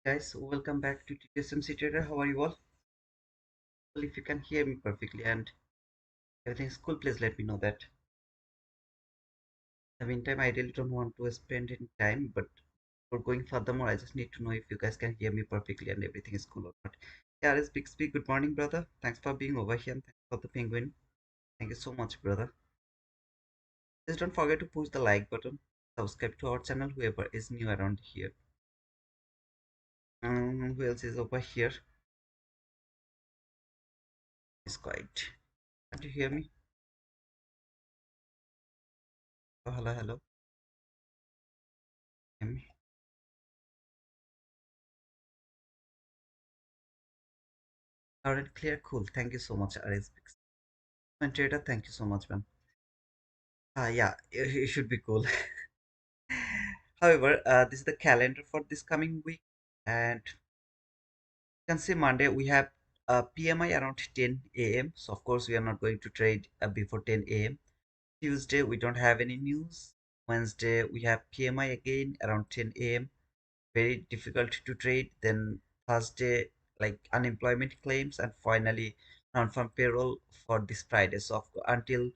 Guys, welcome back to TSMC Trader. How are you all? Well, if you can hear me perfectly and everything's cool, please let me know that. In the meantime, I really don't want to spend any time, but for going furthermore, I just need to know if you guys can hear me perfectly and everything is cool or not. Yeah, it's Big Speak. Good morning, brother. Thanks for being over here and thanks for the penguin. Thank you so much, brother. Please don't forget to push the like button, subscribe to our channel, whoever is new around here. Who else is over here? It's quiet. Can't you hear me? Oh, hello, hello. Hear me? Loud and clear. Cool. Thank you so much, RS. And Trader, thank you so much, man. Yeah, it should be cool. However, this is the calendar for this coming week, and you can see Monday we have PMI around 10 a.m. So of course we are not going to trade before 10 a.m. Tuesday we don't have any news. Wednesday we have PMI again around 10 a.m. Very difficult to trade. Then Thursday like unemployment claims, and finally non-farm payroll for this Friday. So until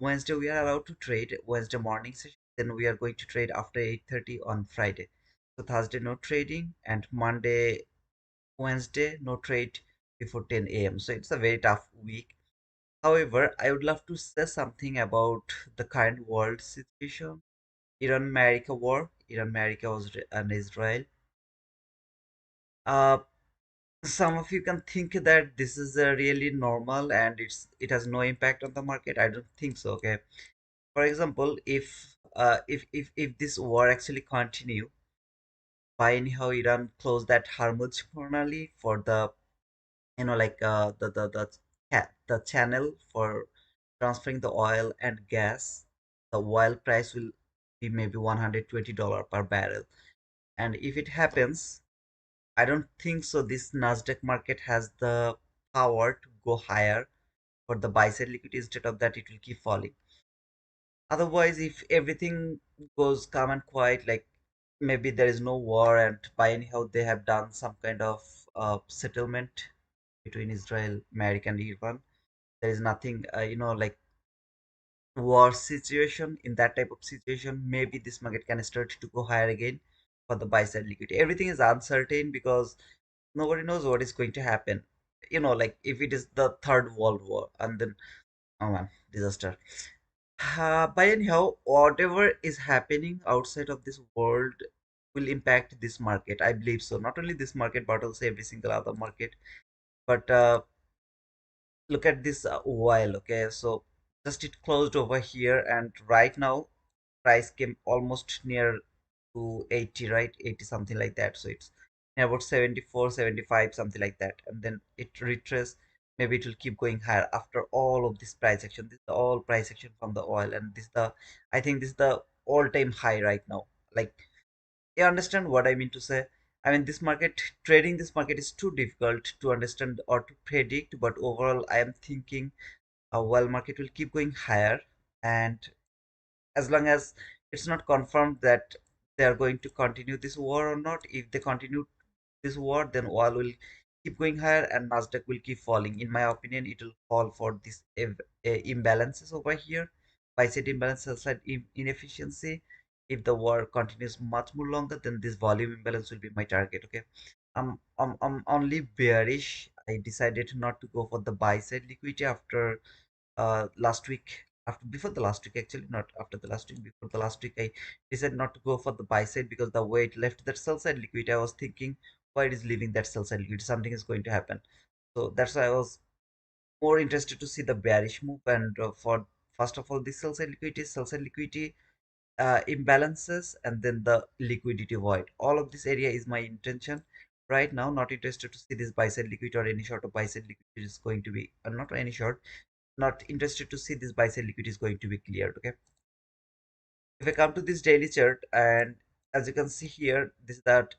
Wednesday we are allowed to trade Wednesday morning session. Then we are going to trade after 8:30 on Friday. So Thursday no trading, and Monday, Wednesday no trade before 10 a.m. So it's a very tough week. However, I would love to say something about the current world situation. Iran-America war. Iran-America was and Israel. Uh, some of you can think that this is really normal and it has no impact on the market. I don't think so. Okay, for example, if this war actually continue, by anyhow Iran closed that Hormuz permanently for the like the channel for transferring the oil and gas. The oil price will be maybe $120 per barrel, and if it happens, I don't think so this Nasdaq market has the power to go higher for the buy side liquidity. Instead of that, it will keep falling. Otherwise, if everything goes calm and quiet, like maybe there is no war, and by anyhow they have done some kind of settlement between Israel, America, and Iran. There is nothing, like war situation. In that type of situation, maybe this market can start to go higher again for the buy side liquidity. Everything is uncertain because nobody knows what is going to happen. Like if it is the third world war, and then oh man, disaster. By anyhow, whatever is happening outside of this world will impact this market. I believe so. Not only this market, but also every single other market. But look at this while, okay? So just it closed over here, and right now price came almost near to 80, right? 80 something like that. So it's near about 74, 75, something like that. And then it retraces. Maybe it will keep going higher after all of this price action. This is the all price action from the oil, and this is the I think this is the all-time high right now. Like, you understand what I mean to say? I mean, trading this market is too difficult to understand or to predict. But overall, I am thinking while market will keep going higher, and as long as it's not confirmed that they are going to continue this war or not. If they continue this war, then oil will keep going higher and Nasdaq will keep falling. In my opinion, it will fall for this imbalances over here. Buy side imbalance, sell side inefficiency. If the war continues much more longer, then this volume imbalance will be my target. Okay, I'm only bearish. I decided not to go for the buy side liquidity after last week, after before the last week, actually not after the last week, before the last week I decided not to go for the buy side because the way it left that sell side liquidity, I was thinking why it is leaving that sell side liquidity, something is going to happen. So that's why I was more interested to see the bearish move. And for first of all, the sell side liquidity imbalances, and then the liquidity void, all of this area is my intention right now. Not interested to see this buy side liquidity or any sort of buy side liquidity is going to be not any short, not interested to see this buy side liquidity is going to be cleared. Okay, if I come to this daily chart, and as you can see here, this is that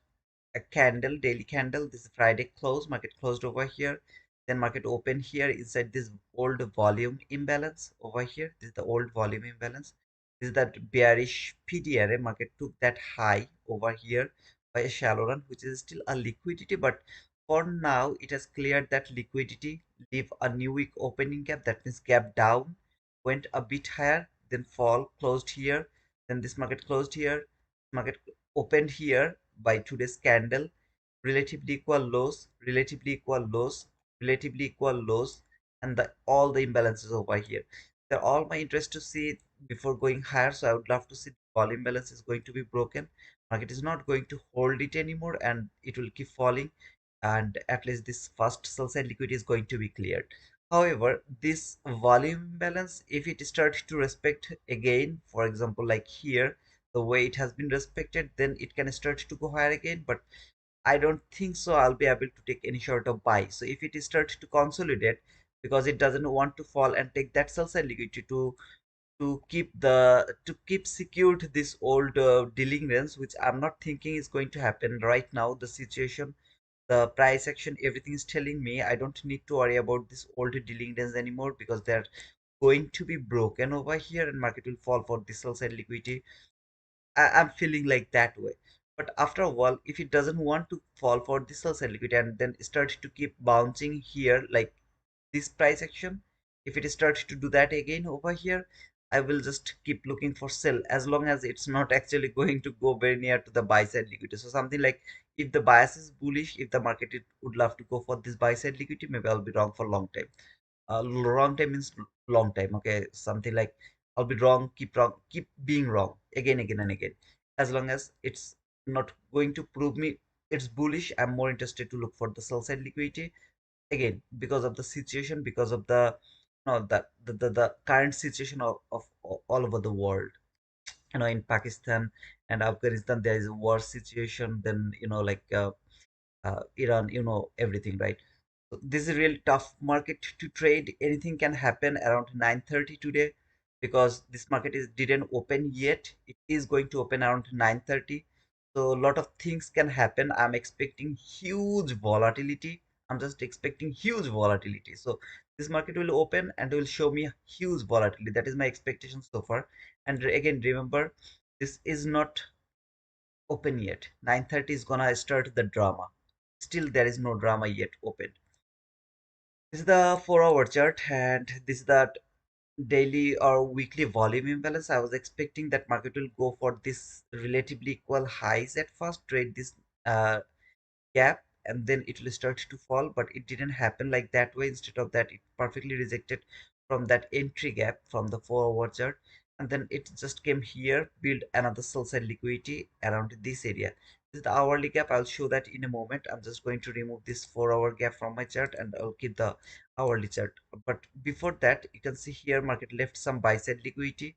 a candle, daily candle. This is Friday close, market closed over here, then market open here inside this old volume imbalance over here. This is the old volume imbalance. This is that bearish PDRA, market took that high over here by a shallow run, which is still a liquidity, but for now it has cleared that liquidity, leave a new week opening gap. That means gap down, went a bit higher, then fall, closed here, then this market closed here, market opened here by today's candle, relatively equal lows, relatively equal lows, relatively equal lows, and all the imbalances over here. They're all my interest to see before going higher. So I would love to see the volume balance is going to be broken. Market is not going to hold it anymore, and it will keep falling. And at least this first sell side liquidity is going to be cleared. However, this volume imbalance, if it starts to respect again, for example, like here, the way it has been respected, then it can start to go higher again. But I don't think so I'll be able to take any sort of buy. So if it starts to consolidate, because it doesn't want to fall and take that sell side liquidity to keep secured this old dealing range, which I'm not thinking is going to happen right now. The situation, the price action, everything is telling me I don't need to worry about this old dealing range anymore, because they're going to be broken over here and market will fall for this sell side liquidity. I'm feeling like that way. But after a while, if it doesn't want to fall for this sell side liquidity and then start to keep bouncing here, like this price action, if it starts to do that again over here, I will just keep looking for sell, as long as it's not actually going to go very near to the buy side liquidity. So something like, if the bias is bullish, if the market would love to go for this buy side liquidity, maybe I'll be wrong for a long time. Wrong time means long time. Okay, something like I'll be wrong, keep being wrong again and again. As long as it's not going to prove me it's bullish, I'm more interested to look for the sell side liquidity again, because of the situation, because of the no the current situation of all over the world. In Pakistan and Afghanistan, there is a war situation. Then like Iran, everything, right? So this is a really tough market to trade. Anything can happen around 9:30 today, because this market is didn't open yet. It is going to open around 9:30. So a lot of things can happen. I'm expecting huge volatility. I'm just expecting huge volatility. So this market will open and will show me huge volatility. That is my expectation so far. And again, remember, this is not open yet. 9:30 is gonna start the drama. Still, there is no drama yet open. This is the 4 hour chart, and this is the daily or weekly volume imbalance. I was expecting that market will go for this relatively equal highs at first, trade this uh, gap, and then it will start to fall, but it didn't happen like that way. Instead of that, it perfectly rejected from that entry gap from the 4 hour chart, and then it just came here, build another sell side liquidity around this area. This is the hourly gap. I'll show that in a moment. I'm just going to remove this 4 hour gap from my chart, and I'll keep the hourly chart. But before that, you can see here market left some buy side liquidity.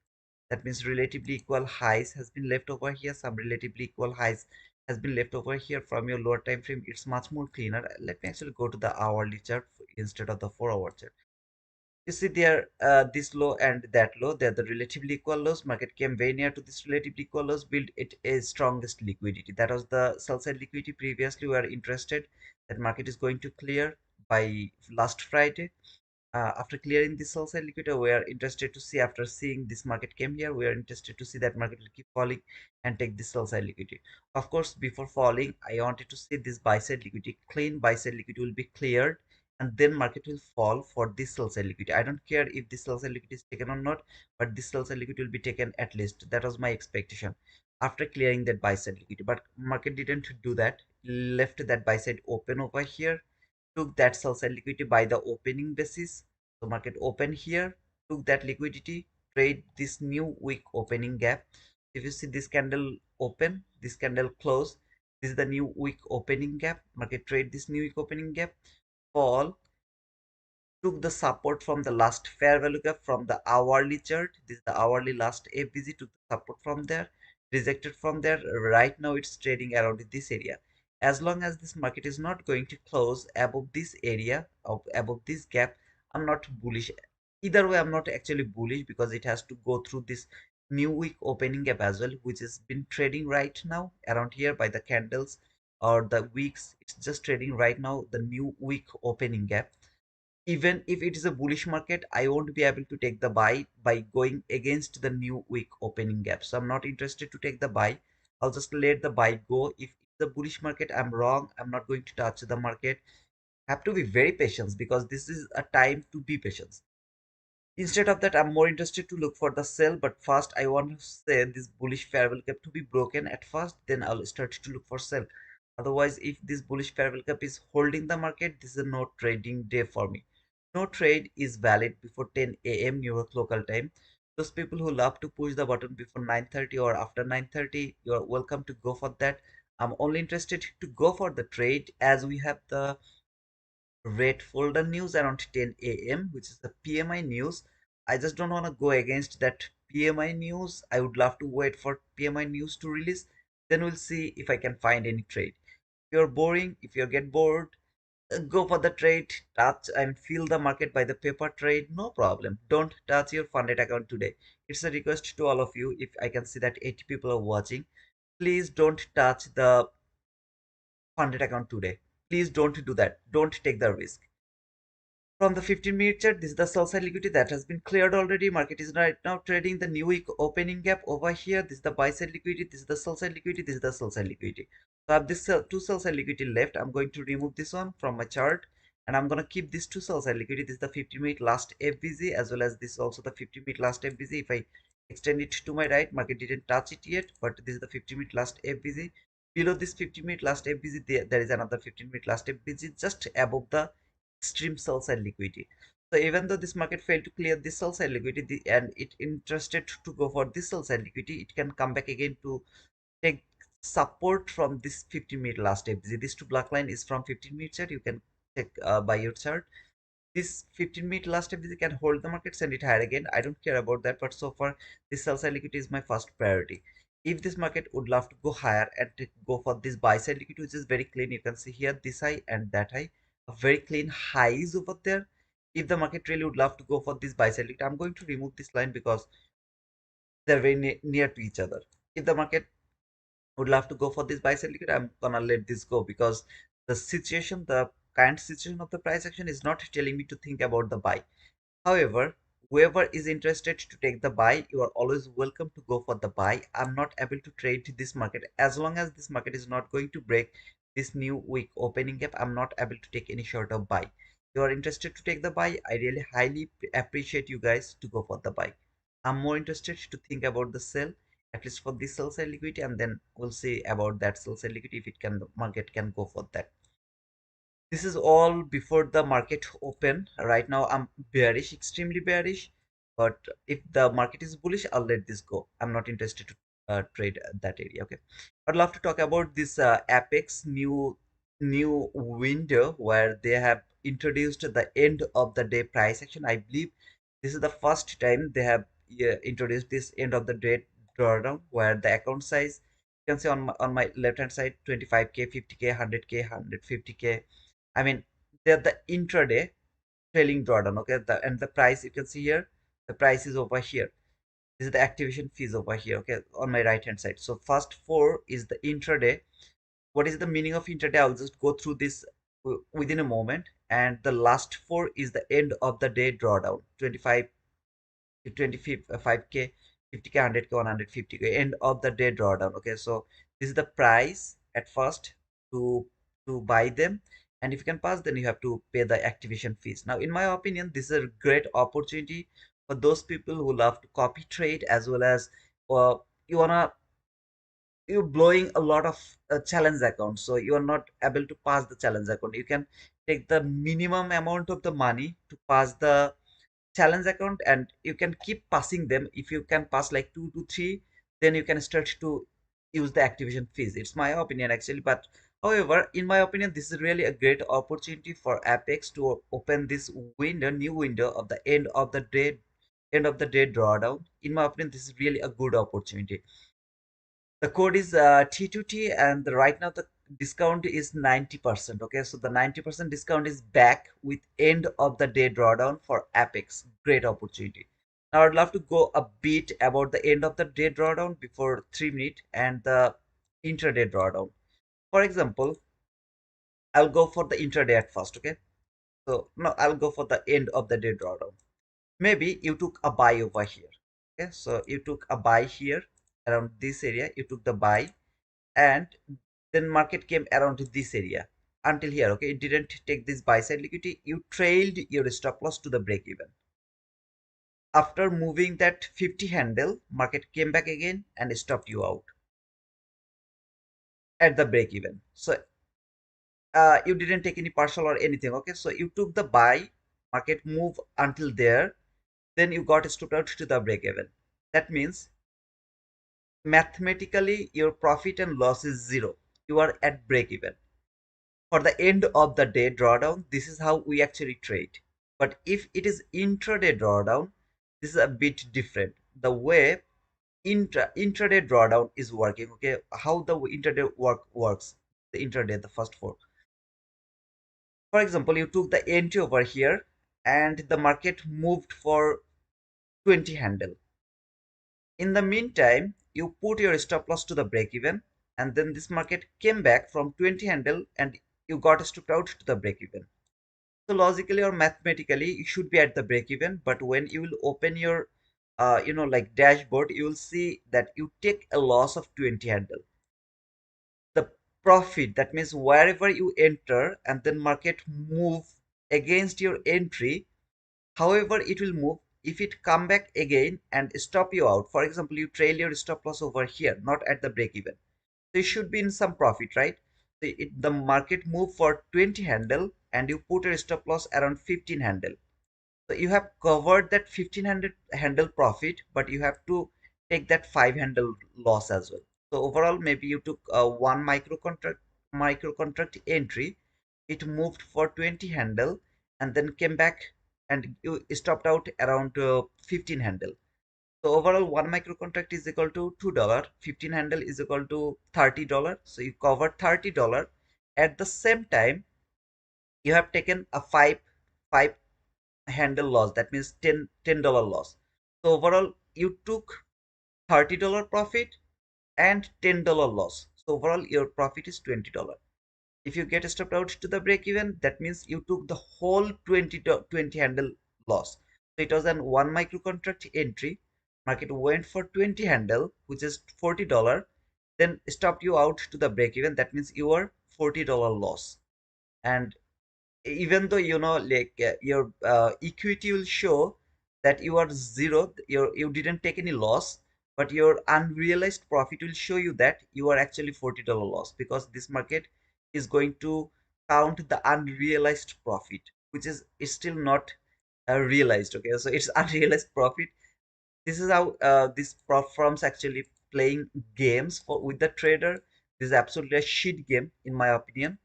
That means relatively equal highs has been left over here. Some relatively equal highs has been left over here from your lower time frame. It's much more cleaner. Let me actually go to the hourly chart instead of the 4 hour chart. You see there, this low and that low, they're the relatively equal lows. Market came very near to this relatively equal lows, build it a strongest liquidity. That was the sell side liquidity. Previously we were interested that market is going to clear by last Friday. After clearing this sell side liquidity, we are interested to see, after seeing this market came here, we are interested to see that market will keep falling and take this sell side liquidity. Of course, before falling, I wanted to see this buy side liquidity, clean buy side liquidity will be cleared, and then market will fall for this sell side liquidity. I don't care if this sell side liquidity is taken or not, but this sell side liquidity will be taken at least. That was my expectation after clearing that buy side liquidity. But market didn't do that, left that buy side open over here, took that sell side liquidity by the opening basis. So market open here, took that liquidity, trade this new week opening gap. If you see this candle open, this candle close, this is the new week opening gap. Market trade this new week opening gap, fall, took the support from the last fair value gap from the hourly chart. This is the hourly last FVG, took the support from there, rejected from there. Right now it's trading around this area. As long as this market is not going to close above this area, above this gap, I'm not bullish. Either way, I'm not actually bullish, because it has to go through this new week opening gap as well, which has been trading right now around here by the candles or the weeks. It's just trading right now the new week opening gap. Even if it is a bullish market, I won't be able to take the buy by going against the new week opening gap. So I'm not interested to take the buy. I'll just let the buy go if the bullish market, I'm wrong, I'm not going to touch the market. Have to be very patient because this is a time to be patient. Instead of that, I'm more interested to look for the sell, but first I want to say this bullish fair value gap to be broken at first, then I'll start to look for sell. Otherwise, if this bullish fair value gap is holding the market, this is a no trading day for me. No trade is valid before 10 a.m. New York local time. Those people who love to push the button before 9:30 or after 9:30, you're welcome to go for that. I'm only interested to go for the trade as we have the red folder news around 10 a.m., which is the PMI news. I just don't want to go against that PMI news. I would love to wait for PMI news to release. Then we'll see if I can find any trade. If you're boring, if you get bored, go for the trade, touch and feel the market by the paper trade. No problem. Don't touch your funded account today. It's a request to all of you. If I can see that 80 people are watching, please don't touch the funded account today. Please don't do that. Don't take the risk. From the 15-minute chart, this is the sell side liquidity that has been cleared already. Market is right now trading the new week opening gap over here. This is the buy side liquidity. This is the sell side liquidity. This is the sell side liquidity. So I have this two sell side liquidity left. I'm going to remove this one from my chart, and I'm going to keep this two sell side liquidity. This is the 15-minute last FVG, as well as this is also the 15-minute last FVG. If I extend it to my right, market didn't touch it yet, but this is the 15-minute last FVG. Below this 15-minute last FVG, there is another 15-minute last FVG just above the extreme sell side liquidity. So even though this market failed to clear this sell side liquidity and it interested to go for this sell side liquidity, it can come back again to take support from this 15-minute last FZ. This two black line is from 15-minute chart. You can check by your chart. This 15-minute last FZ can hold the market, send it higher again. I don't care about that, but so far this sell side liquidity is my first priority. If this market would love to go higher and go for this buy side liquidity, which is very clean, you can see here this high and that high, a very clean highs over there. If the market really would love to go for this buy side liquidity, I'm going to remove this line because they're very near to each other. If the market would love to go for this buy side liquidity, I'm gonna let this go because the current situation of the price action is not telling me to think about the buy. However, whoever is interested to take the buy, you are always welcome to go for the buy. I'm not able to trade this market as long as this market is not going to break this new week opening gap. I'm not able to take any short of buy. You are interested to take the buy, I really highly appreciate you guys to go for the buy. I'm more interested to think about the sell, at least for this sell side liquidity, and then we'll see about that sell side liquidity if it can, the market can go for that. This is all before the market open. Right now I'm bearish, extremely bearish, but if the market is bullish, I'll let this go. I'm not interested to trade that area. Okay, I'd love to talk about this Apex new window where they have introduced the end of the day price action. I believe this is the first time they have introduced this end of the day drawdown where the account size, you can see on my left hand side, 25k, 50k, 100k, 150k. I mean, they're the intraday trailing drawdown. Okay, and the price you can see here, the price is over here. This is the activation fees over here. Okay, on my right hand side. So first four is the intraday. What is the meaning of intraday? I'll just go through this within a moment. And the last four is the end of the day drawdown. 25 25k, 50k, 100k, 150k, end of the day drawdown. Okay, so this is the price at first to buy them, and if you can pass, then you have to pay the activation fees. Now in my opinion, this is a great opportunity for those people who love to copy trade, as well as you wanna, you're blowing a lot of challenge accounts, so you are not able to pass the challenge account. You can take the minimum amount of the money to pass the challenge account, and you can keep passing them. If you can pass like 2 to 3, then you can start to use the activation fees. It's my opinion actually, but however, in my opinion, this is really a great opportunity for Apex to open this window, new window of the end of the day drawdown. In my opinion, this is really a good opportunity. The code is T2T, and right now the discount is 90%. Okay, so the 90% discount is back with end of the day drawdown for Apex. Great opportunity. Now I'd love to go a bit about the end of the day drawdown before 3 minutes and the intraday drawdown. For example, I'll go for the intraday at first. Okay, so no, I'll go for the end of the day drawdown. Maybe you took a buy over here. Okay, so you took a buy here around this area, you took the buy, and then market came around this area until here. Okay, it didn't take this buy side liquidity. You trailed your stop loss to the break even. After moving that 50 handle, market came back again and stopped you out at the break even. So you didn't take any partial or anything. Okay, so you took the buy, market move until there, then you got stopped out to the break even. That means mathematically your profit and loss is zero. You are at break even. For the end of the day drawdown, this is how we actually trade. But if it is intraday drawdown, this is a bit different. The way intraday drawdown is working, okay, how the intraday works, the intraday, the first four. For example, you took the entry over here and the market moved for 20 handle. In the meantime, you put your stop loss to the break even, and then this market came back from 20 handle and you got stopped out to the break even. So logically or mathematically, you should be at the break even, but when you will open your like dashboard, you will see that you take a loss of 20 handle. The profit, that means wherever you enter and then market move against your entry, however it will move, if it come back again and stop you out, for example, you trail your stop loss over here, not at the break even, so you should be in some profit, right? So the market move for 20 handle and you put a stop loss around 15 handle, so you have covered that 1500 handle profit, but you have to take that 5 handle loss as well. So overall, maybe you took one micro contract entry, it moved for 20 handle and then came back and you stopped out around 15 handle. So overall, one micro contract is equal to $2. 15 handle is equal to $30. So you covered $30. At the same time, you have taken a five handle loss. That means $10 loss. So overall, you took $30 profit and $10 loss. So overall, your profit is $20. If you get stopped out to the break even, that means you took the whole 20 handle loss. So it was an one micro contract entry. Market went for 20 handle, which is $40, then stopped you out to the break even. That means you are $40 loss. And even though like your equity will show that you are zero, you didn't take any loss, but your unrealized profit will show you that you are actually $40 loss, because this market is going to count the unrealized profit, which is still not realized. Okay, so it's unrealized profit. This is how these prop firms actually playing games with the trader. This is absolutely a shit game in my opinion.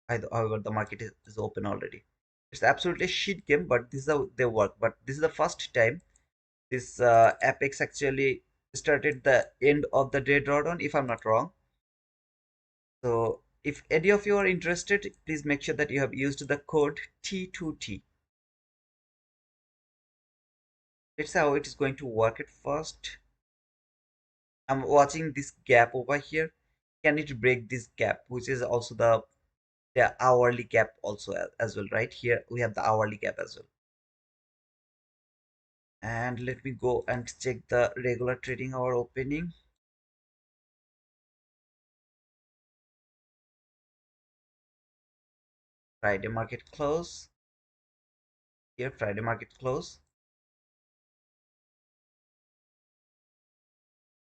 However, the market is open already. It's absolutely a shit game, but this is how they work. But this is the first time this Apex actually started the end of the day drawdown, if I'm not wrong. So if any of you are interested, please make sure that you have used the code T2T. Let's see how it is going to work at first. I'm watching this gap over here. Can it break this gap, which is also the hourly gap also as well, right? Here we have the hourly gap as well. And let me go and check the regular trading hour opening. Friday market close. Here Friday market close.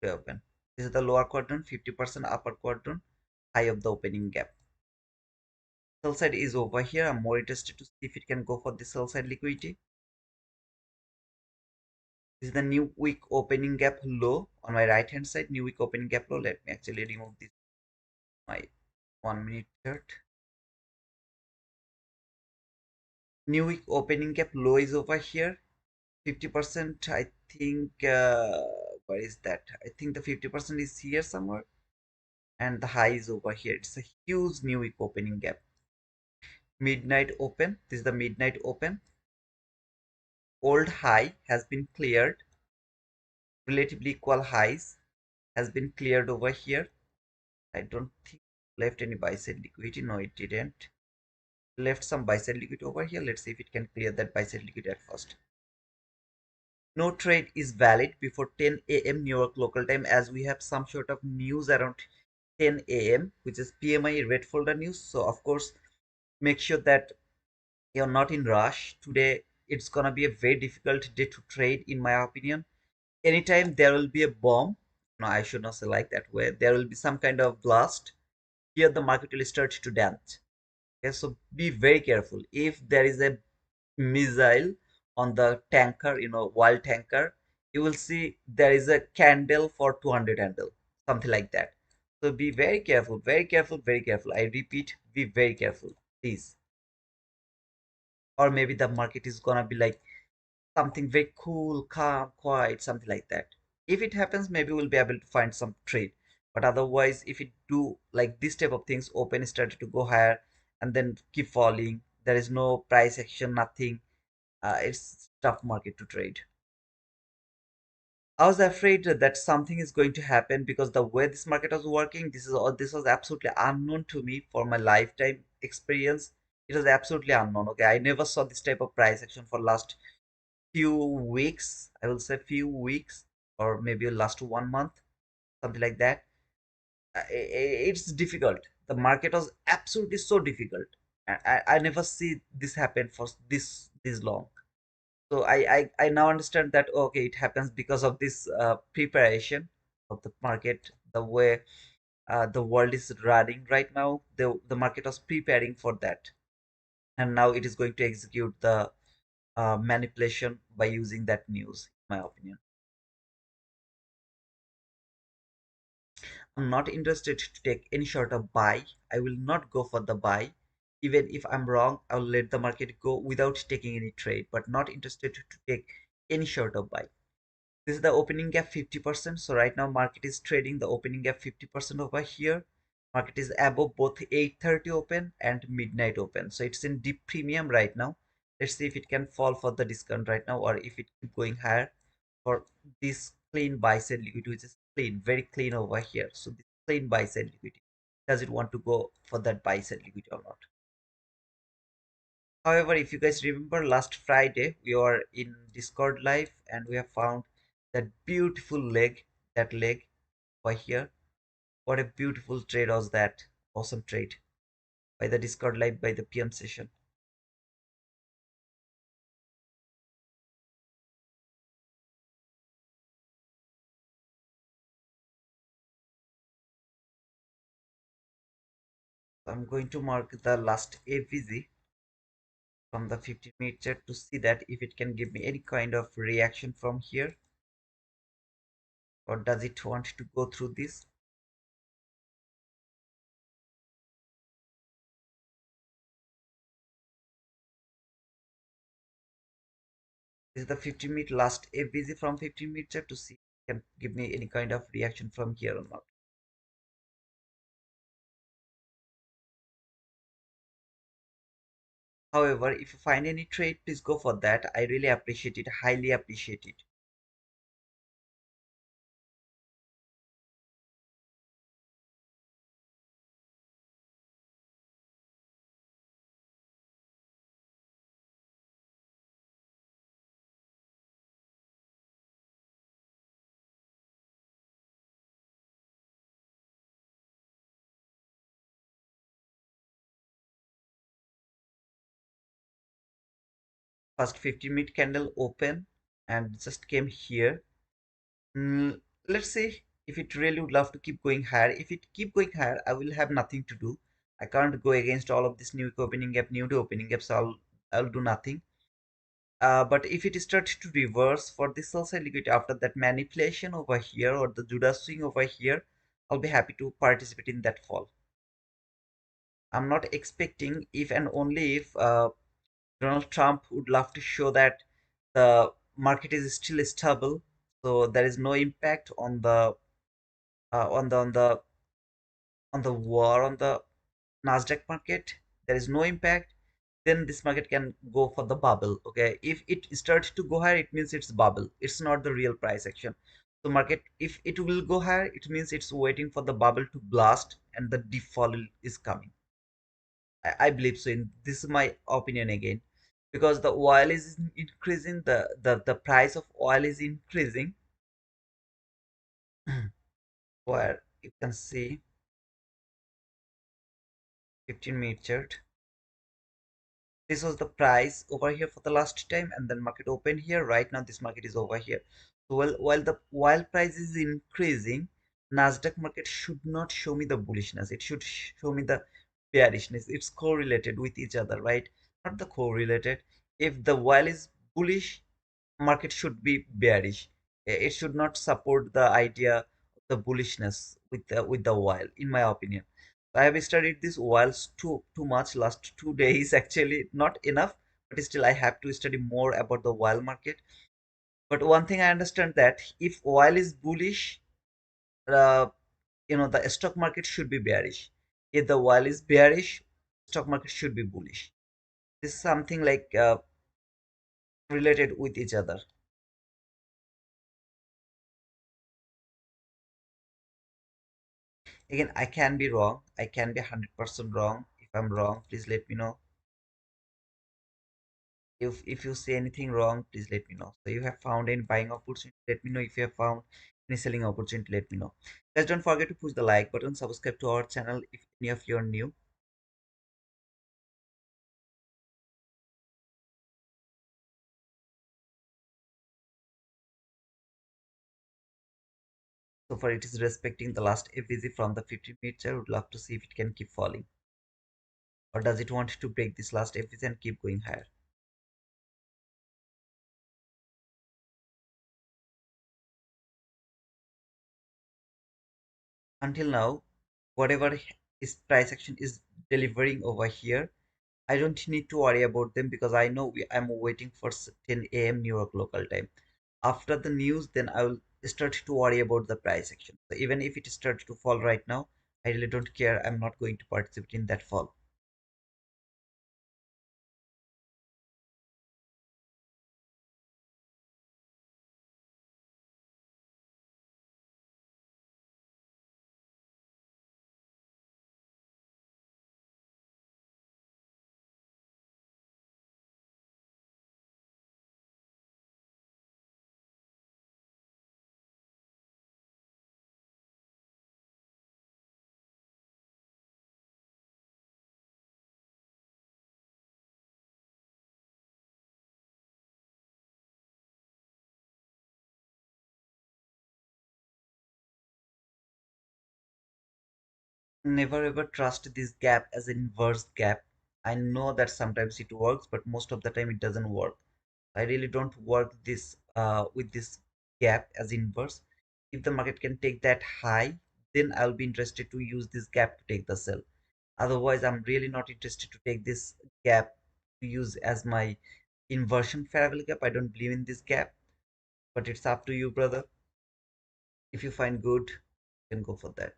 We open. This is the lower quadrant, 50% upper quadrant, high of the opening gap. Sell side is over here. I'm more interested to see if it can go for the sell side liquidity. This is the new week opening gap low on my right hand side. New week opening gap low. Let me actually remove this my 1 minute chart. New week opening gap low is over here. 50%, I think. Where is that? I think the 50% is here somewhere, and the high is over here. It's a huge new week opening gap. Midnight open. This is the midnight open. Old high has been cleared. Relatively equal highs has been cleared over here. I don't think left any buy side liquidity. No, it didn't. Left some buy side liquidity over here. Let's see if it can clear that buy side liquidity at first. No trade is valid before 10 a.m. New York local time, as we have some sort of news around 10 a.m., which is PMI red folder news. So of course, make sure that you're not in rush. Today, it's gonna be a very difficult day to trade, in my opinion. Anytime there will be a bomb, no, I should not say like that way. There will be some kind of blast. Here, the market will start to dance. Okay, so be very careful. If there is a missile on the tanker, wild tanker, you will see there is a candle for 200 handle, something like that. So be very careful, very careful, very careful. I repeat, be very careful, please. Or maybe the market is gonna be like something very cool, calm, quiet, something like that. If it happens, maybe we'll be able to find some trade. But otherwise, if it do like this type of things, open started to go higher and then keep falling, there is no price action, nothing. It's tough market to trade. I was afraid that something is going to happen because the way this market was working, this was absolutely unknown to me for my lifetime experience. It was absolutely unknown. Okay, I never saw this type of price action for last few weeks. I will say few weeks or maybe last 1 month, something like that. It's difficult. The market was absolutely so difficult. I never see this happen for this long. So I now understand that okay, it happens because of this preparation of the market, the way the world is running right now. The market was preparing for that, and now it is going to execute the manipulation by using that news, in my opinion. I'm not interested to take any sort of buy. I will not go for the buy. Even if I'm wrong, I'll let the market go without taking any trade, but not interested to take any sort of buy. This is the opening gap 50%. So right now market is trading the opening gap 50% over here. Market is above both 8:30 open and midnight open. So it's in deep premium right now. Let's see if it can fall for the discount right now or if it keep going higher for this clean buy side liquidity, which is clean, very clean over here. So this clean buy side liquidity. Does it want to go for that buy side liquidity or not? However, if you guys remember last Friday, we were in Discord live and we have found that beautiful leg, that leg over here. What a beautiful trade was that. Awesome trade by the Discord live by the PM session. I'm going to mark the last AVZ from the 15-minute chart to see that if it can give me any kind of reaction from here, or does it want to go through this. This is the 15-minute last AVZ from 15-minute chart to see if it can give me any kind of reaction from here or not. However, if you find any trade, please go for that. I really appreciate it, highly appreciate it. First 15-minute candle open and just came here. Mm, let's see if it really would love to keep going higher. If it keep going higher, I will have nothing to do. I can't go against all of this new opening gap, new to opening gap, so I'll do nothing. But if it starts to reverse for this sell side liquidity after that manipulation over here or the Judas swing over here, I'll be happy to participate in that fall. I'm not expecting if and only if Donald Trump would love to show that the market is still stable, so there is no impact on the uh, on the on the war on the Nasdaq market. There is no impact. Then this market can go for the bubble. Okay, if it starts to go higher, it means it's bubble. It's not the real price action. So market, if it will go higher, it means it's waiting for the bubble to blast and the deep fall is coming. I believe so. In this is my opinion again, because the oil is increasing, the price of oil is increasing, where you can see. 15-minute chart. This was the price over here for the last time, and then market open here. Right now this market is over here. So while price is increasing, Nasdaq market should not show me the bullishness, it should show me the bearishness. It's correlated with each other, right? Not the correlated. If the while is bullish, market should be bearish. It should not support the idea of the bullishness with the while, in my opinion. I have studied this whiles too much last 2 days, actually not enough, but still I have to study more about the while market. But one thing I understand, that if while is bullish, uh, the stock market should be bearish. If the while is bearish, stock market should be bullish. This is something like related with each other. Again, I can be wrong, I can be 100% wrong. If I'm wrong, please let me know. If you say anything wrong, please let me know. So you have found any buying opportunity, let me know. If you have found any selling opportunity, let me know. Guys, don't forget to push the like button, subscribe to our channel if any of you are new. So far it is respecting the last FVG from the 15-minute chart. Would love to see if it can keep falling, or does it want to break this last FVG and keep going higher. Until now, whatever is price action is delivering over here, I don't need to worry about them, because I know I'm waiting for 10 a.m. New York local time. After the news, then I will start to worry about the price action. So even if it starts to fall right now, I really don't care. I'm not going to participate in that fall. Never ever trust this gap as an inverse gap. I know that sometimes it works, but most of the time it doesn't work. I really don't work this with this gap as inverse. If the market can take that high, then I'll be interested to use this gap to take the sell. Otherwise, I'm really not interested to take this gap to use as my inversion fair gap. I don't believe in this gap, but it's up to you, brother. If you find good, you can go for that.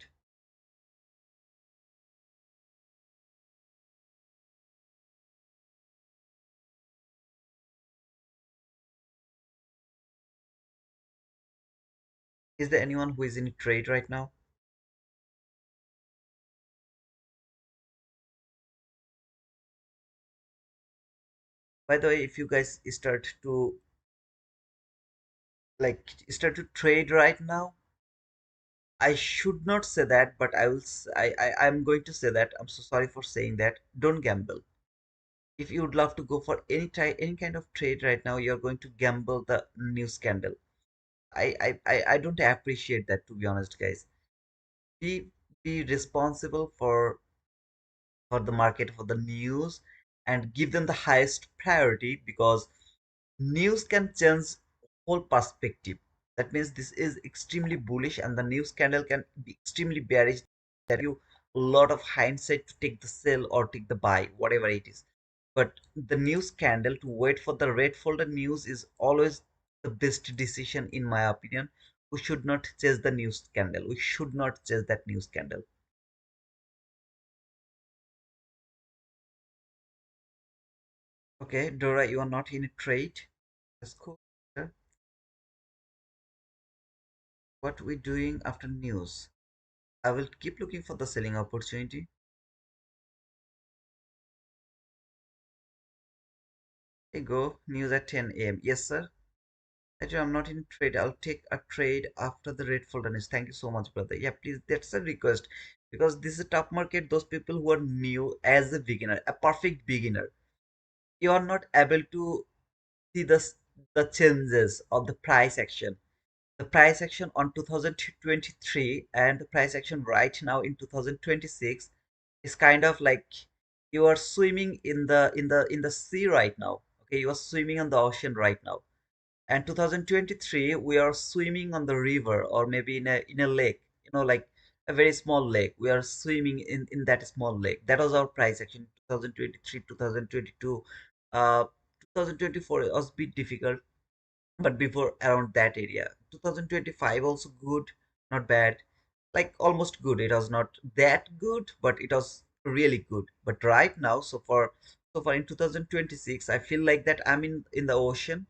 Is there anyone who is in a trade right now? By the way, if you guys start to trade right now, I should not say that, but I'm going to say that. I'm so sorry for saying that. Don't gamble. If you would love to go for any kind of trade right now, you're going to gamble the new scandal. I don't appreciate that, to be honest, guys. Be be responsible for the market, for the news, and give them the highest priority, because news can change whole perspective. That means this is extremely bullish, and the news scandal can be extremely bearish. That you a lot of hindsight to take the sell or take the buy, whatever it is. But the news scandal, to wait for the red folder news, is always the best decision, in my opinion. We should not chase the news scandal. We should not chase that news scandal. Okay, Dora, you are not in a trade. That's cool. Yeah. What we doing after news? I will keep looking for the selling opportunity. Hey, go news at 10 a.m. Yes, sir. Actually, I'm not in trade. I'll take a trade after the red folder news. Thank you so much, brother. Yeah, please. That's a request because this is a tough market. Those people who are new as a beginner, a perfect beginner, you are not able to see the changes of the price action. The price action on 2023 and the price action right now in 2026 is kind of like you are swimming in the sea right now. Okay, you are swimming on the ocean right now, and 2023 we are swimming on the river or maybe in a lake, like a very small lake. We are swimming in that small lake. That was our price action 2023, 2022. 2024 was a bit difficult, but before around that area. 2025 also good, not bad, like almost good. It was not that good, but it was really good. But right now, so far in 2026, I feel like that I'm in the ocean.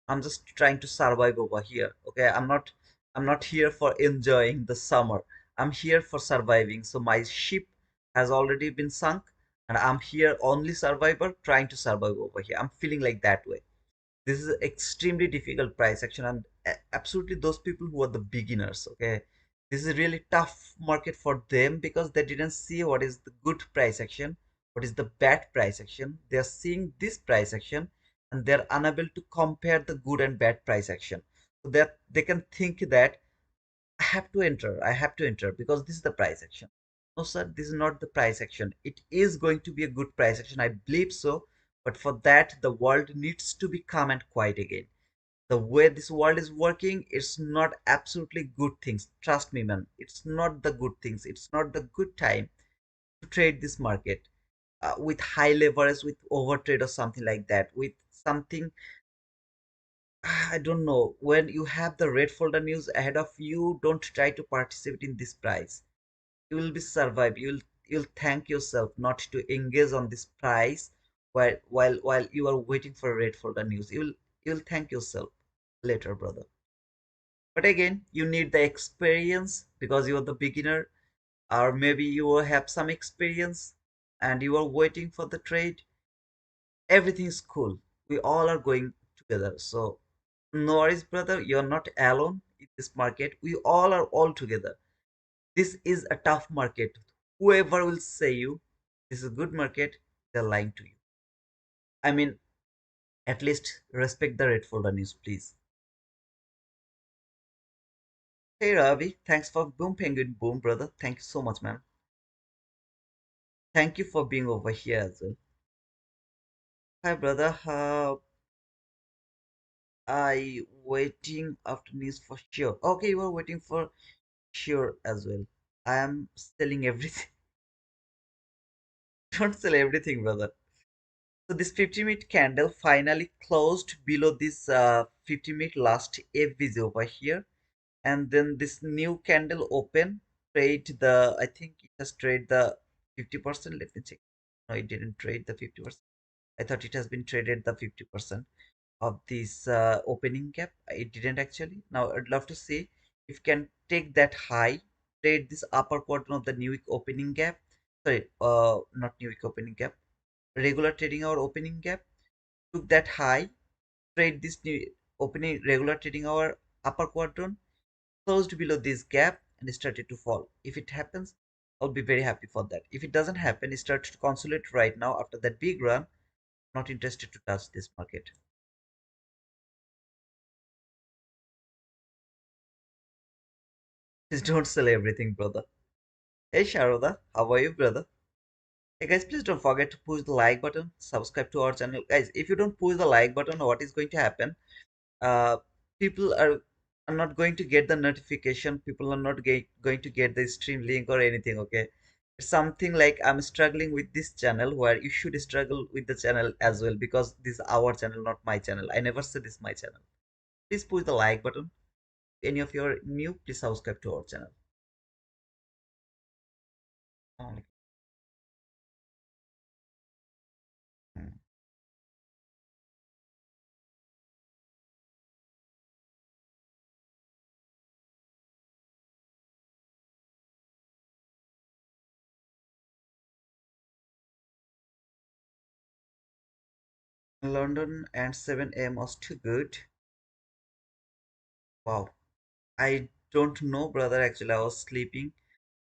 I'm just trying to survive over here. Okay, I'm not here for enjoying the summer. I'm here for surviving. So my ship has already been sunk, and I'm here only survivor trying to survive over here. I'm feeling like that way. This is extremely difficult price action, and absolutely those people who are the beginners. Okay, this is a really tough market for them because they didn't see what is the good price action, what is the bad price action. They are seeing this price action and they're unable to compare the good and bad price action, so that they can think that I have to enter because this is the price action. No, sir, this is not the price action. It is going to be a good price action, I believe so. But for that, the world needs to be calm and quiet again. The way this world is working, it's not absolutely good things. Trust me, man. It's not the good things. It's not the good time to trade this market with high leverage, with overtrade or something like that. With something, I don't know. When you have the red folder news ahead of you, don't try to participate in this price. You will be survive. You'll thank yourself not to engage on this price while you are waiting for red folder news. You'll thank yourself later, brother. But again, you need the experience because you are the beginner, or maybe you will have some experience and you are waiting for the trade. Everything is cool. We all are going together. So no worries, brother. You're not alone in this market. We all are all together. This is a tough market. Whoever will say you this is a good market, they're lying to you. I mean, at least respect the red folder news, please. Hey Ravi, thanks for Boom Penguin Boom, brother. Thank you so much, man. Thank you for being over here as well. Hi, brother. I waiting after news for sure. Okay, you are waiting for sure as well. I am selling everything. Don't sell everything, brother. So this 50-minute candle finally closed below this 50-minute last FVG over here, and then this new candle open trade the. I think it has trade the 50%. Let me check. No, it didn't trade the 50%. I thought it has been traded the 50% of this opening gap. It didn't actually. Now I'd love to see if can take that high, trade this upper quadrant of the new week opening gap. Sorry, not new week opening gap. Regular trading hour opening gap, took that high, trade this new opening regular trading hour upper quadrant, closed below this gap and started to fall. If it happens, I'll be very happy for that. If it doesn't happen, it starts to consolidate right now after that big run. Not interested to touch this market. Please don't sell everything, brother. Hey Sharoda, how are you, brother? Hey guys, please don't forget to push the like button, subscribe to our channel. Guys, if you don't push the like button, what is going to happen? uh, People are not going to get the notification. People are not going to get the stream link or anything. Okay, it's something like I'm struggling with this channel, where you should struggle with the channel as well, because this is our channel, not my channel. I never said this is my channel. Please push the like button. Any of you are new, please subscribe to our channel. Oh, hmm. London and 7 a.m. was too good. Wow. I don't know, brother. Actually, I was sleeping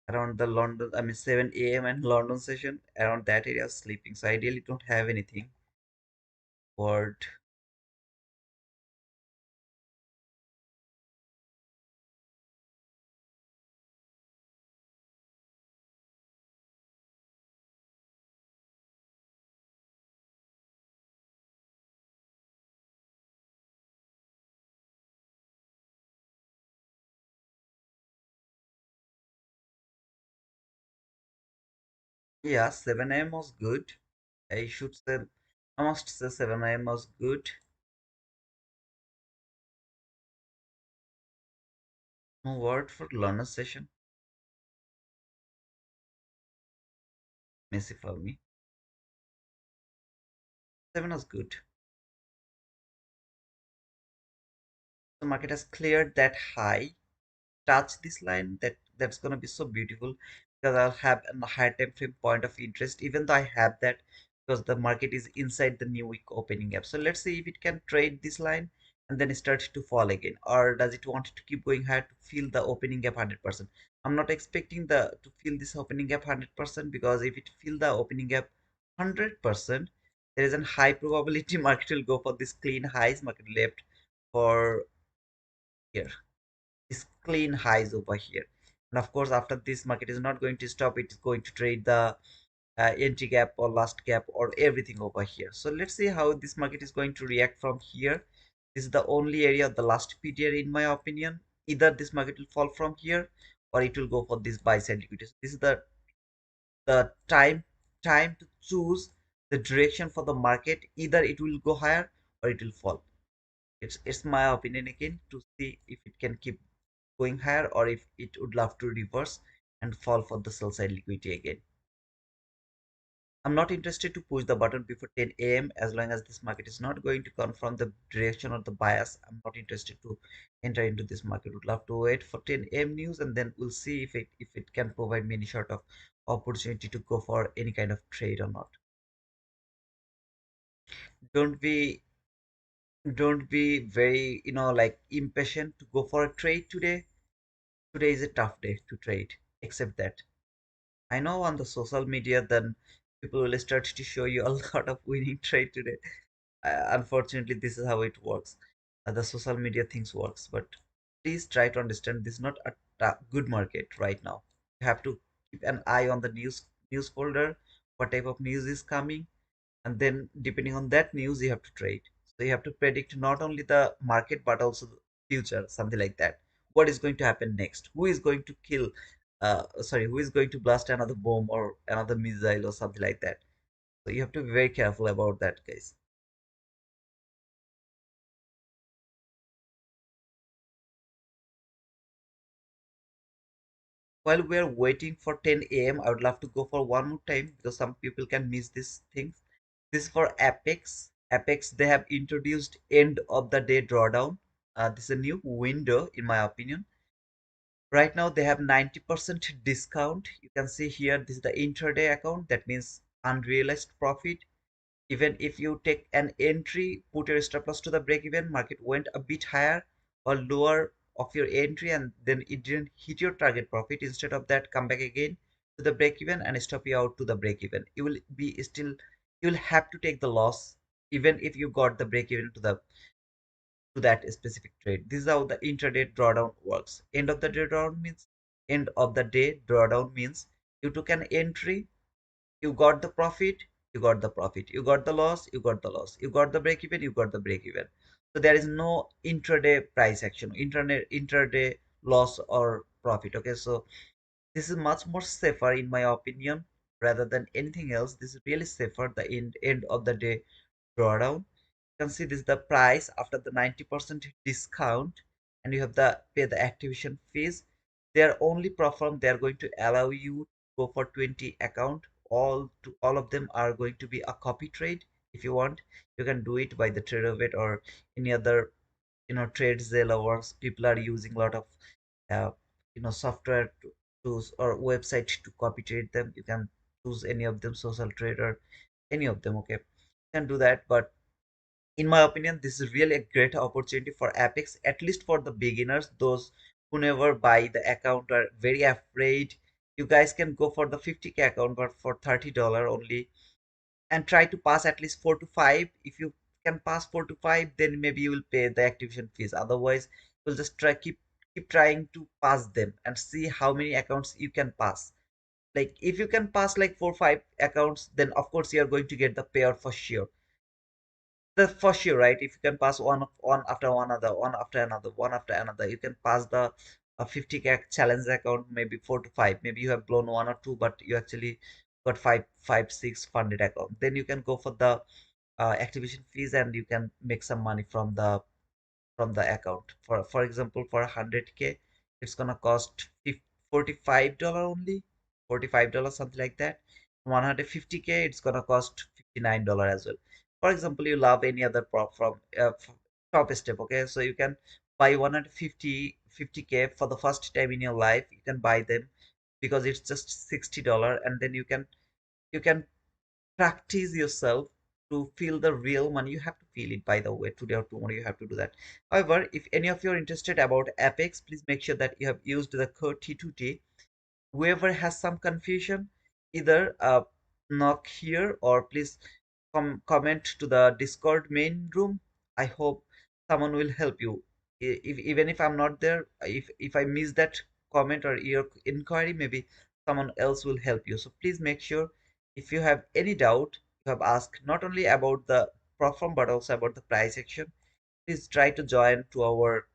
around the London, I mean 7 a.m. and London session. Around that area, I was sleeping. So I really don't have anything. Word. Yeah, 7 a.m. was good. I should say, I must say 7 a.m. was good. No word for London session. Messy for me. 7 was good. The market has cleared that high, touch this line, that's gonna be so beautiful because I'll have a higher time frame point of interest, even though I have that because the market is inside the new week opening gap. So let's see if it can trade this line and then start to fall again, or does it want to keep going higher to fill the opening gap 100%. I'm not expecting the to fill this opening gap 100% because if it fill the opening gap 100%, there is a high probability market will go for this clean highs, market left for here, is clean highs over here. And of course, after this, market is not going to stop. It is going to trade the entry gap or last gap or everything over here. So let's see how this market is going to react from here. This is the only area of the last period, in my opinion. Either this market will fall from here or it will go for this buy side liquidity. This is the time to choose the direction for the market. Either it will go higher or it will fall. It's my opinion again to see if it can keep going higher or if it would love to reverse and fall for the sell side liquidity again. I'm not interested to push the button before 10 a.m. as long as this market is not going to confirm the direction or the bias. I'm not interested to enter into this market. Would love to wait for 10 a.m. news and then we'll see if it can provide me any sort of opportunity to go for any kind of trade or not. Don't be don't be very like impatient to go for a trade today. Today is a tough day to trade. Accept that. I know on the social media, then people will start to show you a lot of winning trade today. Unfortunately, this is how it works. The social media things works, but please try to understand this is not a good market right now. You have to keep an eye on the news folder, what type of news is coming, and then depending on that news, you have to trade. So you have to predict not only the market but also the future, something like that. What is going to happen next? Who is going to kill sorry, who is going to blast another bomb or another missile or something like that. So you have to be very careful about that, guys. While we are waiting for 10 a.m., I would love to go for one more time because some people can miss these things. This is for Apex. Apex, they have introduced end of the day drawdown. This is a new window, in my opinion. Right now, they have 90% discount. You can see here, this is the intraday account. That means unrealized profit. Even if you take an entry, put your stop loss to the break even, market went a bit higher or lower of your entry and then it didn't hit your target profit. Instead of that, come back again to the break even and stop you out to the break even. You will be still, you will have to take the loss even if you got the break even to that specific trade. This is how the intraday drawdown works. End of the day drawdown means you took an entry, you got the profit, you got the profit, you got the loss, you got the loss, you got the break even, you got the break even. So there is no intraday price action, intraday loss or profit. Okay, so this is much more safer in my opinion rather than anything else. This is really safer, the end of the day drawdown. You can see this is the price after the 90% discount, and you have the pay the activation fees. They are only perform, they are going to allow you to go for 20 account. All of them are going to be a copy trade. If you want, you can do it by the TraderVet or any other trade Zella works. People are using a lot of uh, software tools or website to copy trade them. You can choose any of them, social trader, any of them. Okay, you can do that, but In my opinion, this is really a great opportunity for Apex, at least for the beginners, those who never buy the account are very afraid. You guys can go for the 50K account, but for $30 only, and try to pass at least 4 to 5. If you can pass 4 to 5, then maybe you will pay the activation fees. Otherwise, you'll just keep trying to pass them and see how many accounts you can pass. Like if you can pass like 4 5 accounts, then of course you are going to get the payout for sure. The for sure, right? If you can pass one after one another, one after another, one after another, you can pass the 50K challenge account, maybe 4 to 5. Maybe you have blown one or two, but you actually got five, six funded account. Then you can go for the activation fees, and you can make some money from the account. For example, for 100K, it's gonna cost $45 only, $45 something like that. 150K, it's gonna cost $59 as well. For example, you love any other prop from top step, okay? So you can buy 150K for the first time in your life. You can buy them because it's just $60, and then you can practice yourself to feel the real money. You have to feel it, by the way. Today or tomorrow you have to do that. However, if any of you are interested about Apex, please make sure that you have used the code T2T. Whoever has some confusion, either knock here, or please comment to the Discord main room. I hope someone will help you. Even if I'm not there, if I miss that comment or your inquiry, maybe someone else will help you. So please make sure, if you have any doubt, you have asked not only about the platform but also about the price action. Please try to join to our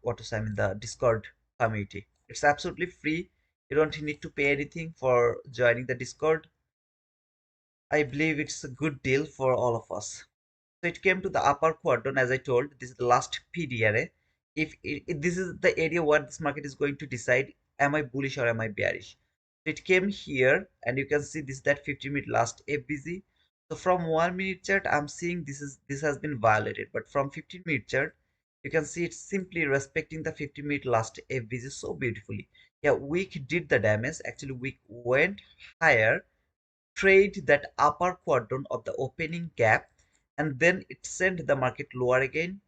what to say, I mean, the Discord community. It's absolutely free. You don't need to pay anything for joining the Discord. I believe it's a good deal for all of us. So it came to the upper quadrant, as I told. This is the last PD array. If this is the area where this market is going to decide, am I bullish or am I bearish? So it came here, and you can see this is that 50-minute last FBZ. So from 1 minute chart, I'm seeing this has been violated. But from 15-minute chart, you can see it's simply respecting the 50-minute last FBZ so beautifully. Yeah, week did the damage. Actually, week went higher, trade that upper quadrant of the opening gap, and then it sent the market lower again.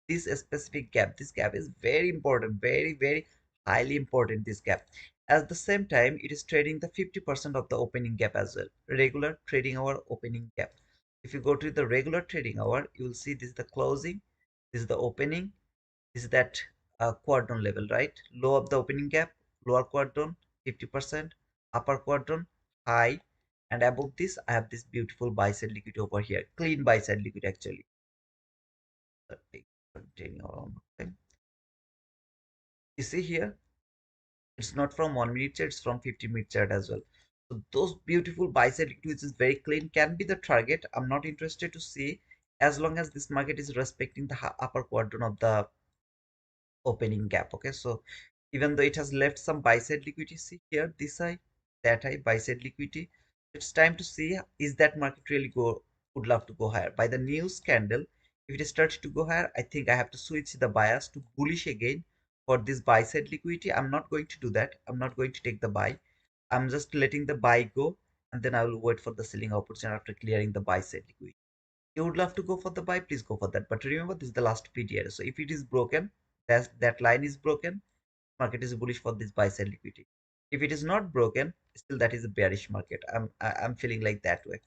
This specific gap, this gap is very important, very very highly important, this gap. At the same time, it is trading the 50% of the opening gap as well. Regular trading hour opening gap. If you go to the regular trading hour, you will see this is the closing, this is the opening, is that quadrant level, right? Low of the opening gap, lower quadrant, 50%, upper quadrant, high, and above this, I have this beautiful buy side liquidity over here, clean buy side liquidity actually. Continue on. Okay. You see here, it's not from 1 minute chart, it's from 50-minute chart as well. So those beautiful buy side liquidity, which is very clean, can be the target. I'm not interested to see, as long as this market is respecting the upper quadrant of the opening gap. Okay, so even though it has left some buy side liquidity, see here, this high, that high, buy side liquidity, it's time to see, is that market really go, would love to go higher. By the news candle, if it starts to go higher, I think I have to switch the bias to bullish again for this buy side liquidity. I'm not going to do that. I'm not going to take the buy. I'm just letting the buy go, and then I will wait for the selling opportunity after clearing the buy side liquidity. You would love to go for the buy, please go for that. But remember, this is the last PDR. So if it is broken, that line is broken, market is bullish for this buy side liquidity. If it is not broken, still that is a bearish market. I'm feeling like that way.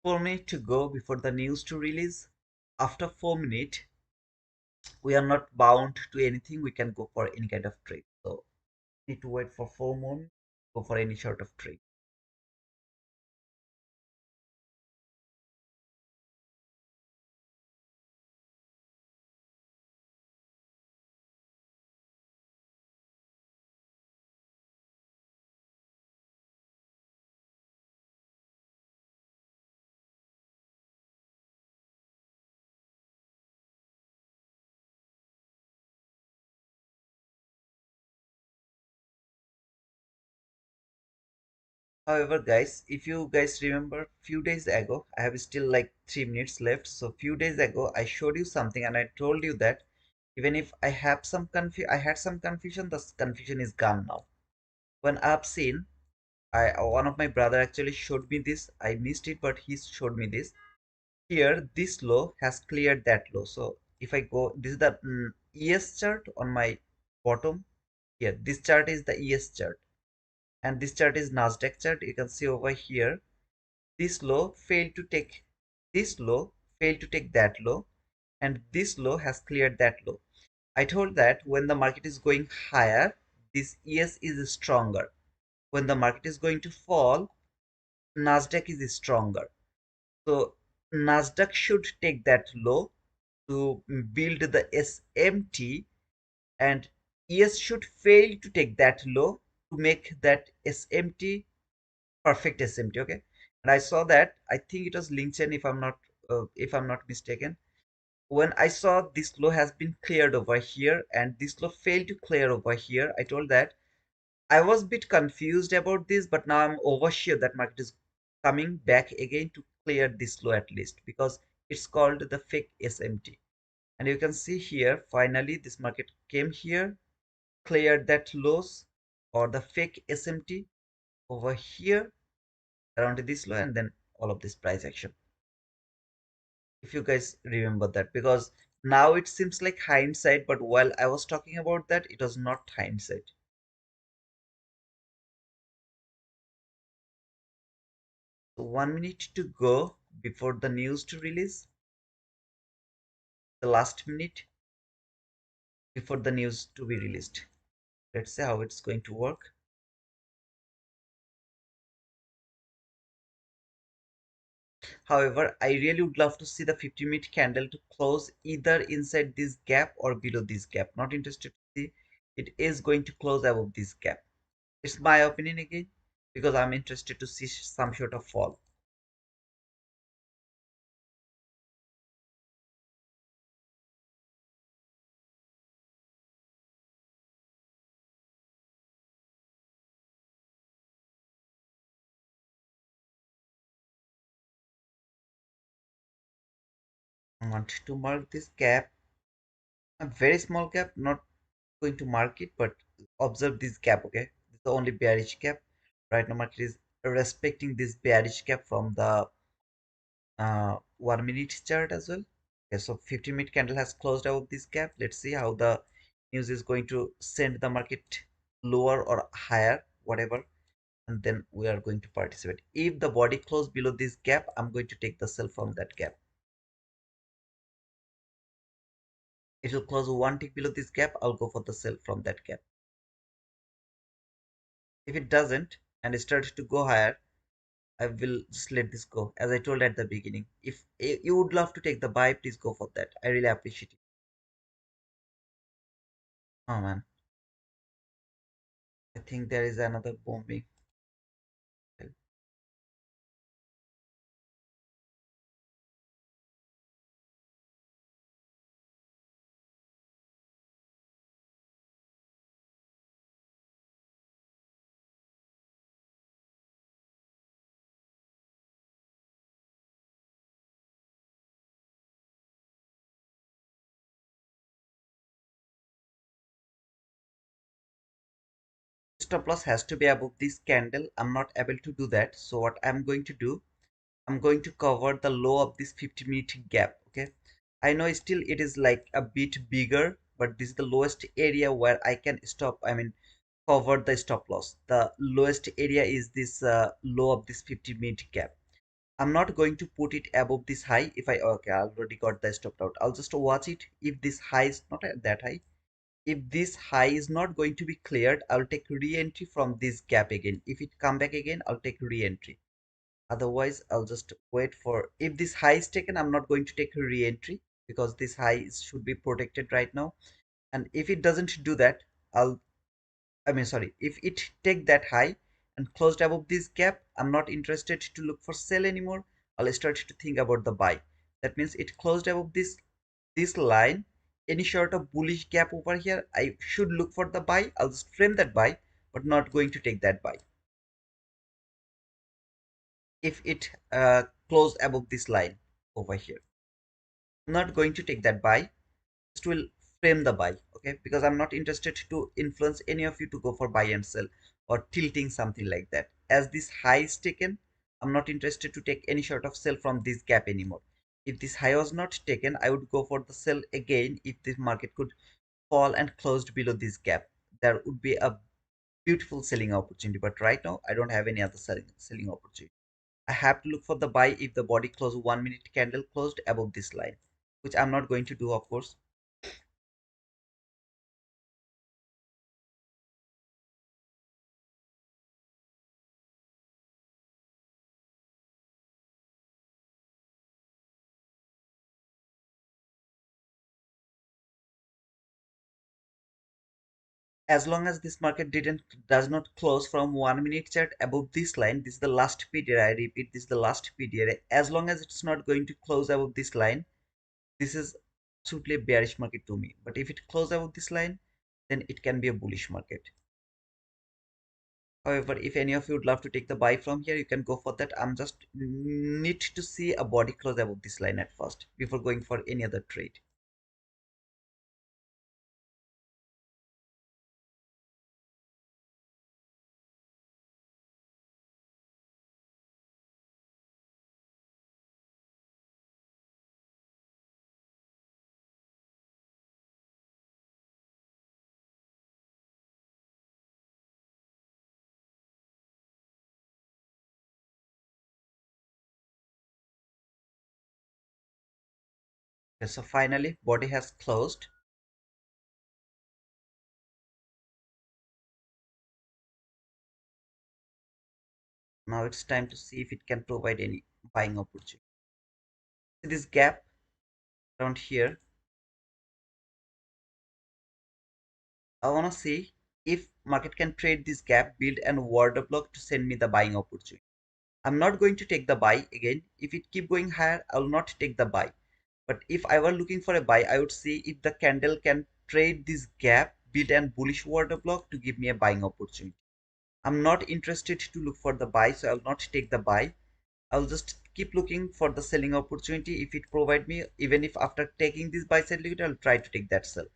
For me to go before the news to release, after 4 minutes, we are not bound to anything. We can go for any kind of trade. So need to wait for 4 more, go for any sort of trade. However, guys, if you guys remember, few days ago, I have still like 3 minutes left. So few days ago, I showed you something and I told you that even if I had some confusion, the confusion is gone now. When I've seen, one of my brother actually showed me this. I missed it, but he showed me this. Here, this low has cleared that low. So if I go, this is the ES chart on my bottom. Here, this chart is the ES chart, and this chart is Nasdaq chart. You can see over here, this low failed to take this low, failed to take that low, and this low has cleared that low. I told that when the market is going higher, this ES is stronger. When the market is going to fall, Nasdaq is stronger. So Nasdaq should take that low to build the SMT, and ES should fail to take that low to make that SMT perfect SMT. Okay, and I saw that, I think it was LinkedIn, if I'm not mistaken. When I saw this low has been cleared over here and this low failed to clear over here, I told that I was a bit confused about this, but now I'm oversure that market is coming back again to clear this low at least, because it's called the fake SMT. And you can see here, finally this market came here, cleared that lows or the fake SMT over here around this low, and then all of this price action. If you guys remember that, because now it seems like hindsight, but while I was talking about that, it was not hindsight. So 1 minute to go before the news to release, the last minute before the news to be released. Let's see how it's going to work. However, I really would love to see the 50-minute candle to close either inside this gap or below this gap. Not interested to see it is going to close above this gap. It's my opinion again, because I'm interested to see some sort of fall. I want to mark this gap, a very small gap, not going to mark it, but observe this gap. Okay, this is the only bearish gap right now. Market is respecting this bearish gap from the 1 minute chart as well. Okay, so 50-minute candle has closed out this gap. Let's see how the news is going to send the market lower or higher, whatever, and then we are going to participate. If the body close below this gap, I'm going to take the sell from that gap. It will close one tick below this gap, I'll go for the sell from that gap. If it doesn't and it starts to go higher, I will just let this go. As I told at the beginning, if you would love to take the buy, please go for that. I really appreciate it. Oh man, I think there is another bombing. Stop loss has to be above this candle. I'm not able to do that. So what I'm going to do, I'm going to cover the low of this 50-minute gap. Okay. I know still it is like a bit bigger, but this is the lowest area where I can stop. I mean, cover the stop loss. The lowest area is this low of this 50-minute gap. I'm not going to put it above this high. If I, okay, I already got the stop out. I'll just watch it. If this high is not at that high, if this high is not going to be cleared, I'll take re-entry from this gap again. If it come back again, I'll take re-entry. Otherwise, I'll just wait for, if this high is taken, I'm not going to take a re-entry, because this high should be protected right now. And if it doesn't do that, I'll, I mean, sorry, if it take that high and closed above this gap, I'm not interested to look for sell anymore. I'll start to think about the buy. That means it closed above this line. Any sort of bullish gap over here, I should look for the buy. I'll just frame that buy, but not going to take that buy. if it close above this line over here. I'm not going to take that buy. Just will frame the buy, okay? Because I'm not interested to influence any of you to go for buy and sell or tilting something like that. As this high is taken, I'm not interested to take any sort of sell from this gap anymore. If this high was not taken, I would go for the sell again if this market could fall and closed below this gap. There would be a beautiful selling opportunity. But right now, I don't have any other selling opportunity. I have to look for the buy if the body close 1 minute candle closed above this line, which I'm not going to do, of course. As long as this market didn't does not close from 1 minute chart above this line, this is the last period. I repeat, this is the last period. As long as it's not going to close above this line, this is absolutely a bearish market to me. But if it closes above this line, then it can be a bullish market. However, if any of you would love to take the buy from here, you can go for that. I'm just need to see a body close above this line at first before going for any other trade. Okay, so finally, body has closed. Now it's time to see if it can provide any buying opportunity. See this gap around here. I want to see if market can trade this gap, build and order block to send me the buying opportunity. I'm not going to take the buy again. If it keep going higher, I will not take the buy. But if I were looking for a buy, I would see if the candle can trade this gap, build and bullish order block to give me a buying opportunity. I'm not interested to look for the buy, so I'll not take the buy. I'll just keep looking for the selling opportunity. If it provide me, even if after taking this buy side liquidity, I'll try to take that sell.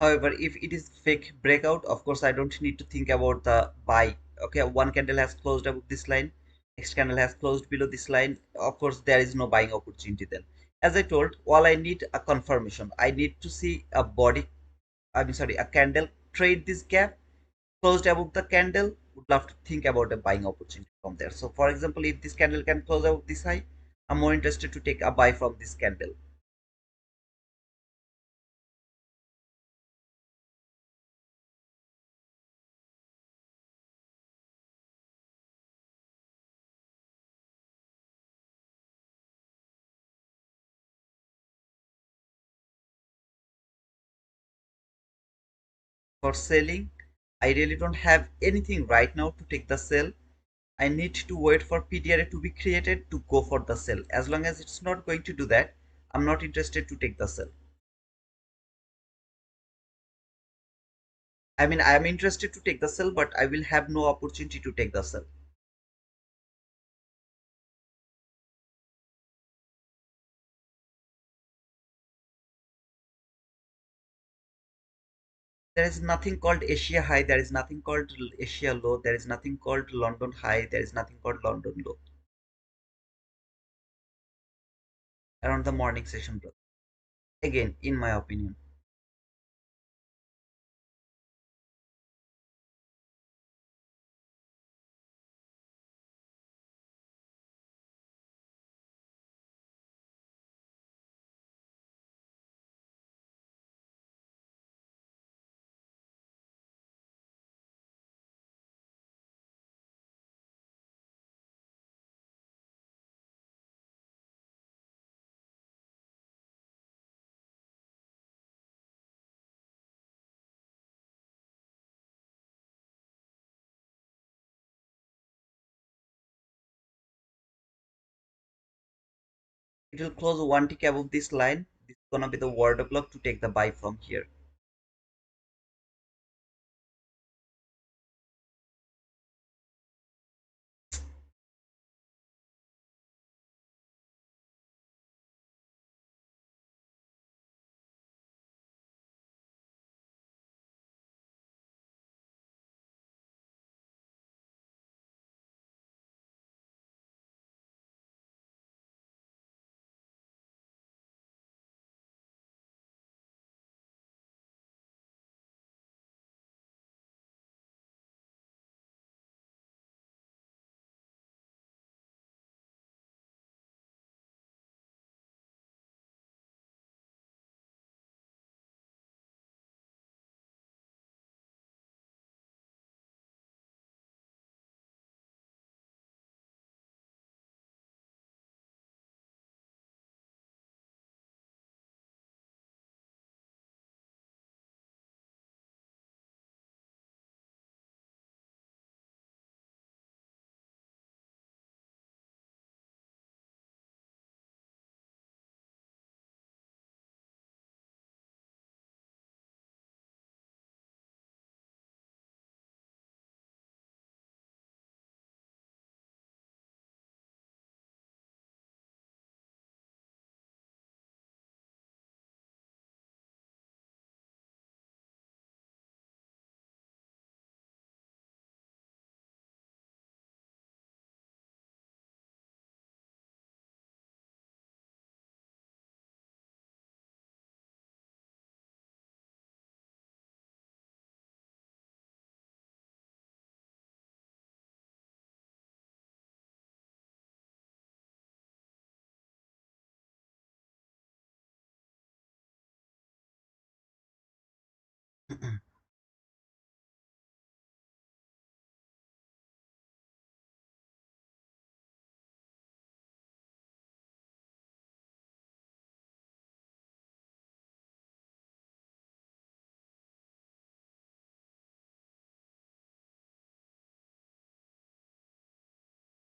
However, if it is fake breakout, of course, I don't need to think about the buy. Okay, one candle has closed above this line, next candle has closed below this line. Of course, there is no buying opportunity then. As I told, all I need a confirmation. I need to see a body, I mean, sorry, a candle trade this gap, closed above the candle. Would love to think about a buying opportunity from there. So, for example, if this candle can close above this high, I'm more interested to take a buy from this candle. For selling, I really don't have anything right now to take the sell. I need to wait for PDRA to be created to go for the sell. As long as it's not going to do that, I'm not interested to take the sell. I mean, I am interested to take the sell, but I will have no opportunity to take the sell. There is nothing called Asia high, there is nothing called Asia low, there is nothing called London high, there is nothing called London low around the morning session, bro. Again, in my opinion. It will close one tick above this line. This is gonna be the order block to take the buy from here.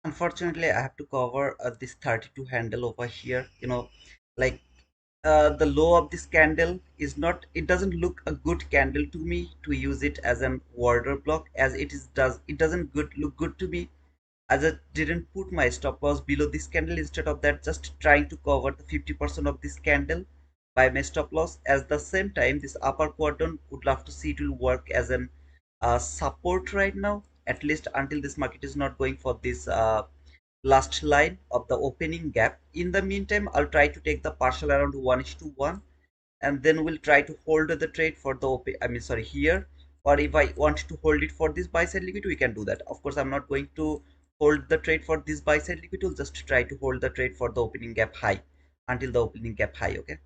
Unfortunately, I have to cover this 32 handle over here. Like the low of this candle is not, it doesn't look a good candle to me to use it as an order block, as it doesn't look good to me, as I didn't put my stop loss below this candle. Instead of that, just trying to cover the 50% of this candle by my stop loss. At the same time, this upper quadrant would love to see it will work as an support right now, at least until this market is not going for this last line of the opening gap. In the meantime, I'll try to take the partial around 1:1, and then we'll try to hold the trade for the open, I mean sorry, here. Or if I want to hold it for this buy side liquid, we can do that. Of course, I'm not going to hold the trade for this buy side liquid. We'll just try to hold the trade for the opening gap high until the opening gap high. Okay.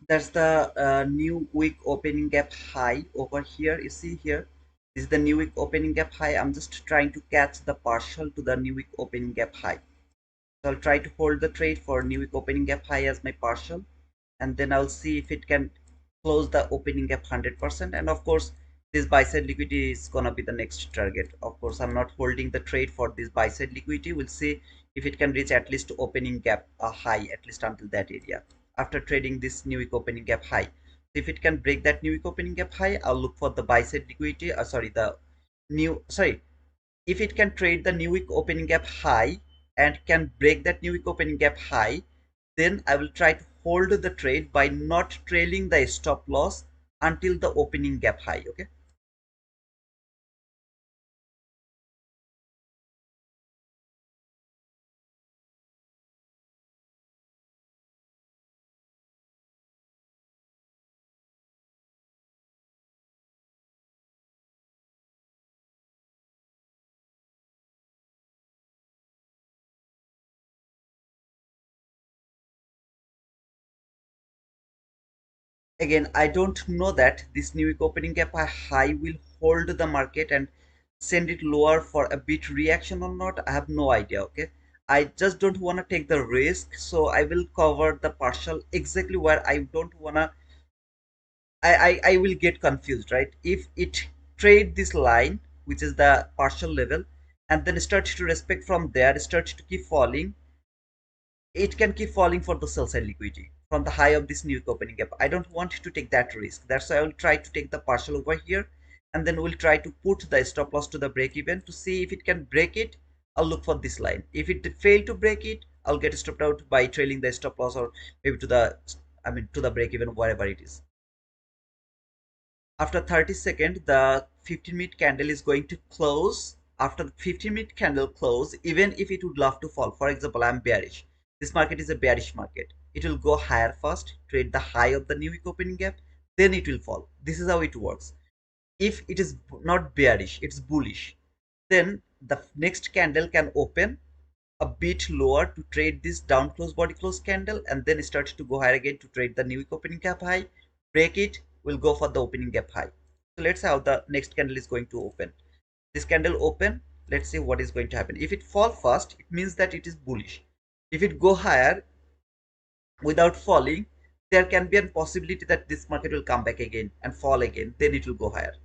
That's the new week opening gap high over here. You see here, this is the new week opening gap high. I'm just trying to catch the partial to the new week opening gap high. So I'll try to hold the trade for new week opening gap high as my partial, and then I'll see if it can close the opening gap 100%. And of course, This buy side liquidity is gonna be the next target. Of course, I'm not holding the trade for this buy side liquidity. We'll see if it can reach at least opening gap a high, at least until that area. After trading this new week opening gap high, if it can break that new week opening gap high, I'll look for the buy side liquidity. Sorry, the new sorry. If it can trade the new week opening gap high and can break that new week opening gap high, then I will try to hold the trade by not trailing the stop loss until the opening gap high. Okay. Again, I don't know that this new week opening gap high will hold the market and send it lower for a bit reaction or not. I have no idea. Okay, I just don't want to take the risk, so I will cover the partial exactly where I don't want to. I will get confused, right? If it trade this line, which is the partial level, and then start to respect from there, start to keep falling, it can keep falling for the sell side liquidity from the high of this new opening gap. I don't want to take that risk. That's why I will try to take the partial over here, and then we'll try to put the stop loss to the break even to see if it can break it. I'll look for this line. If it fail to break it, I'll get stopped out by trailing the stop loss, or maybe to the, I mean, to the break even, wherever it is. After 30 seconds, the 15-minute candle is going to close. After the 15-minute candle close, even if it would love to fall, for example, I'm bearish, this market is a bearish market, it will go higher first, trade the high of the new week opening gap, then it will fall. This is how it works. If it is not bearish, it's bullish, then the next candle can open a bit lower to trade this down close body close candle, and then start to go higher again to trade the new week opening gap high, break it, will go for the opening gap high. So let's see how the next candle is going to open. This candle open, let's see what is going to happen. If it fall first, it means that it is bullish. If it go higher without falling, there can be a possibility that this market will come back again and fall again, then it will go higher.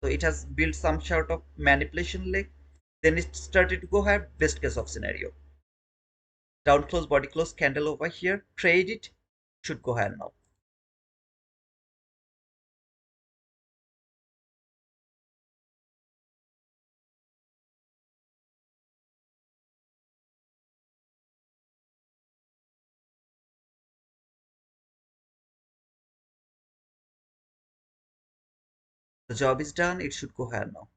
So it has built some sort of manipulation leg, then it started to go higher. Best case of scenario, down close body close candle over here, trade it, should go higher now. The job is done, it should go higher now.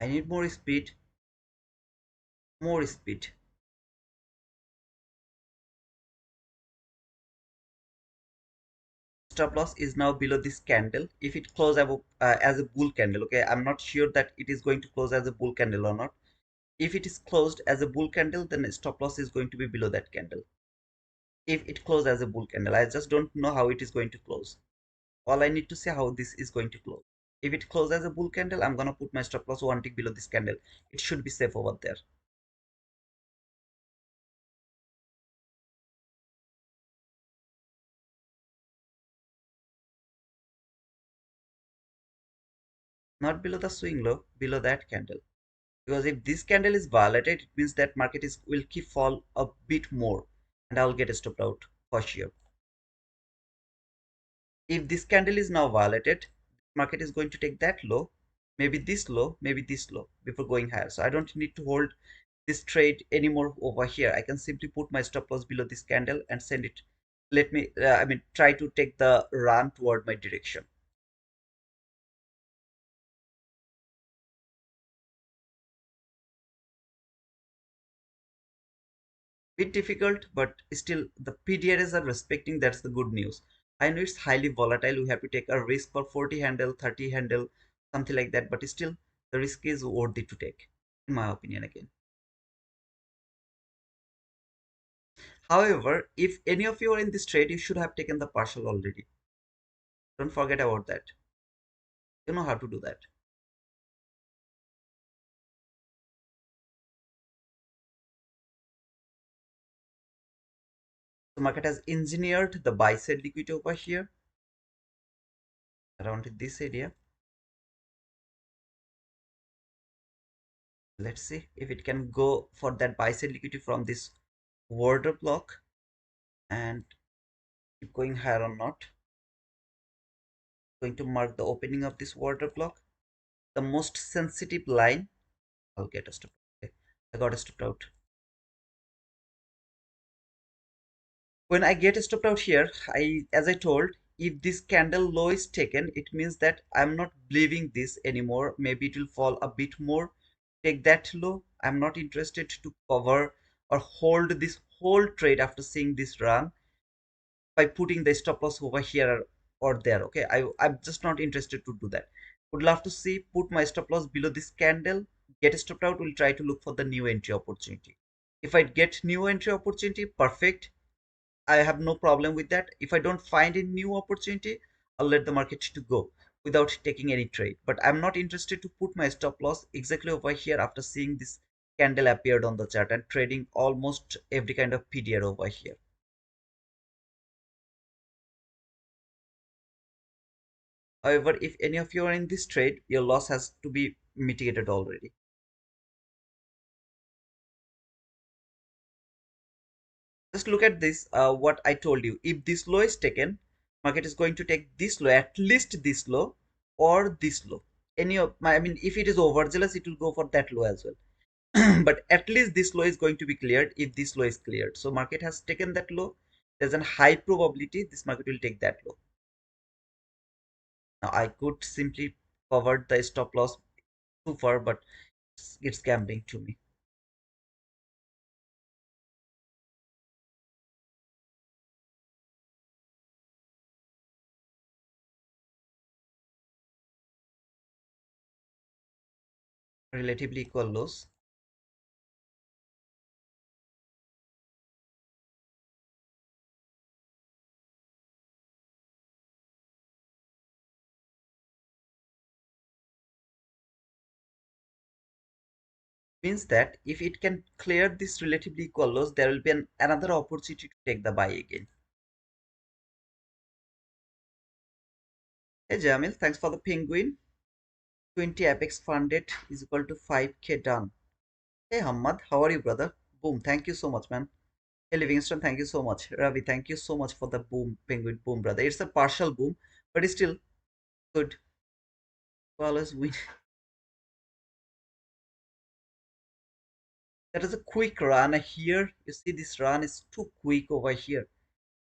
I need more speed, more speed. Stop loss is now below this candle. If it close above, as a bull candle, okay, I'm not sure that it is going to close as a bull candle or not. If it is closed as a bull candle, then stop loss is going to be below that candle. If it closed as a bull candle, I just don't know how it is going to close. All I need to say how this is going to close. If it closes as a bull candle, I'm gonna put my stop loss one tick below this candle. It should be safe over there. Not below the swing low, below that candle. Because if this candle is violated, it means that market is will keep fall a bit more, and I'll get stopped out for sure. If this candle is now violated, market is going to take that low, maybe this low before going higher. So I don't need to hold this trade anymore over here. I can simply put my stop loss below this candle and send it. Let me, I mean, try to take the run toward my direction. Bit difficult, but still the PDRs are respecting. That's the good news. I know it's highly volatile. We have to take a risk for 40 handle, 30 handle, something like that, but still the risk is worthy to take, in my opinion again. However, if any of you are in this trade, you should have taken the partial already. Don't forget about that. You know how to do that. The market has engineered the buy side liquidity over here around this area. Let's see if it can go for that buy side liquidity from this order block and keep going higher or not. Going to mark the opening of this order block. The most sensitive line. I'll get a stop. Okay. I got a stopped out. When I get stopped out here, as I told, if this candle low is taken, it means that I'm not believing this anymore. Maybe it will fall a bit more. Take that low. I'm not interested to cover or hold this whole trade after seeing this run by putting the stop loss over here or there. Okay, I'm just not interested to do that. Would love to see put my stop loss below this candle, get stopped out. We'll try to look for the new entry opportunity. If I get new entry opportunity, perfect. I have no problem with that. If I don't find a new opportunity, I'll let the market to go without taking any trade. But I'm not interested to put my stop loss exactly over here after seeing this candle appeared on the chart and trading almost every kind of PDR over here. However, if any of you are in this trade, your loss has to be mitigated already. Just look at this, what I told you. If this low is taken, market is going to take this low, at least this low or this low. Any of my, I mean, if it is overzealous, it will go for that low as well. But at least this low is going to be cleared if this low is cleared. So market has taken that low. There's a high probability this market will take that low. Now I could simply cover the stop loss too far, but it's gambling to me. Relatively equal lows. Means that if it can clear this relatively equal lows, there will be another opportunity to take the buy again. Hey Jamil, thanks for the penguin. 20 apex funded is equal to 5k done. Hey Hamad, how are you, brother? Boom, thank you so much, man. Hey Livingston, thank you so much. Ravi, thank you so much for the boom, penguin boom, brother. It's a partial boom, but it's still good. Always win. That is a quick run here. You see, this run is too quick over here.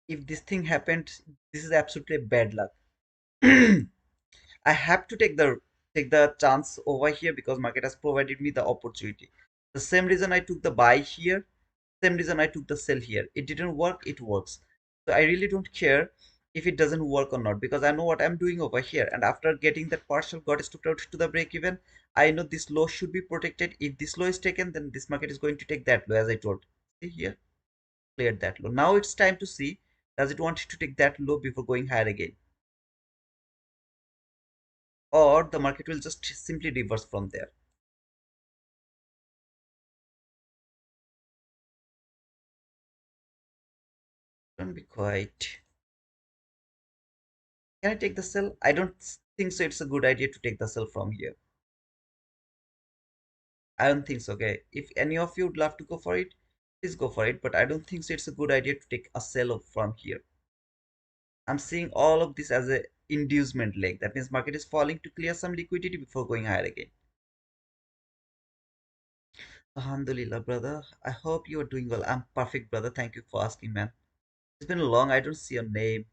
If this thing happened, this is absolutely bad luck. I have to take the chance over here because market has provided me the opportunity. The same reason I took the buy here, same reason I took the sell here. It didn't work, it works. So I really don't care if it doesn't work or not because I know what I'm doing over here. And after getting that partial got stopped out to the break even, I know this low should be protected. If this low is taken, then this market is going to take that low as I told. See here, cleared that low. Now it's time to see does it want to take that low before going higher again, or the market will just simply reverse from there. Don't be quiet. Can I take the sell? I don't think so. It's a good idea to take the sell from here. I don't think so. Okay. If any of you would love to go for it, please go for it. But I don't think so. It's a good idea to take a sell from here. I'm seeing all of this as a inducement leg. That means market is falling to clear some liquidity before going higher again. Alhamdulillah, brother. I hope you are doing well. I'm perfect, brother. Thank you for asking, man. It's been long. I don't see your name,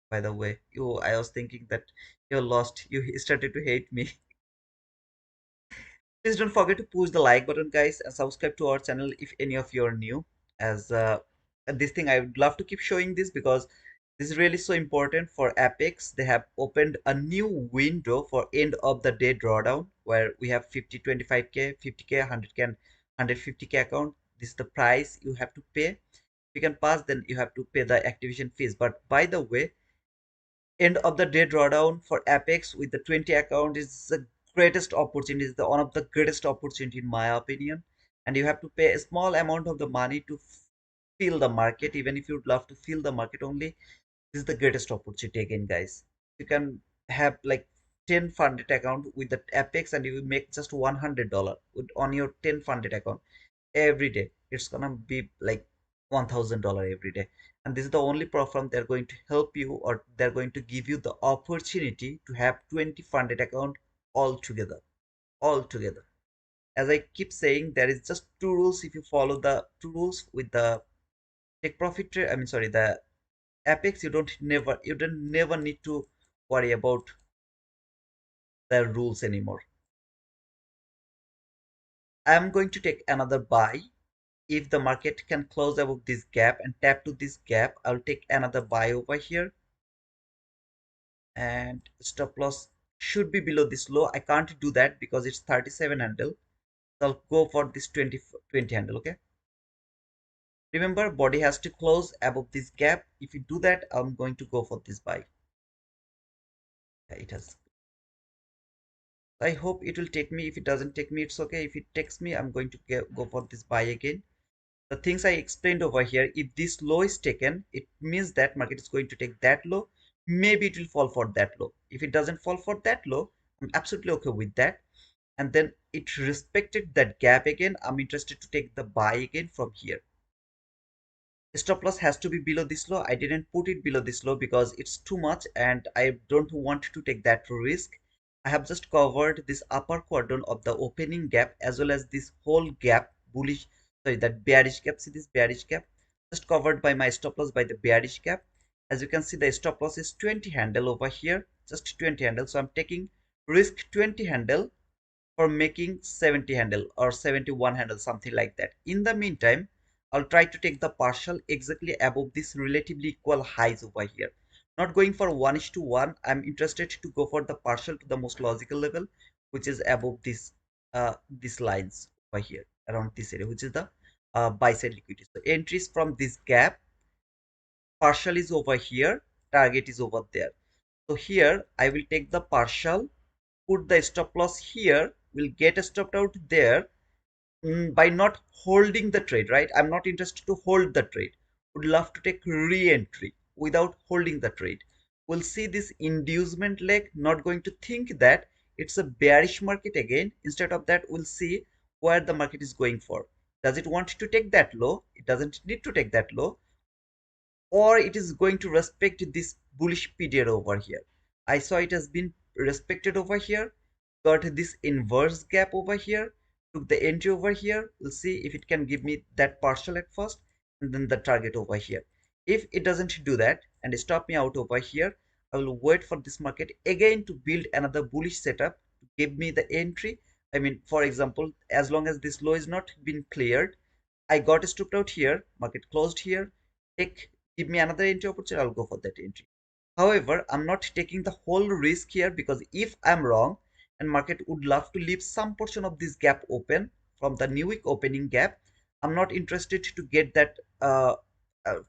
by the way. I was thinking that you're lost. You started to hate me. Please don't forget to push the like button, guys, and subscribe to our channel if any of you are new. As this thing, I would love to keep showing this because this is really so important for Apex. They have opened a new window for end of the day drawdown where we have 50, 25k, 50k, 100k, and 150k account. This is the price you have to pay. you can pass, then you have to pay the activation fees. But by the way, end of the day drawdown for Apex with the 20 account is the greatest opportunity, is the one of the greatest opportunity in my opinion. And you have to pay a small amount of the money to feel the market. Even if you'd love to feel the market only, this is the greatest opportunity again, guys. You can have like 10 funded account with the Apex, and you will make just $100 on your 10 funded account every day. It's gonna be like $1,000 every day. And this is the only platform they're going to help you, or they're going to give you the opportunity to have 20 funded account all together. As I keep saying, there is just two rules. If you follow the two rules with the take profit trade, I mean, sorry, the Apex, you don't never need to worry about the rules anymore. I'm going to take another buy. If the market can close above this gap and tap to this gap, I'll take another buy over here, and stop loss should be below this low. I can't do that because it's 37 handle. So I'll go for this 20 handle. Okay, remember, body has to close above this gap. If you do that, I'm going to go for this buy. Yeah, it has. I hope it will take me. If it doesn't take me, it's okay. If it takes me, I'm going to go for this buy again. The things I explained over here, if this low is taken, it means that market is going to take that low. Maybe it will fall for that low. If it doesn't fall for that low, I'm absolutely okay with that. And then it respected that gap again. I'm interested to take the buy again from here. Stop loss has to be below this low. I didn't put it below this low because it's too much and I don't want to take that risk. I have just covered this upper quadrant of the opening gap as well as this whole gap, bullish, sorry, that bearish gap. See this bearish gap, just covered by my stop loss by the bearish gap. As you can see, the stop loss is 20 handle over here, just 20 handle. So I'm taking risk 20 handle for making 70 handle or 71 handle, something like that. In the meantime, I'll try to take the partial exactly above this relatively equal highs over here. Not going for 1:1. I'm interested to go for the partial to the most logical level, which is above these lines over here, around this area, which is the buy side liquidity. So entries from this gap, partial is over here, target is over there. So here I will take the partial, put the stop loss here, will get stopped out there. By not holding the trade, right? I'm not interested to hold the trade. Would love to take re-entry without holding the trade. We'll see this inducement leg, not going to think that it's a bearish market again. Instead of that, we'll see where the market is going for. Does it want to take that low? It doesn't need to take that low, or it is going to respect this bullish period over here. I saw it has been respected over here, got this inverse gap over here, took the entry over here. We'll see if it can give me that partial at first and then the target over here. If it doesn't do that and stop me out over here, I will wait for this market again to build another bullish setup to give me the entry. I mean, for example, as long as this low is not been cleared, I got stopped out here, market closed here, take give me another entry opportunity, I'll go for that entry. However, I'm not taking the whole risk here because if I'm wrong and market would love to leave some portion of this gap open from the new week opening gap, I'm not interested to get that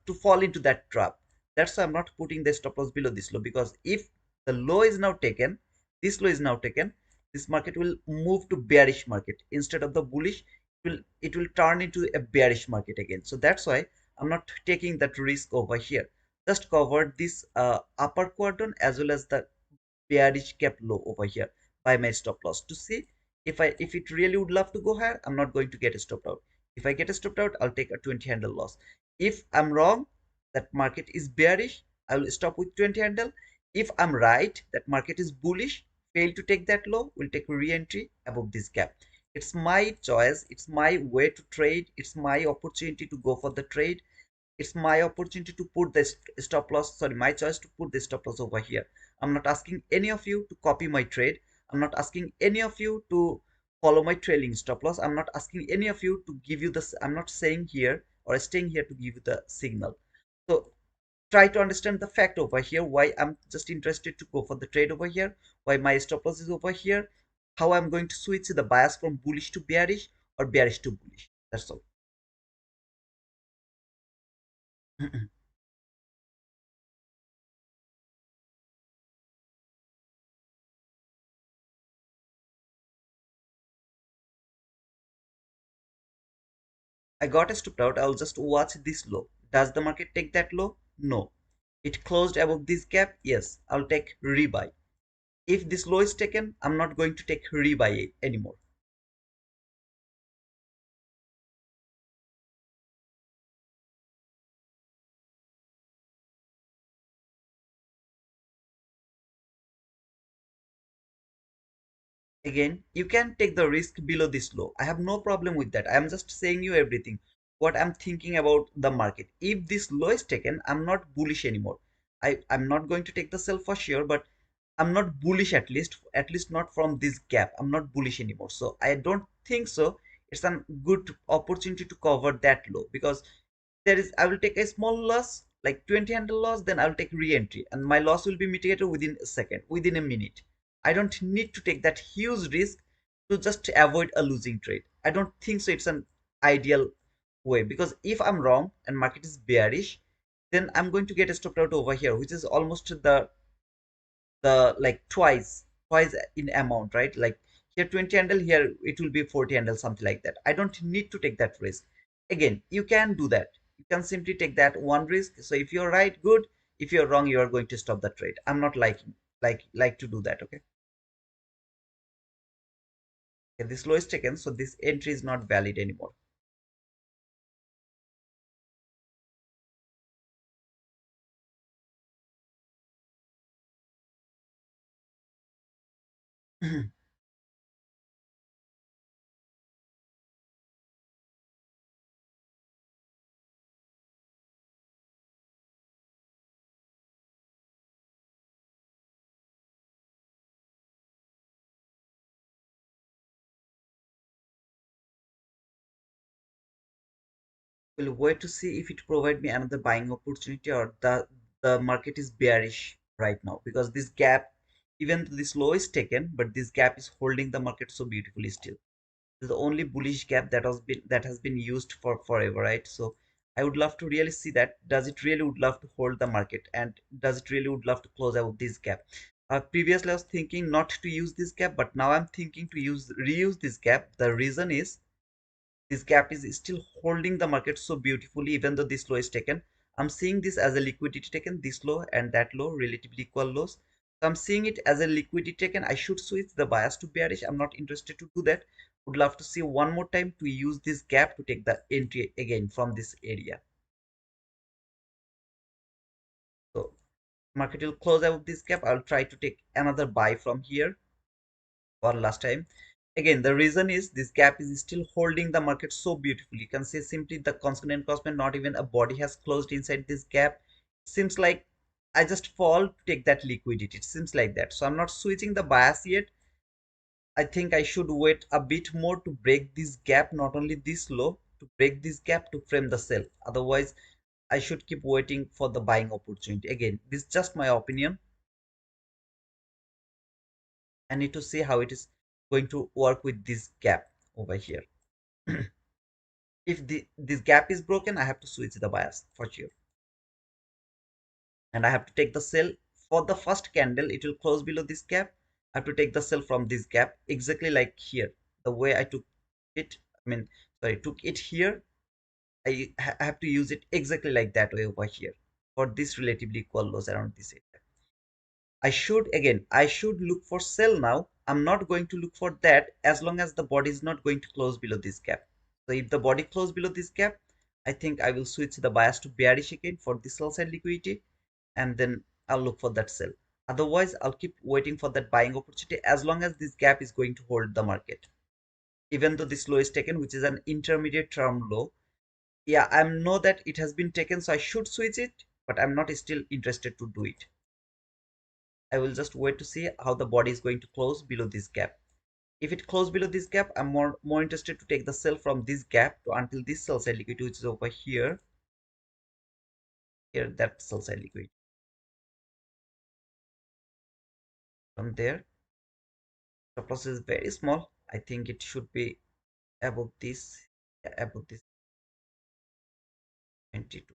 to fall into that trap. That's why I'm not putting the stop loss below this low, because if the low is now taken, this low is now taken, this market will move to bearish market instead of the bullish. It will turn into a bearish market again. So that's why I'm not taking that risk over here. Just covered this upper quadrant as well as the bearish gap low over here by my stop loss to see if it really would love to go higher. I'm not going to get stopped out. If I get stopped out, I'll take a 20 handle loss. If I'm wrong, that market is bearish, I will stop with 20 handle. If I'm right, that market is bullish, fail to take that low, will take re-entry above this gap. It's my choice, it's my way to trade, it's my opportunity to go for the trade. It's my opportunity to put the stop loss, sorry, my choice to put the stop loss over here. I'm not asking any of you to copy my trade. I'm not asking any of you to follow my trailing stop loss. I'm not asking any of you to give you this. I'm not saying here or staying here to give you the signal. So try to understand the fact over here, why I'm just interested to go for the trade over here, why my stop loss is over here, how I'm going to switch the bias from bullish to bearish or bearish to bullish. That's all. I got stopped out. I'll just watch this low. Does the market take that low? No. It closed above this gap? Yes. I'll take rebuy. If this low is taken, I'm not going to take rebuy anymore. Again, you can take the risk below this low. I have no problem with that. I'm just saying you everything. What I'm thinking about the market. If this low is taken, I'm not bullish anymore. I'm not going to take the sell for sure, but I'm not bullish at least not from this gap. I'm not bullish anymore. So I don't think so. It's a good opportunity to cover that low because I will take a small loss, like 20 handle loss, then I will take re-entry, and my loss will be mitigated within a second, within a minute. I don't need to take that huge risk to just avoid a losing trade. I don't think so. It's an ideal way because if I'm wrong and market is bearish, then I'm going to get stopped out over here, which is almost the like twice in amount, right? Like here 20 handle, here it will be 40 handle, something like that. I don't need to take that risk. Again, you can do that. You can simply take that one risk. So if you're right, good. If you're wrong, you are going to stop the trade. I'm not liking like to do that. Okay, okay, this low is taken, so this entry is not valid anymore. We'll wait to see if it provide me another buying opportunity or the market is bearish right now because this gap, even though this low is taken, but this gap is holding the market so beautifully still. This is the only bullish gap that has been used for forever, right? So I would love to really see that. Does it really would love to hold the market, and does it really would love to close out this gap? Previously I was thinking not to use this gap, but now I'm thinking to reuse this gap. The reason is this gap is still holding the market so beautifully even though this low is taken. I'm seeing this as a liquidity taken, this low and that low relatively equal lows. So I'm seeing it as a liquidity taken. I should switch the bias to bearish. I'm not interested to do that. Would love to see one more time to use this gap to take the entry again from this area. So market will close out this gap. I'll try to take another buy from here for last time. Again, the reason is this gap is still holding the market so beautifully. You can see simply the constant crossman, not even a body has closed inside this gap. Seems like I just fall to take that liquidity. It seems like that. So I'm not switching the bias yet. I think I should wait a bit more to break this gap, not only this low, to break this gap to frame the sell. Otherwise, I should keep waiting for the buying opportunity. Again, this is just my opinion. I need to see how it is going to work with this gap over here. If this gap is broken, I have to switch the bias for sure. And I have to take the sell for the first candle. It will close below this gap. I have to take the sell from this gap exactly like here. The way I took it, I mean, sorry, took it here. I have to use it exactly like that way over here for this relatively equal lows around this area. I should look for sell now. I'm not going to look for that as long as the body is not going to close below this gap. So if the body close below this gap, I think I will switch the bias to bearish again for the sell side liquidity, and then I'll look for that sell. Otherwise, I'll keep waiting for that buying opportunity as long as this gap is going to hold the market. Even though this low is taken, which is an intermediate term low, yeah, I know that it has been taken, so I should switch it, but I'm not still interested to do it. I will just wait to see how the body is going to close below this gap. If it closes below this gap, I'm more interested to take the sell from this gap to until this sell side liquidity, which is over here. Here, that sell side liquidity. From there, stop loss is very small. I think it should be above this, yeah, above this 22.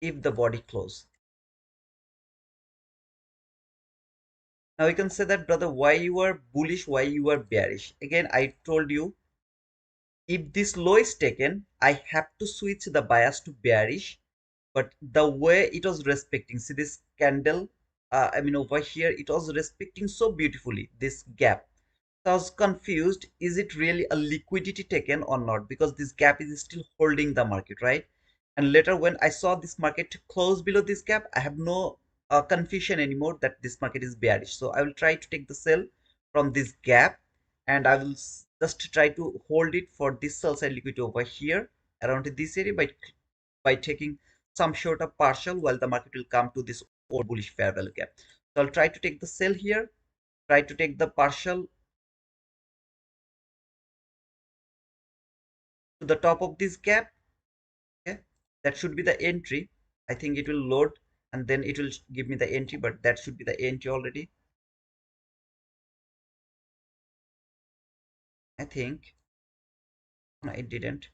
if the body close. Now you can say that, brother, why you are bullish, why you are bearish. Again, I told you, if this low is taken, I have to switch the bias to bearish. But the way it was respecting, see this candle, I mean over here, it was respecting so beautifully this gap. So I was confused, is it really a liquidity taken or not? Because this gap is still holding the market, right? And later when I saw this market close below this gap, I have no confusion anymore that this market is bearish. So I will try to take the sell from this gap, and I will just try to hold it for this sell side liquidity over here around this area by taking some sort of partial while the market will come to this old bullish fair value gap. So I'll try to take the sell here, try to take the partial to the top of this gap. Okay, that should be the entry. I think it will load and then it will give me the entry, but that should be the entry already. I think. No, it didn't.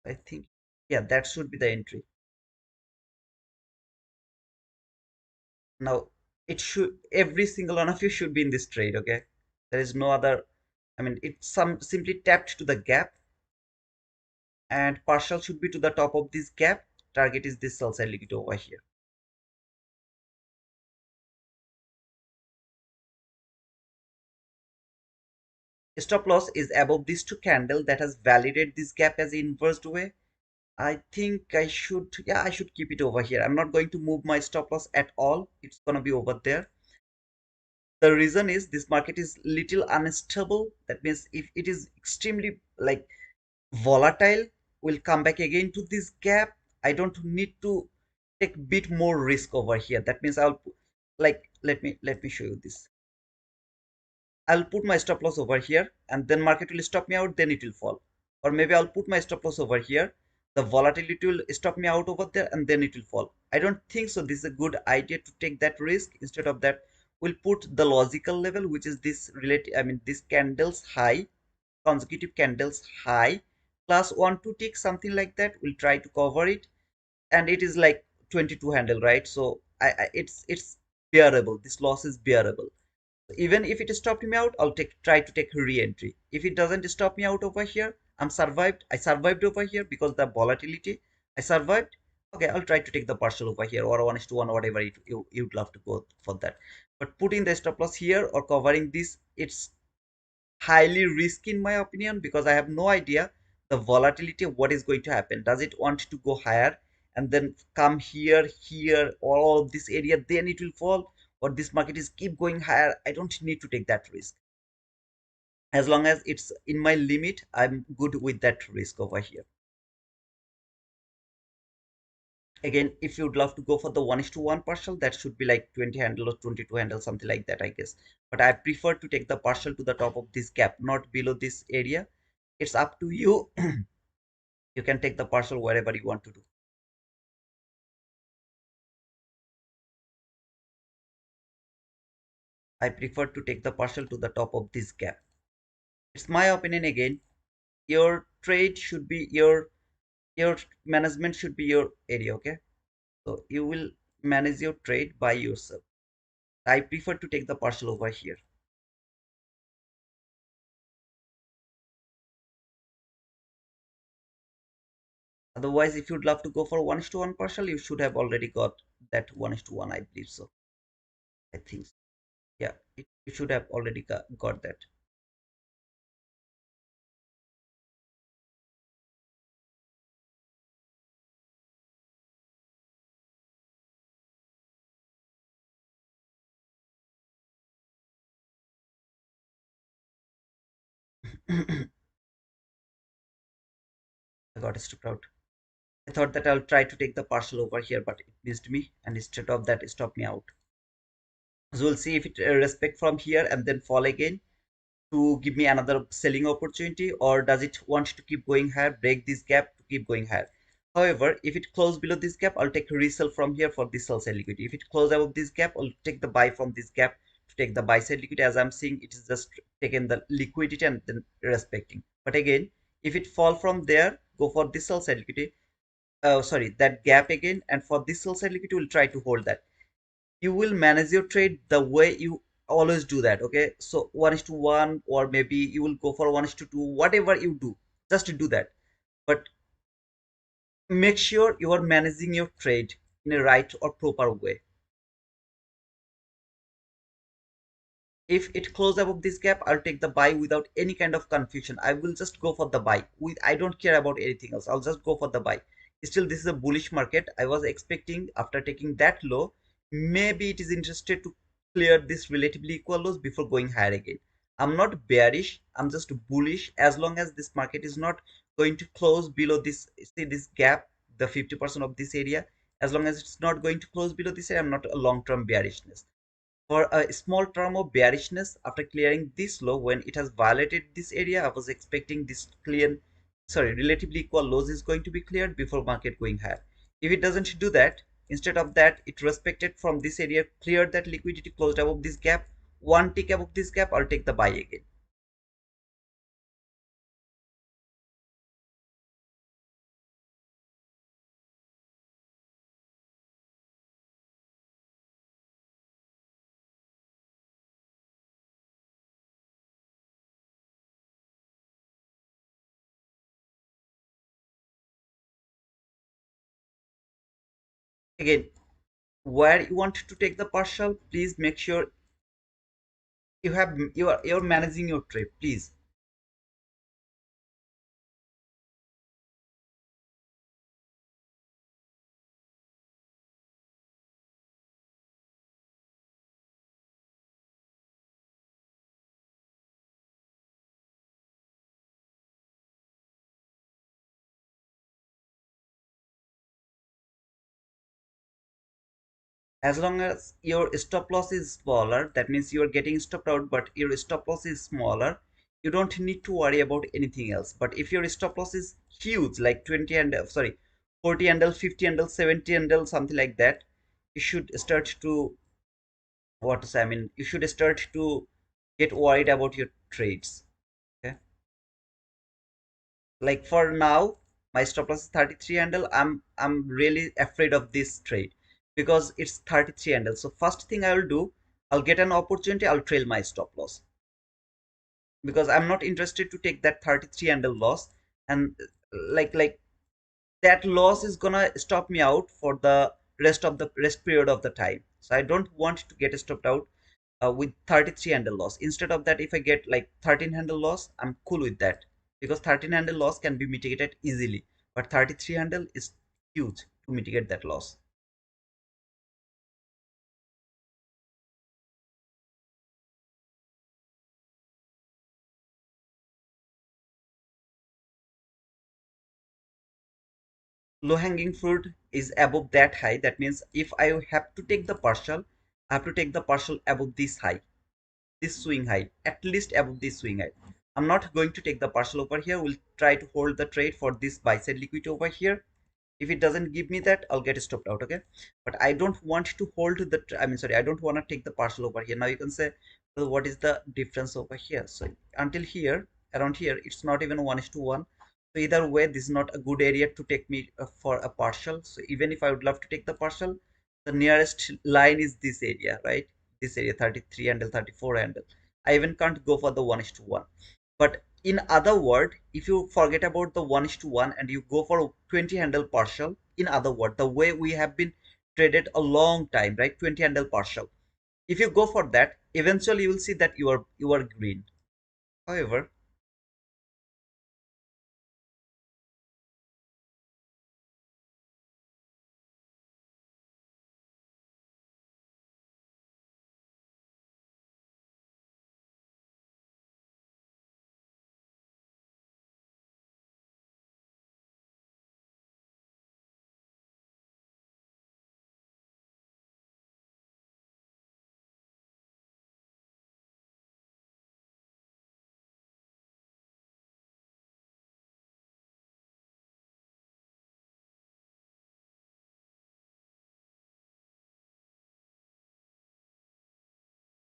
I think, yeah, that should be the entry. Now it should, every single one of you should be in this trade. Okay, there is no other. I mean, it's some simply tapped to the gap, and partial should be to the top of this gap. Target is this sell side liquidity over here. Stop loss is above these two candle that has validated this gap as inversed way. I think I should, yeah, I should keep it over here. I'm not going to move my stop loss at all. It's gonna be over there. The reason is this market is little unstable. That means if it is extremely like volatile, will come back again to this gap. I don't need to take bit more risk over here. That means I'll like, let me show you this. I'll put my stop loss over here and then market will stop me out, then it will fall. Or maybe I'll put my stop loss over here. The volatility will stop me out over there and then it will fall. I don't think so. This is a good idea to take that risk. Instead of that, we'll put the logical level, which is this related, I mean, this candles high, consecutive candles high, plus 1 2 tick, something like that. We'll try to cover it. And it is like 22 handle, right? So it's bearable. This loss is bearable. Even if it stopped me out, I'll try to take re-entry. If it doesn't stop me out over here, I survived over here because the volatility, I survived. Okay, I'll try to take the partial over here, or 1:1, whatever you'd love to go for that. But putting the stop loss here or covering this, it's highly risky in my opinion, because I have no idea the volatility, what is going to happen. Does it want to go higher and then come here, all of this area, then it will fall, or this market is keep going higher? I don't need to take that risk. As long as it's in my limit, I'm good with that risk over here. Again, if you'd love to go for the 1:1 partial, that should be like 20 handle or 22 handle, something like that, I guess. But I prefer to take the partial to the top of this gap, not below this area. It's up to you. You can take the partial wherever you want to do. I prefer to take the partial to the top of this gap. It's my opinion. Again, your trade should be your management should be your area. Okay, so you will manage your trade by yourself. I prefer to take the partial over here. Otherwise, if you'd love to go for 1:1 partial, you should have already got that 1:1. I believe so. I think so. Yeah, you should have already got that. I got stripped out. I thought that I'll try to take the partial over here, but it missed me, and instead of that, it stopped me out. So we'll see if it respect from here and then fall again to give me another selling opportunity, or does it want to keep going higher, break this gap to keep going higher. However, if it close below this gap, I'll take a resell from here for this sell side liquidity. If it close above this gap, I'll take the buy from this gap to take the buy side liquidity. As I'm seeing, it is just taken the liquidity and then respecting. But again, if it fall from there, go for this sell side liquidity. Sorry, that gap again, and for this sell side liquidity, will try to hold that. You will manage your trade the way you always do that. Okay, so 1:1, or maybe you will go for 1:2, whatever you do, just do that. But make sure you are managing your trade in a right or proper way. If it close above this gap, I'll take the buy without any kind of confusion. I will just go for the buy. I don't care about anything else. I'll just go for the buy. Still, this is a bullish market. I was expecting after taking that low, maybe it is interested to clear this relatively equal lows before going higher again. I'm not bearish. I'm just bullish as long as this market is not going to close below this. See this gap, the 50% of this area. As long as it's not going to close below this area, I'm not a long-term bearishness. For a small term of bearishness after clearing this low, when it has violated this area, I was expecting this relatively equal lows is going to be cleared before market going higher. If it doesn't do that, instead of that, it respected from this area, cleared that liquidity, closed above this gap, one tick above this gap, I'll take the buy again. Again, where you want to take the partial, please make sure you're managing your trade, please. As long as your stop loss is smaller, that means you are getting stopped out, but your stop loss is smaller, you don't need to worry about anything else. But if your stop loss is huge, like 20 and 40 handle, 50 handle, 70 handle, something like that, you should start to what to say, I mean, you should start to get worried about your trades. Okay, like for now, my stop loss is 33 handle. I'm really afraid of this trade because it's 33 handle. So first thing I will do, I'll get an opportunity, I'll trail my stop loss, because I'm not interested to take that 33 handle loss. And like that loss is gonna stop me out for the rest period of the time. So I don't want to get stopped out with 33 handle loss. Instead of that, if I get like 13 handle loss, I'm cool with that, because 13 handle loss can be mitigated easily, but 33 handle is huge to mitigate that loss. Low hanging fruit is above that high. That means if I have to take the partial, I have to take the partial above this high, this swing high, at least above this swing high. I'm not going to take the partial over here. We'll try to hold the trade for this buy side liquidity over here. If it doesn't give me that, I'll get stopped out. Okay, but I don't want to hold the I mean, sorry, I don't want to take the partial over here. Now you can say, well, what is the difference over here? So until here, around here, it's not even 1:1. So either way, this is not a good area to take me for a partial. So even if I would love to take the partial, the nearest line is this area, right? This area, 33 handle, 34 handle. I even can't go for the 1:1. But in other word, if you forget about the 1:1 and you go for 20 handle partial, in other word, the way we have been traded a long time, right? 20 handle partial. If you go for that, eventually you will see that you are green. However,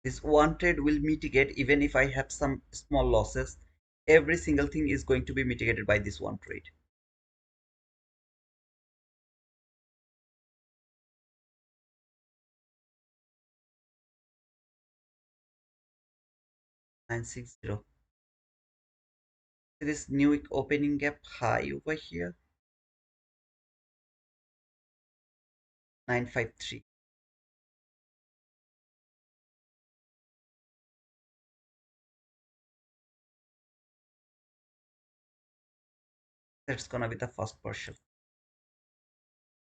this one trade will mitigate even if I have some small losses. every single thing is going to be mitigated by this one trade. 960. This new opening gap high over here, 953. That's gonna be the first partial.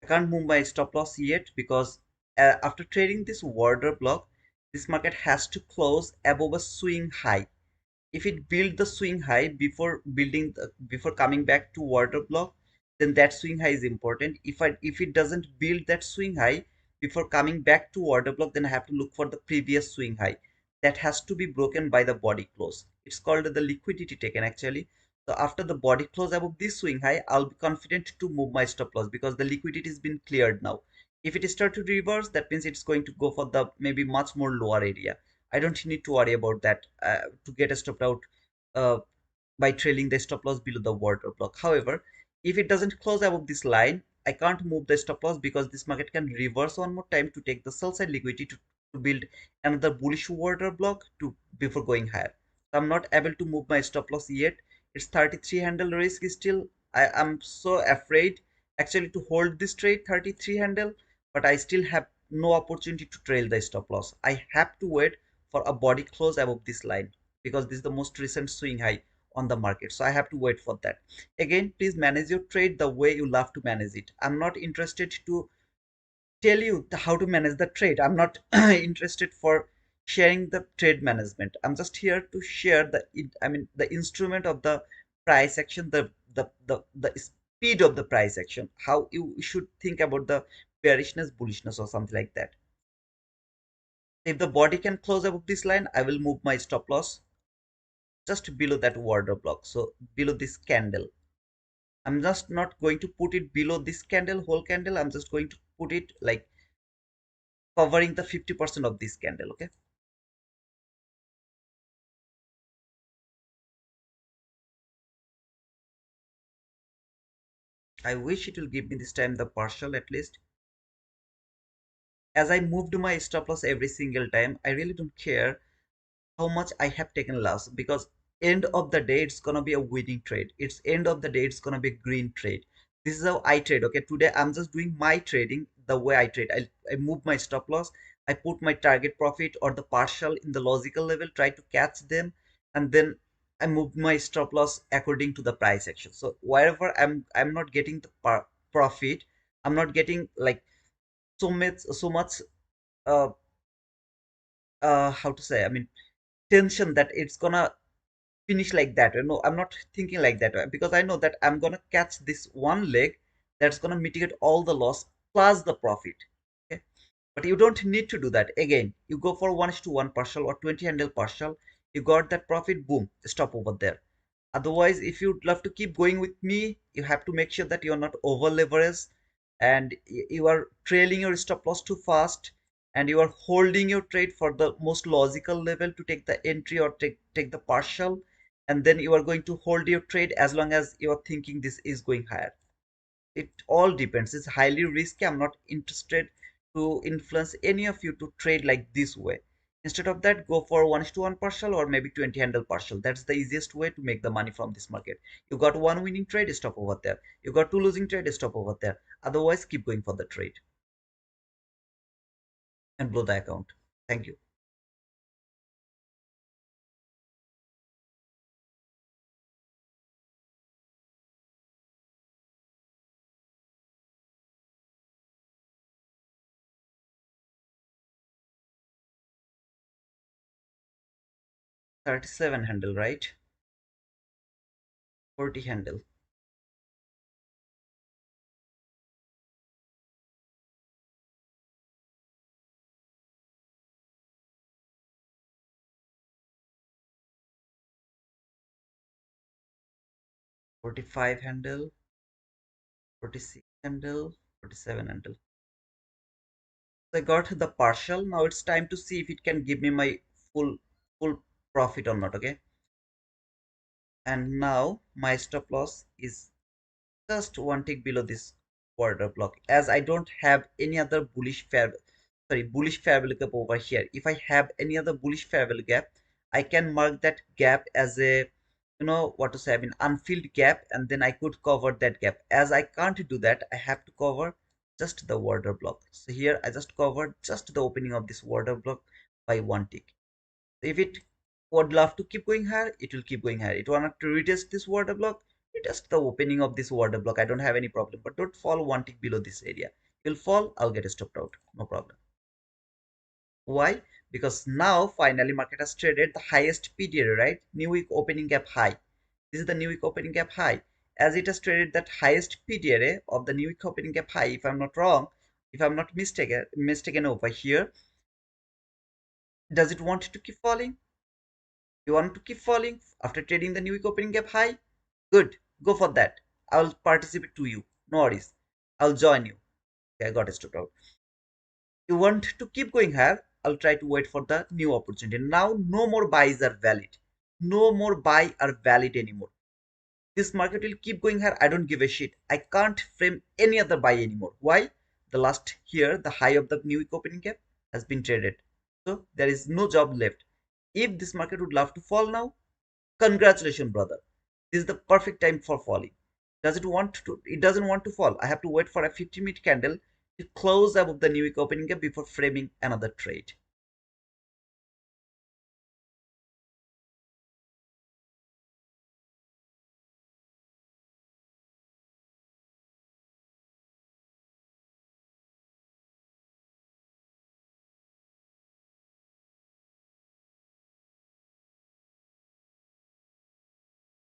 I can't move my stop loss yet because after trading this order block, this market has to close above a swing high. If it build the swing high before coming back to order block, then that swing high is important. If it doesn't build that swing high before coming back to order block, then I have to look for the previous swing high that has to be broken by the body close. It's called the liquidity taken actually. So after the body close above this swing high, I'll be confident to move my stop loss because the liquidity has been cleared now. If it start to reverse, that means it's going to go for the maybe much more lower area. I don't need to worry about that to get a stop out uh, by trailing the stop loss below the order block. However, if it doesn't close above this line, I can't move the stop loss because this market can reverse one more time to take the sell side liquidity to build another bullish order block to before going higher. So I'm not able to move my stop loss yet. It's 33 handle risk still. I am so afraid actually to hold this trade 33 handle, but I still have no opportunity to trail the stop loss. I have to wait for a body close above this line because this is the most recent swing high on the market, so I have to wait for that. Again, please manage your trade the way you love to manage it. I'm not interested to tell you how to manage the trade. I'm not interested for sharing the trade management. I'm just here to share the instrument of the price action, the speed of the price action, how you should think about the bearishness, bullishness, or something like that. If the body can close above this line, I will move my stop loss just below that order block, so below this candle. I'm just not going to put it below this candle, whole candle. I'm just going to put it like covering the 50% of this candle. Okay. I wish it will give me this time the partial at least. As I moved my stop loss every single time, I really don't care how much I have taken loss because end of the day it's gonna be a winning trade. It's end of the day it's gonna be a green trade. This is how I trade. Okay, today I'm just doing my trading the way I trade. I move my stop loss, I put my target profit or the partial in the logical level, try to catch them, and then I move my stop loss according to the price action. So wherever I'm not getting the profit, I'm not getting like so much uh how to say, I mean, tension that it's gonna finish like that. You know, I'm not thinking like that because I know that I'm gonna catch this one leg that's gonna mitigate all the loss plus the profit. Okay, but you don't need to do that. Again, you go for 1:1 partial or 20 handle partial, you got that profit, boom, stop over there. Otherwise, if you'd love to keep going with me, you have to make sure that you're not over leveraged and you are trailing your stop loss too fast and you are holding your trade for the most logical level to take the entry or take the partial, and then you are going to hold your trade as long as you are thinking this is going higher. It all depends. It's highly risky. I'm not interested to influence any of you to trade like this way. Instead of that, go for 1:1 partial or maybe 20 handle partial. That's the easiest way to make the money from this market. You got one winning trade, stop over there. You got two losing trade, stop over there. Otherwise, keep going for the trade and blow the account. Thank you. 37 handle, right? 40 handle. 45 handle. 46 handle. 47 handle. So I got the partial. Now it's time to see if it can give me my full full profit or not. Okay. And now my stop loss is just one tick below this order block, as I don't have any other bullish fair value gap over here. If I have any other bullish fair value gap, I can mark that gap as a, what to say, I mean, unfilled gap, and then I could cover that gap. As I can't do that, I have to cover just the order block. So here I just covered just the opening of this order block by one tick. If it would love to keep going higher, it will keep going higher. It want to retest this water block, retest the opening of this water block. I don't have any problem, but don't fall one tick below this area. You'll fall, I'll get stopped out, no problem. Why? Because now finally market has traded the highest PDA, right? New week opening gap high. This is the new week opening gap high. As it has traded that highest PDA of the new week opening gap high, if I'm not wrong, if I'm not mistaken over here, does it want to keep falling? You want to keep falling after trading the new week opening gap high? Good, go for that. I'll participate to you. No worries. I'll join you. Okay, I got it stopped out. You want to keep going higher? I'll try to wait for the new opportunity. Now, no more buys are valid. No more buy are valid anymore. This market will keep going higher. I don't give a shit. I can't frame any other buy anymore. Why? The last here, the high of the new week opening gap has been traded. So there is no job left. If this market would love to fall now, congratulations, brother. This is the perfect time for falling. Does it want to? It doesn't want to fall. I have to wait for a 50-minute candle to close above the new week opening gap before framing another trade.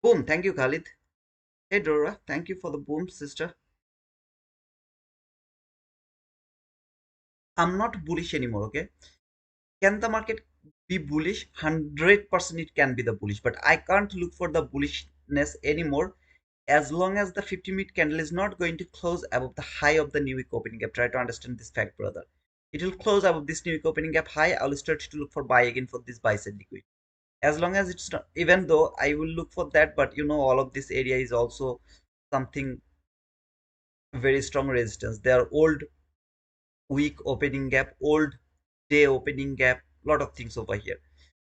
Boom. Thank you, Khalid. Hey, Dora. Thank you for the boom, sister. I'm not bullish anymore. Okay. Can the market be bullish? 100% it can be the bullish, but I can't look for the bullishness anymore as long as the 50-minute candle is not going to close above the high of the new week opening gap. Try to understand this fact, brother. It will close above this new week opening gap high. I'll start to look for buy again for this buy side liquid. As long as it's not, even though I will look for that, but all of this area is also something very strong resistance. They are old week opening gap, old day opening gap, lot of things over here.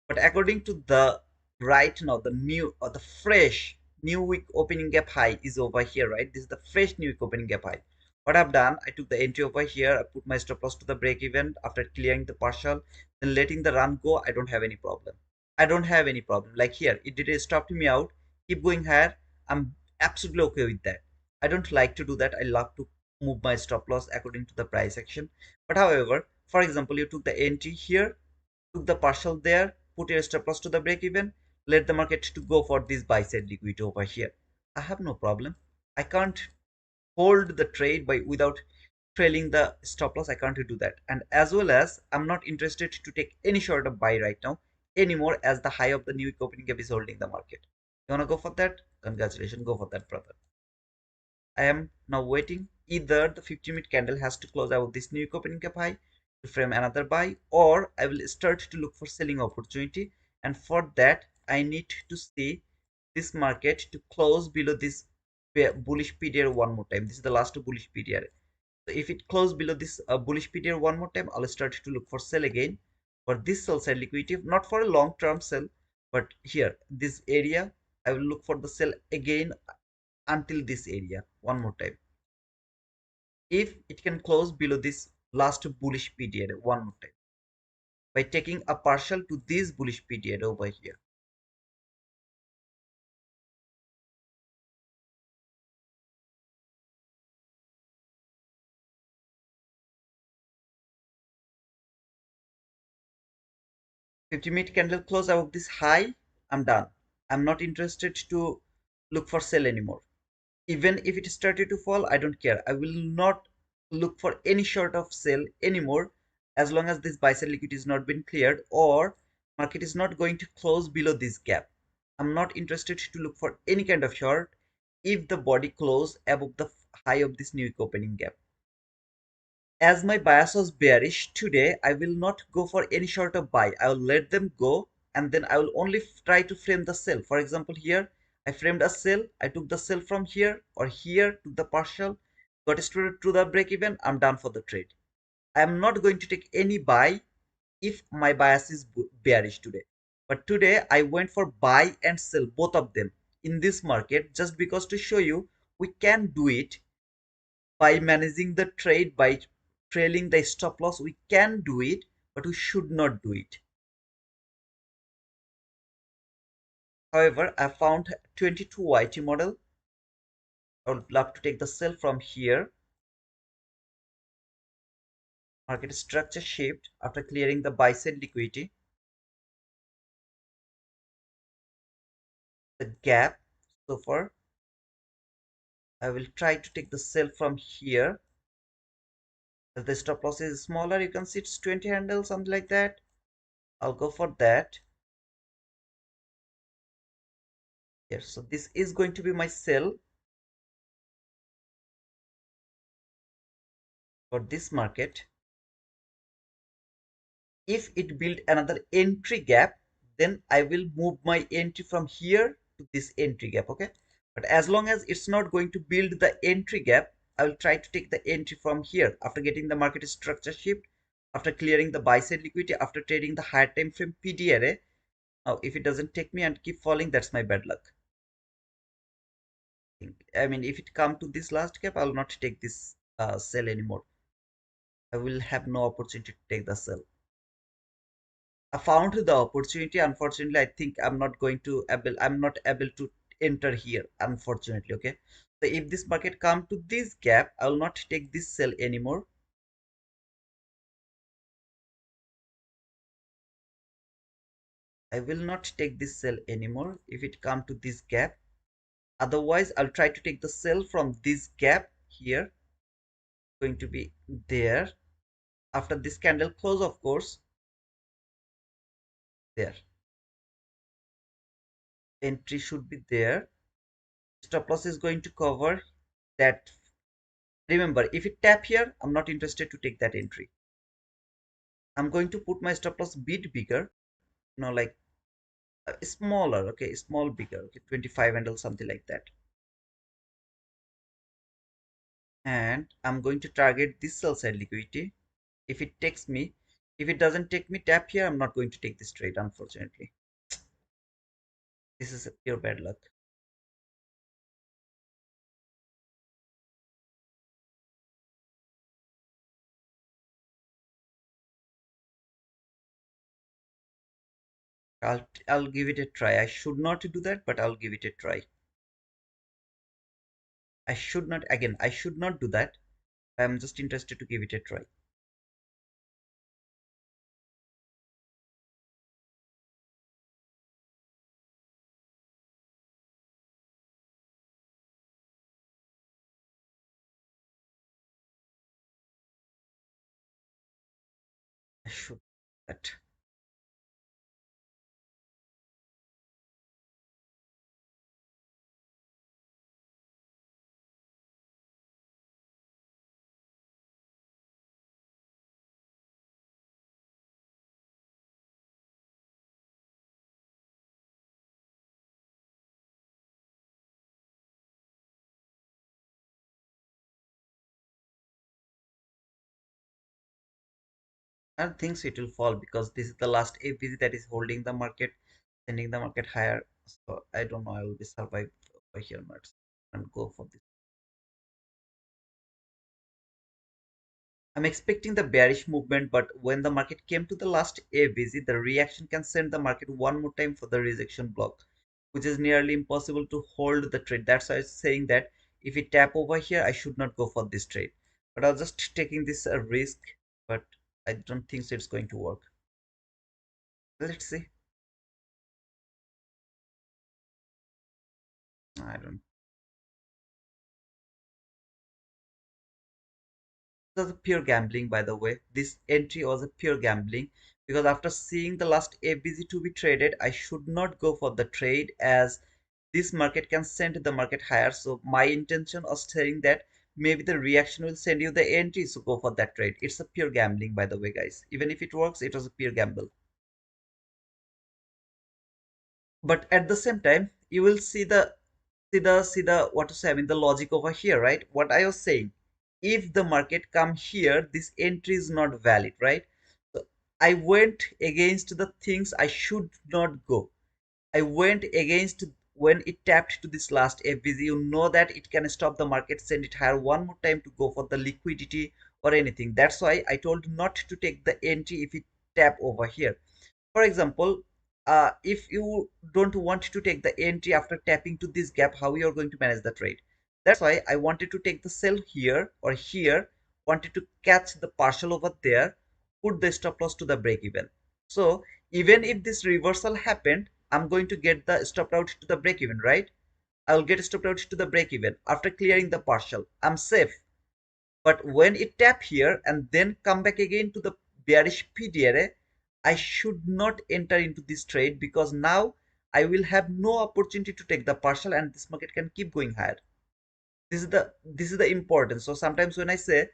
But according to the right now, the new or the fresh new week opening gap high is over here, right? This is the fresh new week opening gap high. What I've done, I took the entry over here, I put my stop loss to the break even after clearing the partial, then letting the run go. I don't have any problem. I don't have any problem. Like here, it did stop me out, keep going higher. I'm absolutely okay with that. I don't like to do that. I love to move my stop loss according to the price action. But however, for example, you took the entry here, took the partial there, put your stop loss to the break even, let the market to go for this buy side liquidity over here. I have no problem. I can't hold the trade by without trailing the stop loss. I can't do that. And as well as I'm not interested to take any short of buy right now anymore, as the high of the new week opening gap is holding the market. You wanna go for that? Congratulations, go for that, brother. I am now waiting. Either the 50-minute candle has to close out this new opening gap high to frame another buy, or I will start to look for selling opportunity. And for that, I need to see this market to close below this bullish PDR one more time. This is the last bullish PDR. So if it closes below this bullish PDR one more time, I'll start to look for sell again for this sell side liquidity, not for a long term sell, but here this area I will look for the sell again until this area one more time. If it can close below this last bullish period one more time by taking a partial to this bullish period over here. 50-minute candle close above this high, I'm done. I'm not interested to look for sell anymore. Even if it started to fall, I don't care. I will not look for any sort of sell anymore as long as this buy side liquidity is not been cleared or market is not going to close below this gap. I'm not interested to look for any kind of short if the body close above the high of this new opening gap. As my bias was bearish today, I will not go for any sort of buy. I will let them go, and then I will only try to frame the sell. For example, here I framed a sell. I took the sell from here or here, took the partial, got straight to the break even. I'm done for the trade. I am not going to take any buy if my bias is bearish today. But today I went for buy and sell both of them in this market just because to show you we can do it by managing the trade, by trailing the stop loss. We can do it, but we should not do it. However, I found 22 YT model. I would love to take the sell from here. Market structure shift after clearing the buy side liquidity. The gap. So far, I will try to take the sell from here. As the stop loss is smaller, you can see it's 20 handle, something like that. I'll go for that. Here, so this is going to be my sell for this market. If it build another entry gap, then I will move my entry from here to this entry gap. Okay, but as long as it's not going to build the entry gap, I will try to take the entry from here after getting the market structure shift, after clearing the buy side liquidity, after trading the higher time frame PD array. Now if it doesn't take me and keep falling, that's my bad luck. I mean, if it come to this last gap, I will not take this sell anymore. I will have no opportunity to take the sell. I found the opportunity. Unfortunately, I think I'm not able to enter here, unfortunately. Okay. So if this market come to this gap, I will not take this sell anymore. I will not take this sell anymore if it come to this gap. Otherwise, I'll try to take the sell from this gap here. Going to be there. After this candle close, of course, there. Entry should be there. Stop loss is going to cover that. Remember, if it tap here, I'm not interested to take that entry. I'm going to put my stop loss bit bigger, like smaller, okay, small bigger, okay, 25 handle, something like that. And I'm going to target this sell side liquidity. If it takes me, if it doesn't take me tap here, I'm not going to take this trade, unfortunately. This is a pure bad luck. I'll give it a try. I should not do that, but I'll give it a try. I should not, again, I should not do that. I'm just interested to give it a try. I should do that. I don't think so it will fall because this is the last APC that is holding the market, sending the market higher. So I don't know, I will be survive over here not and go for this. I'm expecting the bearish movement, but when the market came to the last ABZ, the reaction can send the market one more time for the rejection block, which is nearly impossible to hold the trade. That's why I'm saying that if it tap over here, I should not go for this trade. But I was just taking this risk, but I don't think so it's going to work. Let's see. I don't. This was a pure gambling, by the way. This entry was a pure gambling because after seeing the last ABC to be traded, I should not go for the trade as this market can send the market higher. So my intention was saying that maybe the reaction will send you the entry, so go for that trade. It's a pure gambling, by the way, guys. Even if it works, it was a pure gamble. But at the same time, you will see the what to say, I mean the logic over here, right? What I was saying, if the market come here, this entry is not valid, right? So I went against the things I should not go. I went against when it tapped to this last FVZ. You know that it can stop the market, send it higher one more time to go for the liquidity or anything. That's why I told not to take the entry if it tap over here. For example, if you don't want to take the entry after tapping to this gap, how you are going to manage the trade? That's why I wanted to take the sell here or here, wanted to catch the partial over there, put the stop loss to the break even. So even if this reversal happened, I'm going to get the stop out to the break even, right? I'll get stopped out to the break even after clearing the partial. I'm safe. But when it tap here and then come back again to the bearish PDRA, I should not enter into this trade because now I will have no opportunity to take the partial and this market can keep going higher. This is the importance. So sometimes when I say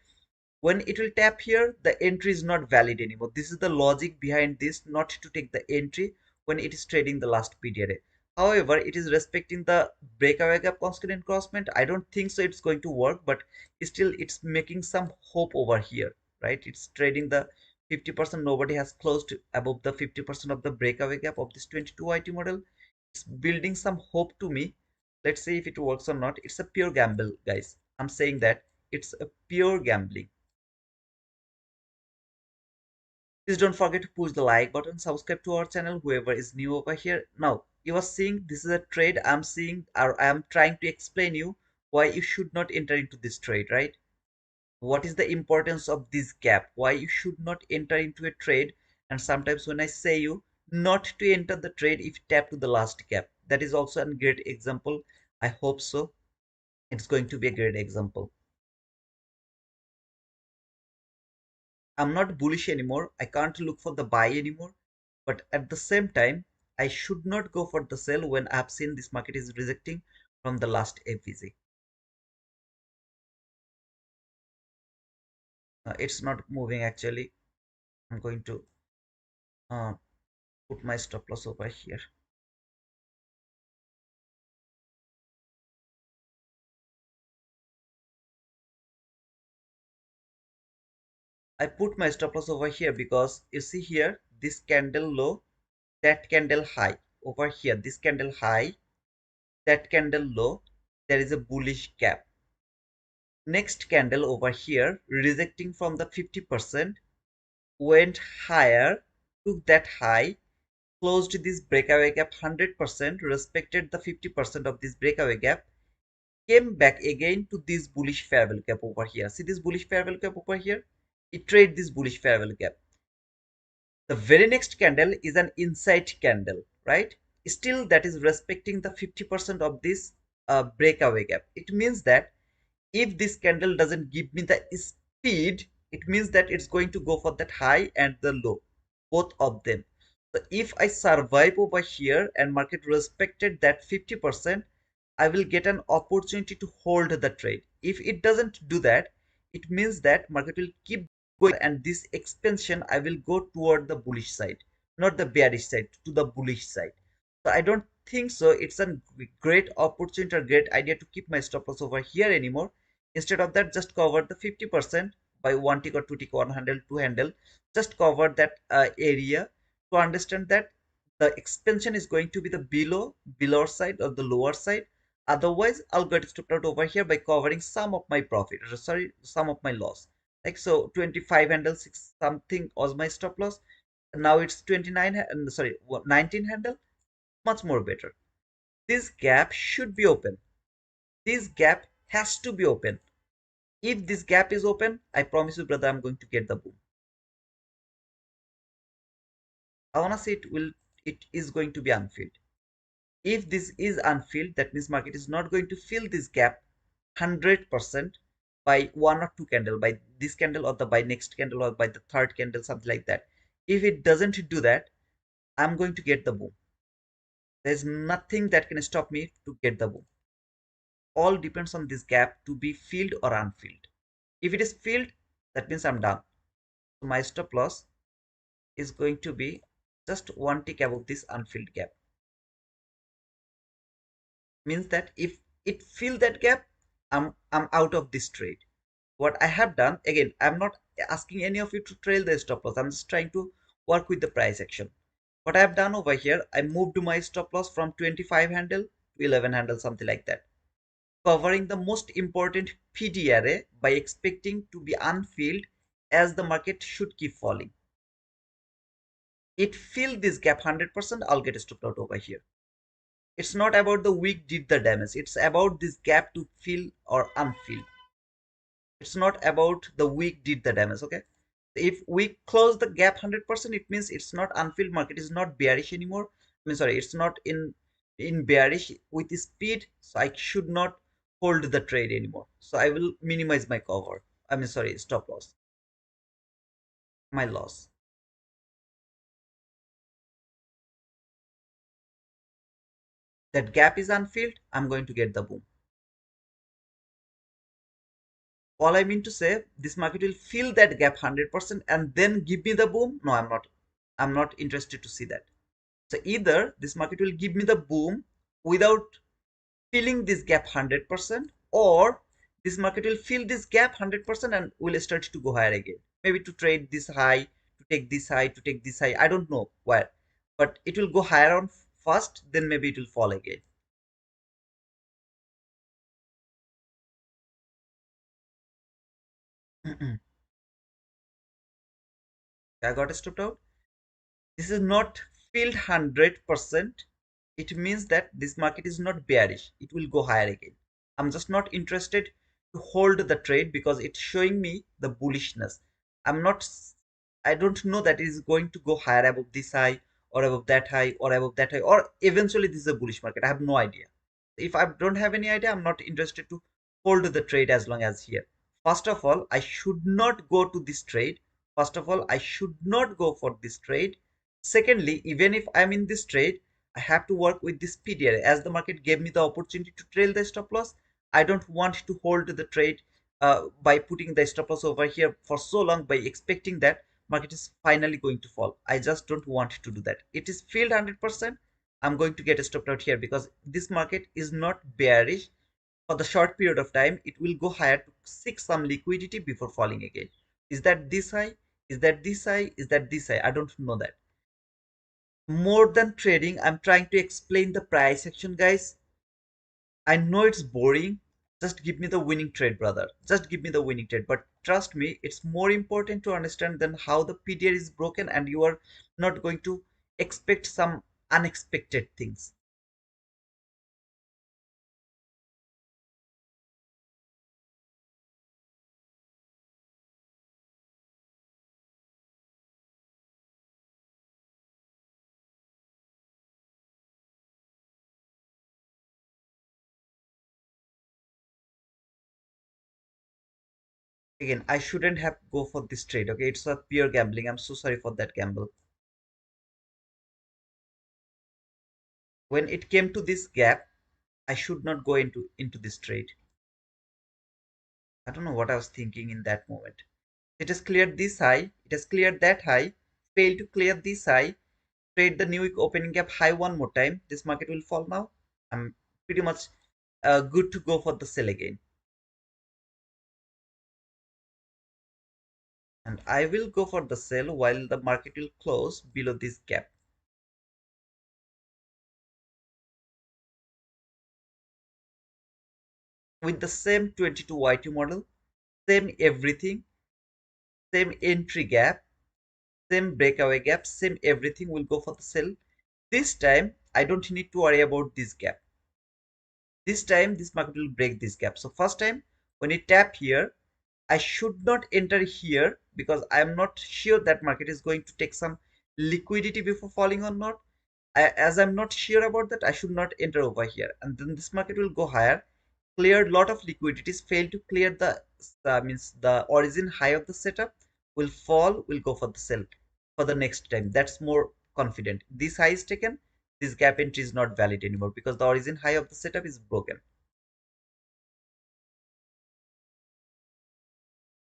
when it will tap here, the entry is not valid anymore. This is the logic behind this, not to take the entry when it is trading the last PDRA. However, it is respecting the breakaway gap constant encroachment. I don't think so it's going to work, but still it's making some hope over here, right? It's trading the 50%. Nobody has closed above the 50% of the breakaway gap of this 22 IT model. It's building some hope to me. Let's see if it works or not. It's a pure gamble, guys. I'm saying that it's a pure gambling. Please don't forget to push the like button, subscribe to our channel, whoever is new over here. Now, you are seeing this is a trade I'm seeing, or I'm trying to explain you why you should not enter into this trade, right? What is the importance of this gap? Why you should not enter into a trade? And sometimes when I say you not to enter the trade if you tap to the last gap, that is also a great example. I hope so. It's going to be a great example. I'm not bullish anymore. I can't look for the buy anymore. But at the same time, I should not go for the sell when I've seen this market is rejecting from the last FVZ. It's not moving actually. I'm going to uh, put my stop loss over here. I put my stop loss over here because you see here this candle low, that candle high over here, this candle high, that candle low, there is a bullish gap. Next candle over here rejecting from the 50%, went higher, took that high, closed this breakaway gap 100%, respected the 50% of this breakaway gap, came back again to this bullish fair value gap over here. See this bullish fair value gap over here? It trade this bullish fair value gap. The very next candle is an inside candle, right? Still that is respecting the 50% of this breakaway gap. It means that if this candle doesn't give me the speed, it means that it's going to go for that high and the low, both of them. So if I survive over here and market respected that 50%, I will get an opportunity to hold the trade. If it doesn't do that, it means that market will keep going and this expansion I will go toward the bullish side, not the bearish side, to the bullish side. So I don't think so it's a great opportunity or great idea to keep my stop loss over here anymore. Instead of that, just cover the 50% by one tick or two tick, one handle, two handle. Just cover that area to understand that the expansion is going to be the below side or the lower side. Otherwise, I'll get stopped out over here by covering some of my profit, or sorry, some of my loss. Like so, 25 handle, 6 something was my stop loss. Now it's 29, and sorry, 19 handle, much more better. This gap should be open. This gap has to be open. If this gap is open, I promise you, brother, I'm going to get the boom. I wanna say it is going to be unfilled. If this is unfilled, that means market is not going to fill this gap 100% by one or two candle, by this candle or the by next candle or by the third candle, something like that. If it doesn't do that, I'm going to get the boom. There's nothing that can stop me to get the boom. All depends on this gap to be filled or unfilled. If it is filled, that means I'm done. So my stop loss is going to be just one tick above this unfilled gap. Means that if it fill that gap, I'm out of this trade. What I have done, again, I'm not asking any of you to trail the stop loss. I'm just trying to work with the price action. What I've done over here, I moved my stop loss from 25 handle to 11 handle, something like that, covering the most important PD array by expecting to be unfilled as the market should keep falling. It filled this gap 100%, I'll get stopped out over here. It's not about the wick did the damage. It's about this gap to fill or unfill. It's not about the wick did the damage. Okay. If we close the gap 100%, it means it's not unfilled. Market is not bearish anymore. I mean, sorry, it's not in bearish with speed. So I should not hold the trade anymore. So I will minimize my cover. I mean, sorry, stop loss, my loss. That gap is unfilled. I'm going to get the boom. All I mean to say, this market will fill that gap 100% and then give me the boom. No, I'm not. I'm not interested to see that. So either this market will give me the boom without filling this gap 100%, or this market will fill this gap 100% and will start to go higher again. Maybe to trade this high, to take this high, to take this high. I don't know where, but it will go higher on first, then maybe it will fall again. I got stopped out. This is not filled 100%. It means that this market is not bearish. It will go higher again. I'm just not interested to hold the trade because it's showing me the bullishness. I'm not, I don't know that it is going to go higher above this high or above that high or above that high, or eventually this is a bullish market. I have no idea. If I don't have any idea, I'm not interested to hold the trade as long as here. First of all, I should not go to this trade. First of all, I should not go for this trade. Secondly, even if I'm in this trade, I have to work with this PDR. As the market gave me the opportunity to trail the stop loss, I don't want to hold the trade by putting the stop loss over here for so long by expecting that market is finally going to fall. I just don't want to do that. It is filled 100%. I'm going to get stopped out here because this market is not bearish. For the short period of time, it will go higher to seek some liquidity before falling again. Is that this high? Is that this high? Is that this high? I don't know that. More than trading, I'm trying to explain the price action, guys. I know it's boring. Just give me the winning trade, brother. Just give me the winning trade. But trust me, it's more important to understand than how the PDR is broken, and you are not going to expect some unexpected things. Again, I shouldn't have go for this trade. Okay, it's a pure gambling. I'm so sorry for that gamble. When it came to this gap, I should not go into this trade. I don't know what I was thinking in that moment. It has cleared this high, it has cleared that high, failed to clear this high, trade the new week opening gap high one more time. This market will fall now. I'm pretty much good to go for the sell again. And I will go for the sell while the market will close below this gap. With the same 22 YT model, same everything, same entry gap, same breakaway gap, same everything will go for the sell. This time, I don't need to worry about this gap. This time, this market will break this gap. So first time, when it tap here, I should not enter here because I am not sure that market is going to take some liquidity before falling or not. As I'm not sure about that, I should not enter over here. And then this market will go higher, cleared lot of liquidities, failed to clear the means the origin high of the setup, will fall, will go for the sell for the next time. That's more confident. This high is taken, this gap entry is not valid anymore because the origin high of the setup is broken.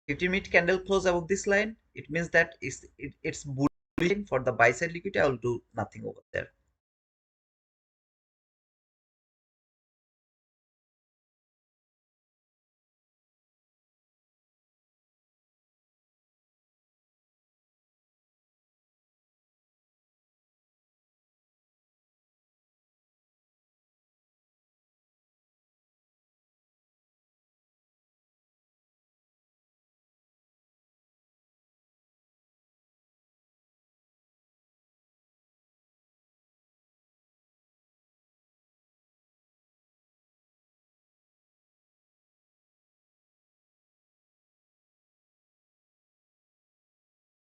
15-minute candle close above this line, it means that it's bullish for the buy side liquidity. I will do nothing over there.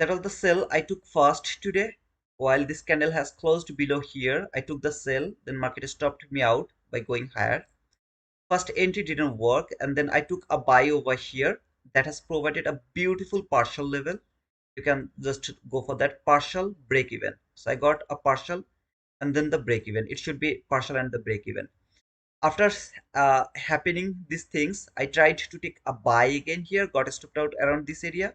That was the sell I took first today. While this candle has closed below here, I took the sell, then market stopped me out by going higher. First entry didn't work, and then I took a buy over here that has provided a beautiful partial level. You can just go for that partial break even. So I got a partial and then the break even. It should be partial and the break even. After happening these things, I tried to take a buy again here, got stopped out around this area.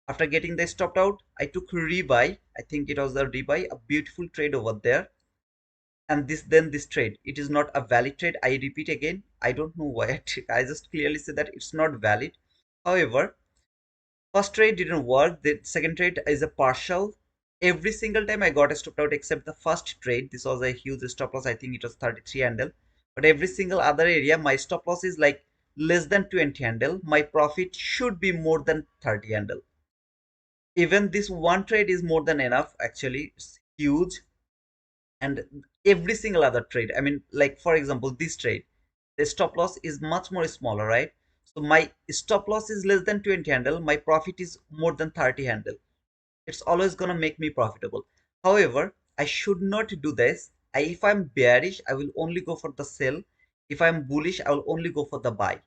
After getting the stopped out, I took rebuy. I think it was the rebuy, a beautiful trade over there. And this trade, it is not a valid trade. I repeat again, I don't know why I just clearly say that it's not valid. However, first trade didn't work. The second trade is a partial. Every single time I got a stopped out except the first trade. This was a huge stop loss. I think it was 33 handle. But every single other area, my stop loss is like less than 20 handle. My profit should be more than 30 handle. Even this one trade is more than enough. Actually, it's huge. And every single other trade, I mean, like for example, this trade, the stop loss is much more smaller, right? So my stop loss is less than 20 handle, my profit is more than 30 handle. It's always gonna make me profitable. However, I should not do this. If I'm bearish, I will only go for the sell. If I'm bullish, I will only go for the buy.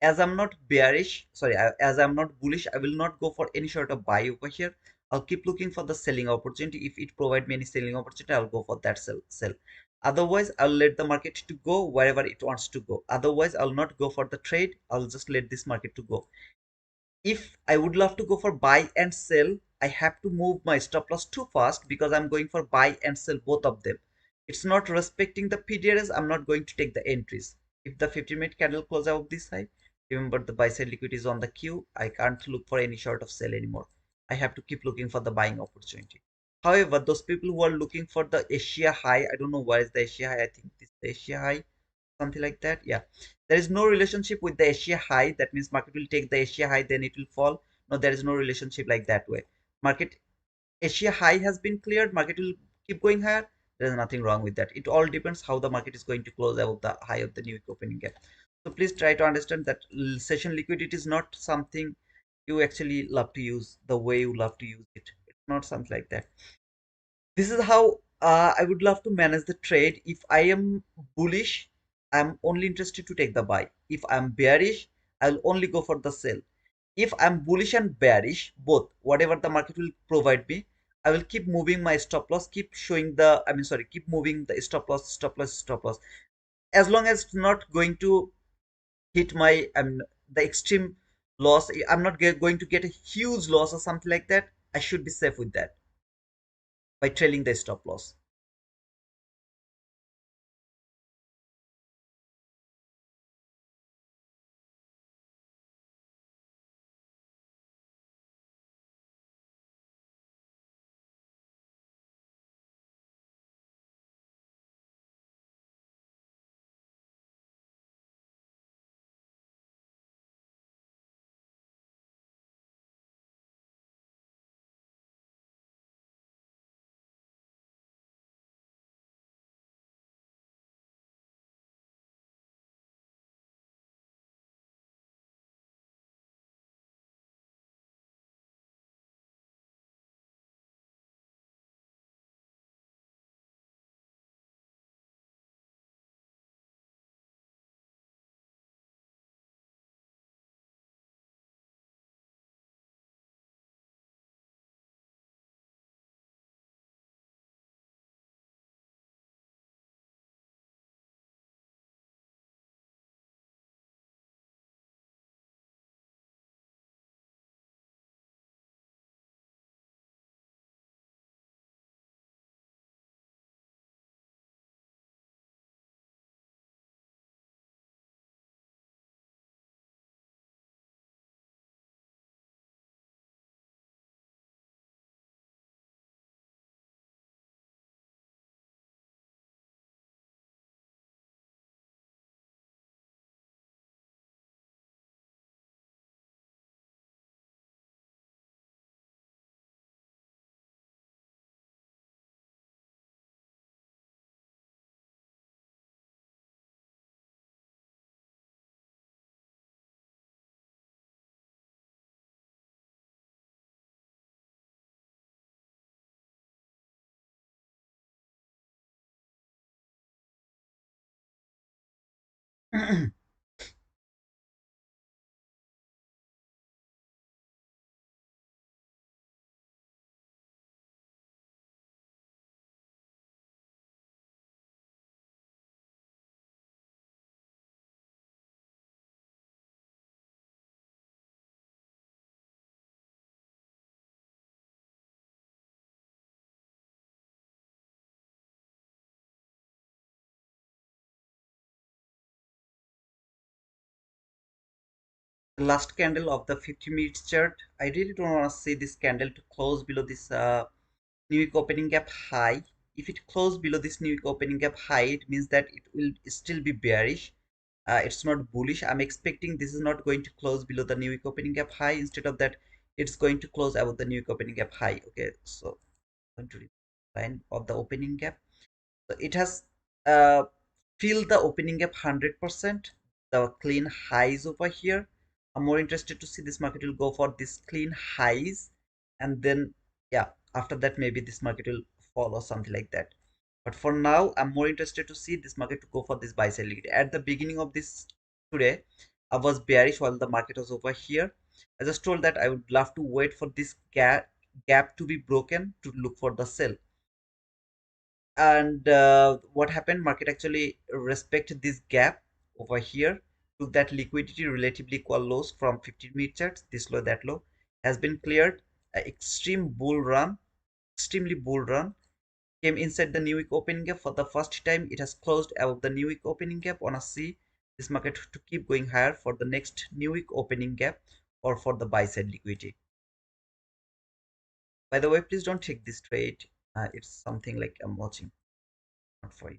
As I'm not bearish, sorry, as I'm not bullish, I will not go for any sort of buy over here. I'll keep looking for the selling opportunity. If it provide me any selling opportunity, I'll go for that sell. Otherwise, I'll let the market to go wherever it wants to go. Otherwise, I'll not go for the trade. I'll just let this market to go. If I would love to go for buy and sell, I have to move my stop loss too fast because I'm going for buy and sell both of them. It's not respecting the PDRS. I'm not going to take the entries. If the 15-minute candle close out this side, remember the buy side liquidity is on the queue. I can't look for any sort of sell anymore. I have to keep looking for the buying opportunity. However, those people who are looking for the Asia high, I don't know where is the Asia high. I think this is the Asia high, something like that. Yeah, there is no relationship with the Asia high. That means market will take the Asia high, then it will fall. No, there is no relationship like that way. Market Asia high has been cleared, market will keep going higher. There is nothing wrong with that. It all depends how the market is going to close above the high of the new opening gap. So please try to understand that session liquidity is not something you actually love to use the way you love to use it. It's not something like that. This is how I would love to manage the trade. If I am bullish, I'm only interested to take the buy. If I'm bearish, I'll only go for the sell. If I'm bullish and bearish, both, whatever the market will provide me, I will keep moving my stop loss, keep showing the, I mean, sorry, keep moving the stop loss, stop loss, stop loss. As long as it's not going to hit my, I mean, the extreme loss, I'm not going to get a huge loss or something like that. I should be safe with that by trailing the stop loss. The last candle of the 50 minutes chart. I really don't want to see this candle to close below this new week opening gap high. If it closes below this new week opening gap high, it means that it will still be bearish. It's not bullish. I'm expecting this is not going to close below the new week opening gap high. Instead of that, it's going to close above the new week opening gap high. Okay, so I'm going to line of the opening gap. So it has uh, filled the opening gap 100%. The clean highs over here. I'm more interested to see this market will go for this clean highs, and then yeah, after that maybe this market will fall or something like that. But for now, I'm more interested to see this market to go for this buy side liquidity. At the beginning of this today, I was bearish while the market was over here. I just told that I would love to wait for this gap to be broken to look for the sell. And what happened, market actually respect this gap over here, took that liquidity relatively equal lows from 15-minute charts. This low, that low has been cleared. Extreme bull run, extremely bull run, came inside the new week opening gap for the first time. It has closed above the new week opening gap. Wanna see this market to keep going higher for the next new week opening gap or for the buy side liquidity. By the way, please don't take this trade. It's something like I'm watching, not for you.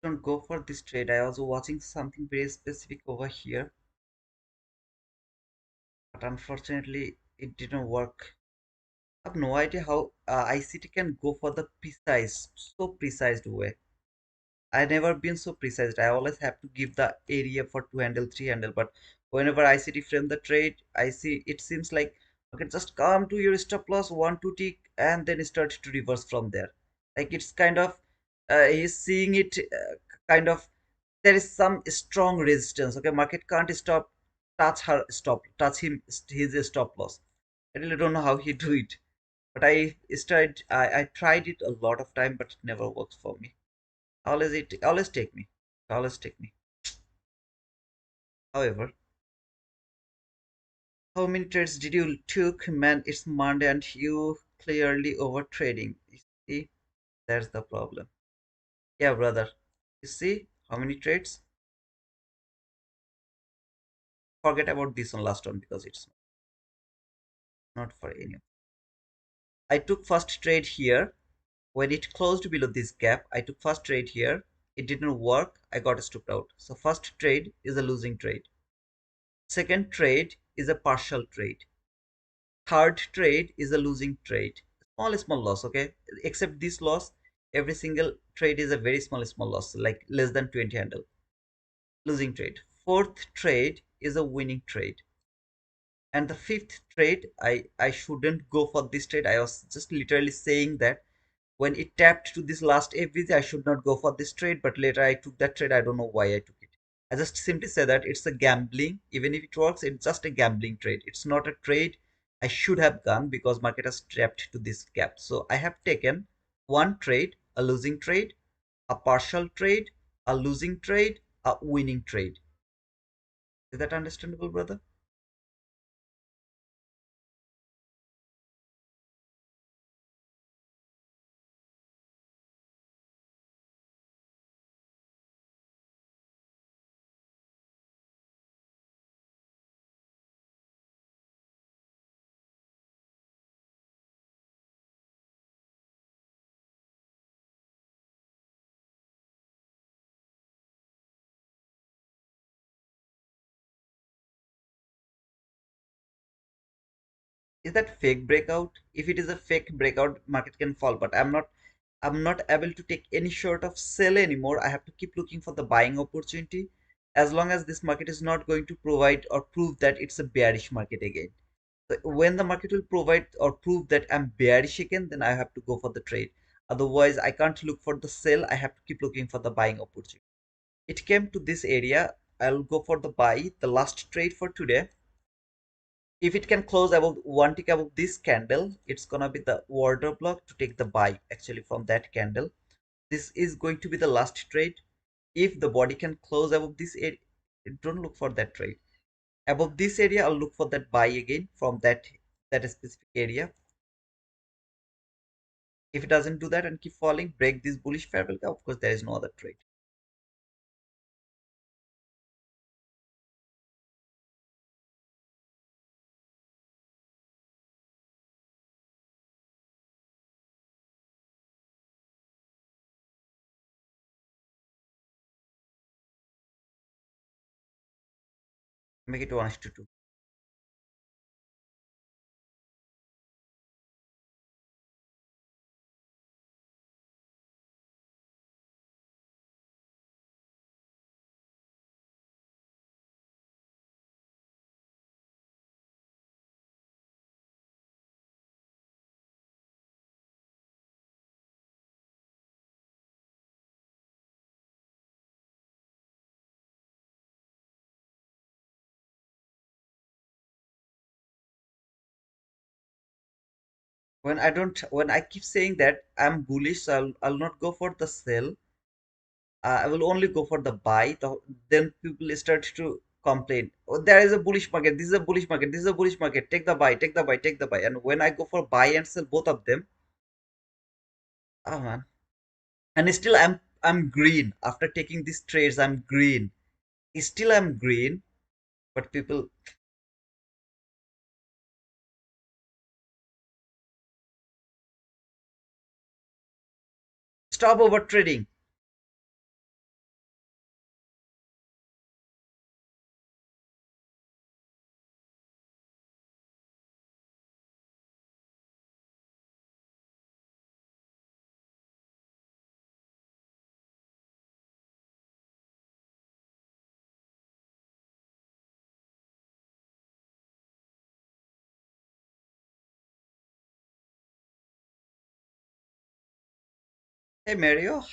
Don't go for this trade. I was watching something very specific over here, but unfortunately it didn't work. I have no idea how ICT can go for the precise, so precise way. I never been so precise. I always have to give the area for two handle, three handle. But whenever ICT frame the trade, I see it seems like okay, just come to your stop loss, one two tick, and then start to reverse from there. Like it's kind of he's seeing it kind of there is some strong resistance. Okay, market can't stop, touch him his stop loss. I really don't know how he do it, but I tried it a lot of time, but it never works for me. Always take me. Always take me. However, how many trades did you took? Man, it's Monday and you clearly over trading. You see, that's the problem. Yeah, brother. You see how many trades? Forget about this one last one because it's not for any. I took first trade here. When it closed below this gap, I took first trade here. It didn't work. I got stopped out. So first trade is a losing trade. Second trade is a partial trade. Third trade is a losing trade. Small loss, okay? Except this loss, every single trade is a very small loss, like less than 20 handle. Losing trade. Fourth trade is a winning trade. And the fifth trade, I shouldn't go for this trade. I was just literally saying that when it tapped to this last FVC, I should not go for this trade, but later I took that trade. I don't know why I took it. I just simply say that it's a gambling. Even if it works, it's just a gambling trade. It's not a trade I should have gone because market has trapped to this gap. So I have taken one trade, a losing trade, a partial trade, a losing trade, a winning trade. Is that understandable, brother? Is that fake breakout? If it is a fake breakout, market can fall, but I'm not able to take any sort of sell anymore. I have to keep looking for the buying opportunity as long as this market is not going to provide or prove that it's a bearish market again. So when the market will provide or prove that I'm bearish again, then I have to go for the trade. Otherwise, I can't look for the sell. I have to keep looking for the buying opportunity. It came to this area. I'll go for the buy, the last trade for today. If it can close above one tick above this candle, it's gonna be the order block to take the buy actually from that candle. This is going to be the last trade. If the body can close above this area, don't look for that trade. Above this area, I'll look for that buy again from that specific area. If it doesn't do that and keep falling, break this bullish fair value, of course there is no other trade. Make it 1:2. When I keep saying that I'm bullish, so I'll not go for the sell. I will only go for the buy. Then people start to complain. Oh, there is a bullish market. This is a bullish market. This is a bullish market. Take the buy. Take the buy. Take the buy. And when I go for buy and sell both of them, oh man. And still I'm green after taking these trades. I'm green. Still I'm green. But people stop over trading. Hey Mario,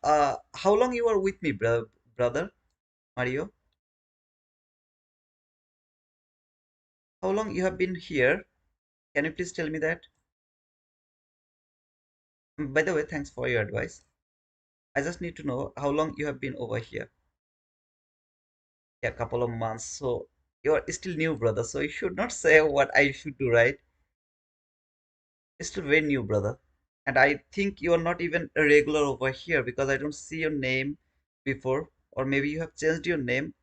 how long you are with me, brother Mario? How long you have been here? Can you please tell me that? By the way, thanks for your advice. I just need to know how long you have been over here. Yeah, a couple of months. So you are still new, brother. So you should not say what I should do, right? It's still very new, brother. And I think you are not even a regular over here because I don't see your name before, or maybe you have changed your name.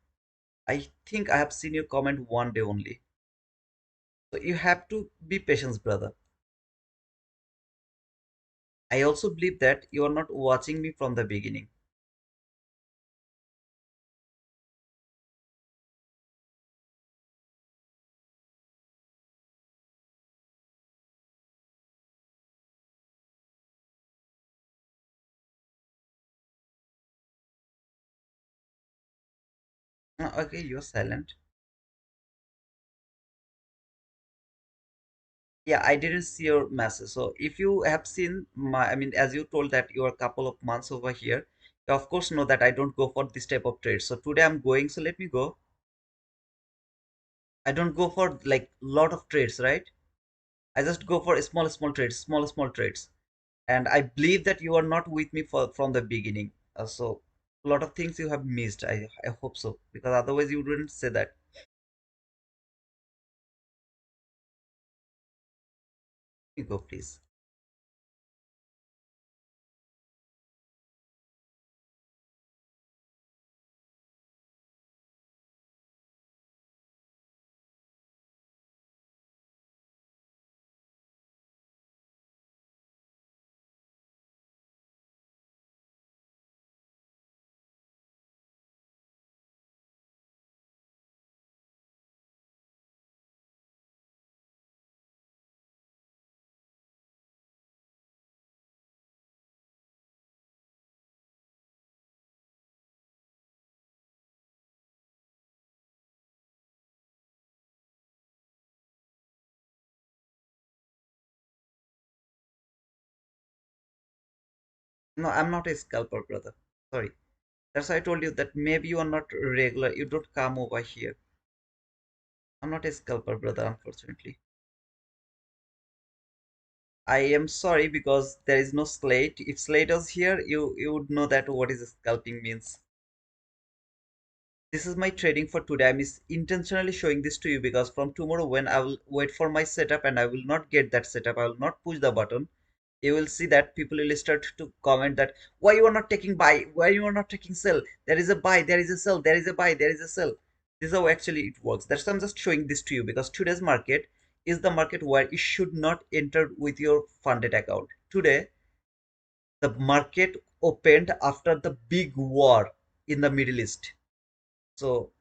I think I have seen your comment one day only. So you have to be patient, brother. I also believe that you are not watching me from the beginning. Okay, you're silent. Yeah, I didn't see your message. So if you have seen my, I mean, as you told that you are a couple of months over here, you of course know that I don't go for this type of trade. So today I'm going, so let me go. I don't go for like lot of trades, right? I just go for small trades, small trades. And I believe that you are not with me for from the beginning. So a lot of things you have missed. I hope so because otherwise you wouldn't say that. You go, please. No, I'm not a scalper, brother. Sorry. That's why I told you that maybe you are not regular. You don't come over here. I'm not a scalper, brother, unfortunately. I am sorry because there is no slate. If slate was here, you would know that what is scalping means. This is my trading for today. I'm intentionally showing this to you because from tomorrow when I will wait for my setup and I will not get that setup, I will not push the button. You will see that people will start to comment that why you are not taking buy, why you are not taking sell. There is a buy, there is a sell, there is a buy, there is a sell. This is how actually it works. That's why I'm just showing this to you because today's market is the market where you should not enter with your funded account. Today, the market opened after the big war in the Middle East. So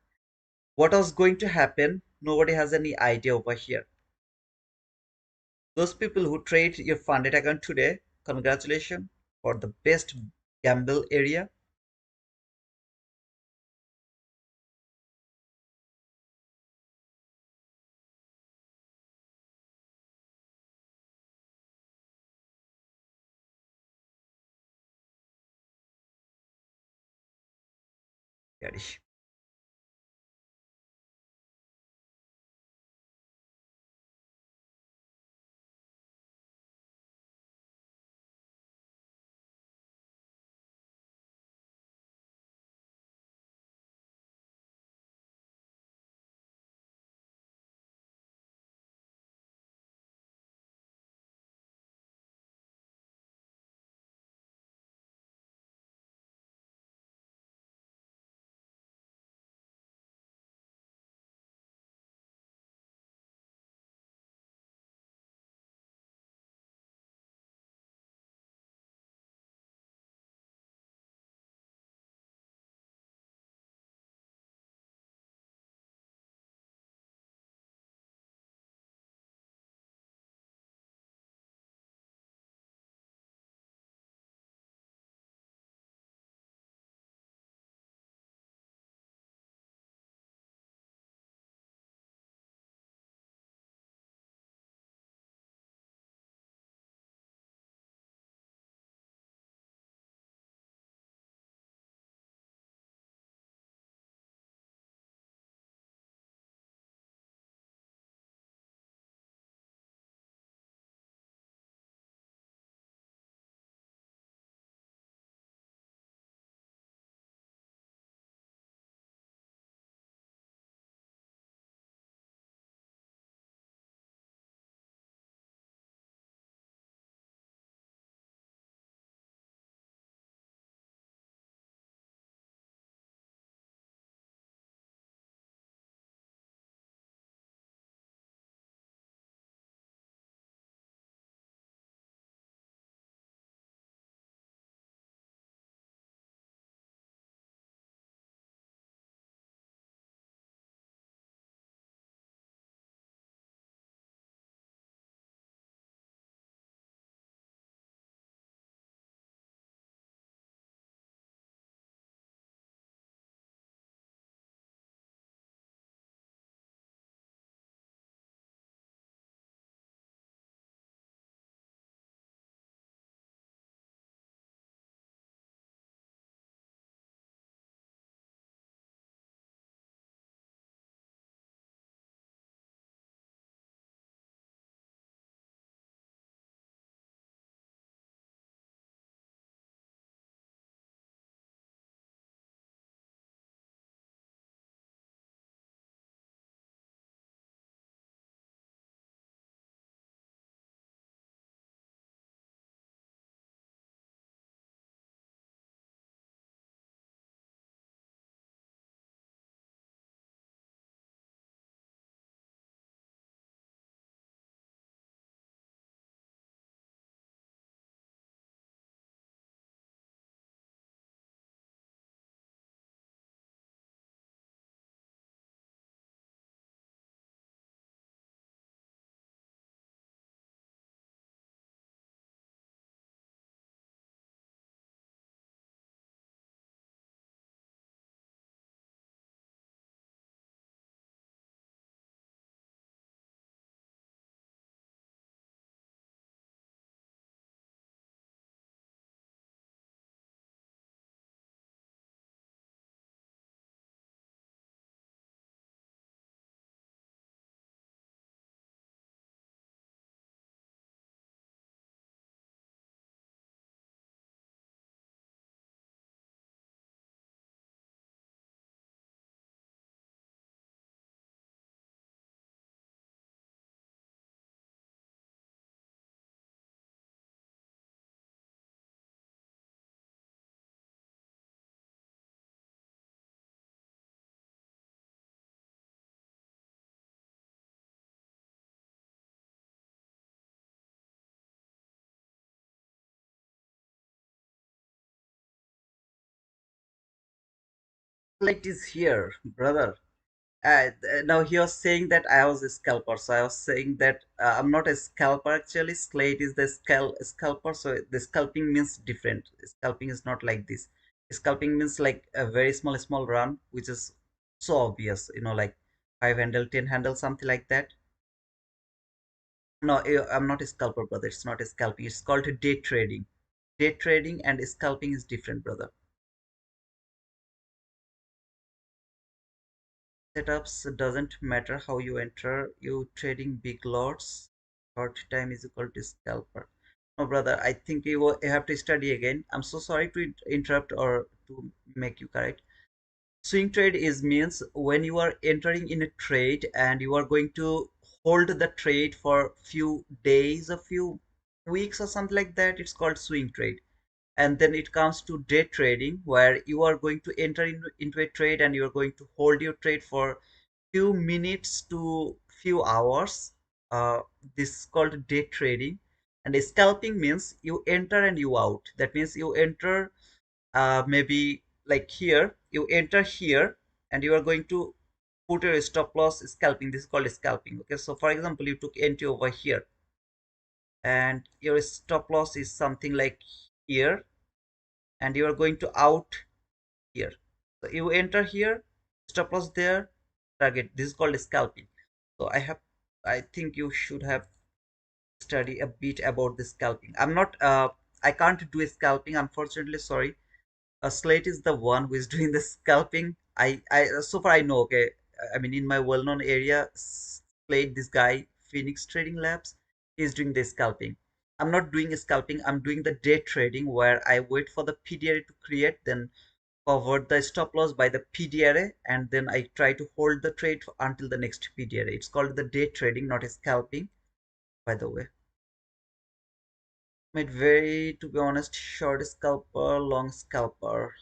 what was going to happen? Nobody has any idea over here. Those people who trade your funded account today, congratulations for the best gamble area. Garish. Slate is here, brother. Now he was saying that I was a scalper, so I was saying that I'm not a scalper actually. Slate is the scalper, so the scalping means different. Scalping is not like this. Scalping means like a very small run, which is so obvious, like five handle, 10 handle, something like that. No, I'm not a scalper, brother. It's not a scalping. It's called day trading. Day trading and scalping is different, brother. Setups doesn't matter how you enter. You trading big lots. Short time is equal to scalper. No, brother. I think you have to study again. I'm so sorry to interrupt or to make you correct. Swing trade is means when you are entering in a trade and you are going to hold the trade for few days, a few weeks or something like that. It's called swing trade. And then it comes to day trading where you are going to enter into a trade and you are going to hold your trade for few minutes to few hours. uh, this is called day trading. And scalping means you enter and you out. That means you enter, maybe like here you enter here and you are going to put your stop loss. Scalping, this is called scalping. Okay, so for example you took entry over here and your stop loss is something like here, and you are going to out here. So you enter here, stop loss there, target. This is called scalping. So I think you should have study a bit about the scalping. I can't do a scalping, unfortunately, sorry. Slate is the one who is doing the scalping. I so far I know. Okay, I mean in my well-known area, Slate, this guy, Phoenix Trading Labs, is doing the scalping. I'm not doing scalping. I'm doing the day trading where I wait for the PDRA to create, then cover the stop loss by the PDRA, and then I try to hold the trade until the next PDRA. It's called the day trading, not a scalping, by the way. Made very, to be honest, short scalper, long scalper.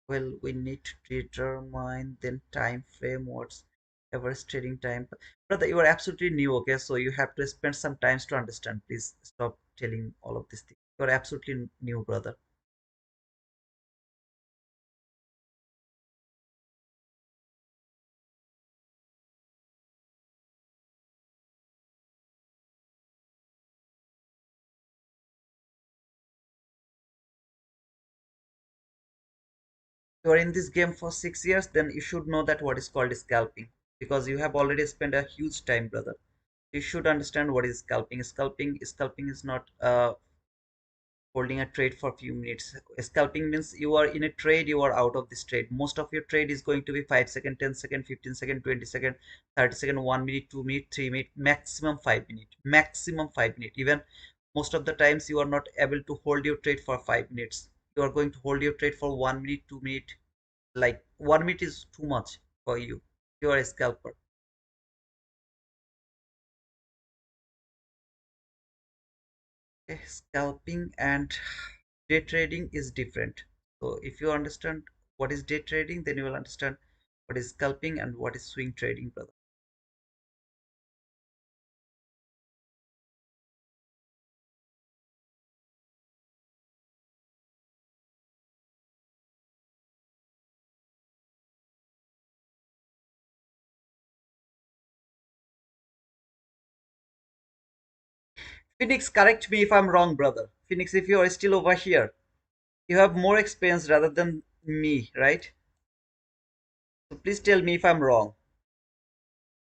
Well, we need to determine then time frame, what's average trading time. Brother, you are absolutely new, okay? So you have to spend some times to understand. Please stop telling all of these things. You are absolutely new, brother. You are in this game for 6 years, then you should know that what is called scalping, because you have already spent a huge time, brother. You should understand what is scalping. Scalping is not holding a trade for a few minutes. Scalping means you are in a trade, you are out of this trade. Most of your trade is going to be 5 second, 10 second, 15 second, 20 second, 30 second, 1 minute, 2 minute, 3 minute, maximum 5 minute, maximum 5 minute. Even most of the times you are not able to hold your trade for 5 minutes. You are going to hold your trade for 1 minute, 2 minute. Like 1 minute is too much for you. You are a scalper. Okay, scalping and day trading is different. So if you understand what is day trading, then you will understand what is scalping and what is swing trading, brother. Phoenix, correct me if I'm wrong, brother. Phoenix, if you are still over here, you have more experience rather than me, right? So please tell me if I'm wrong.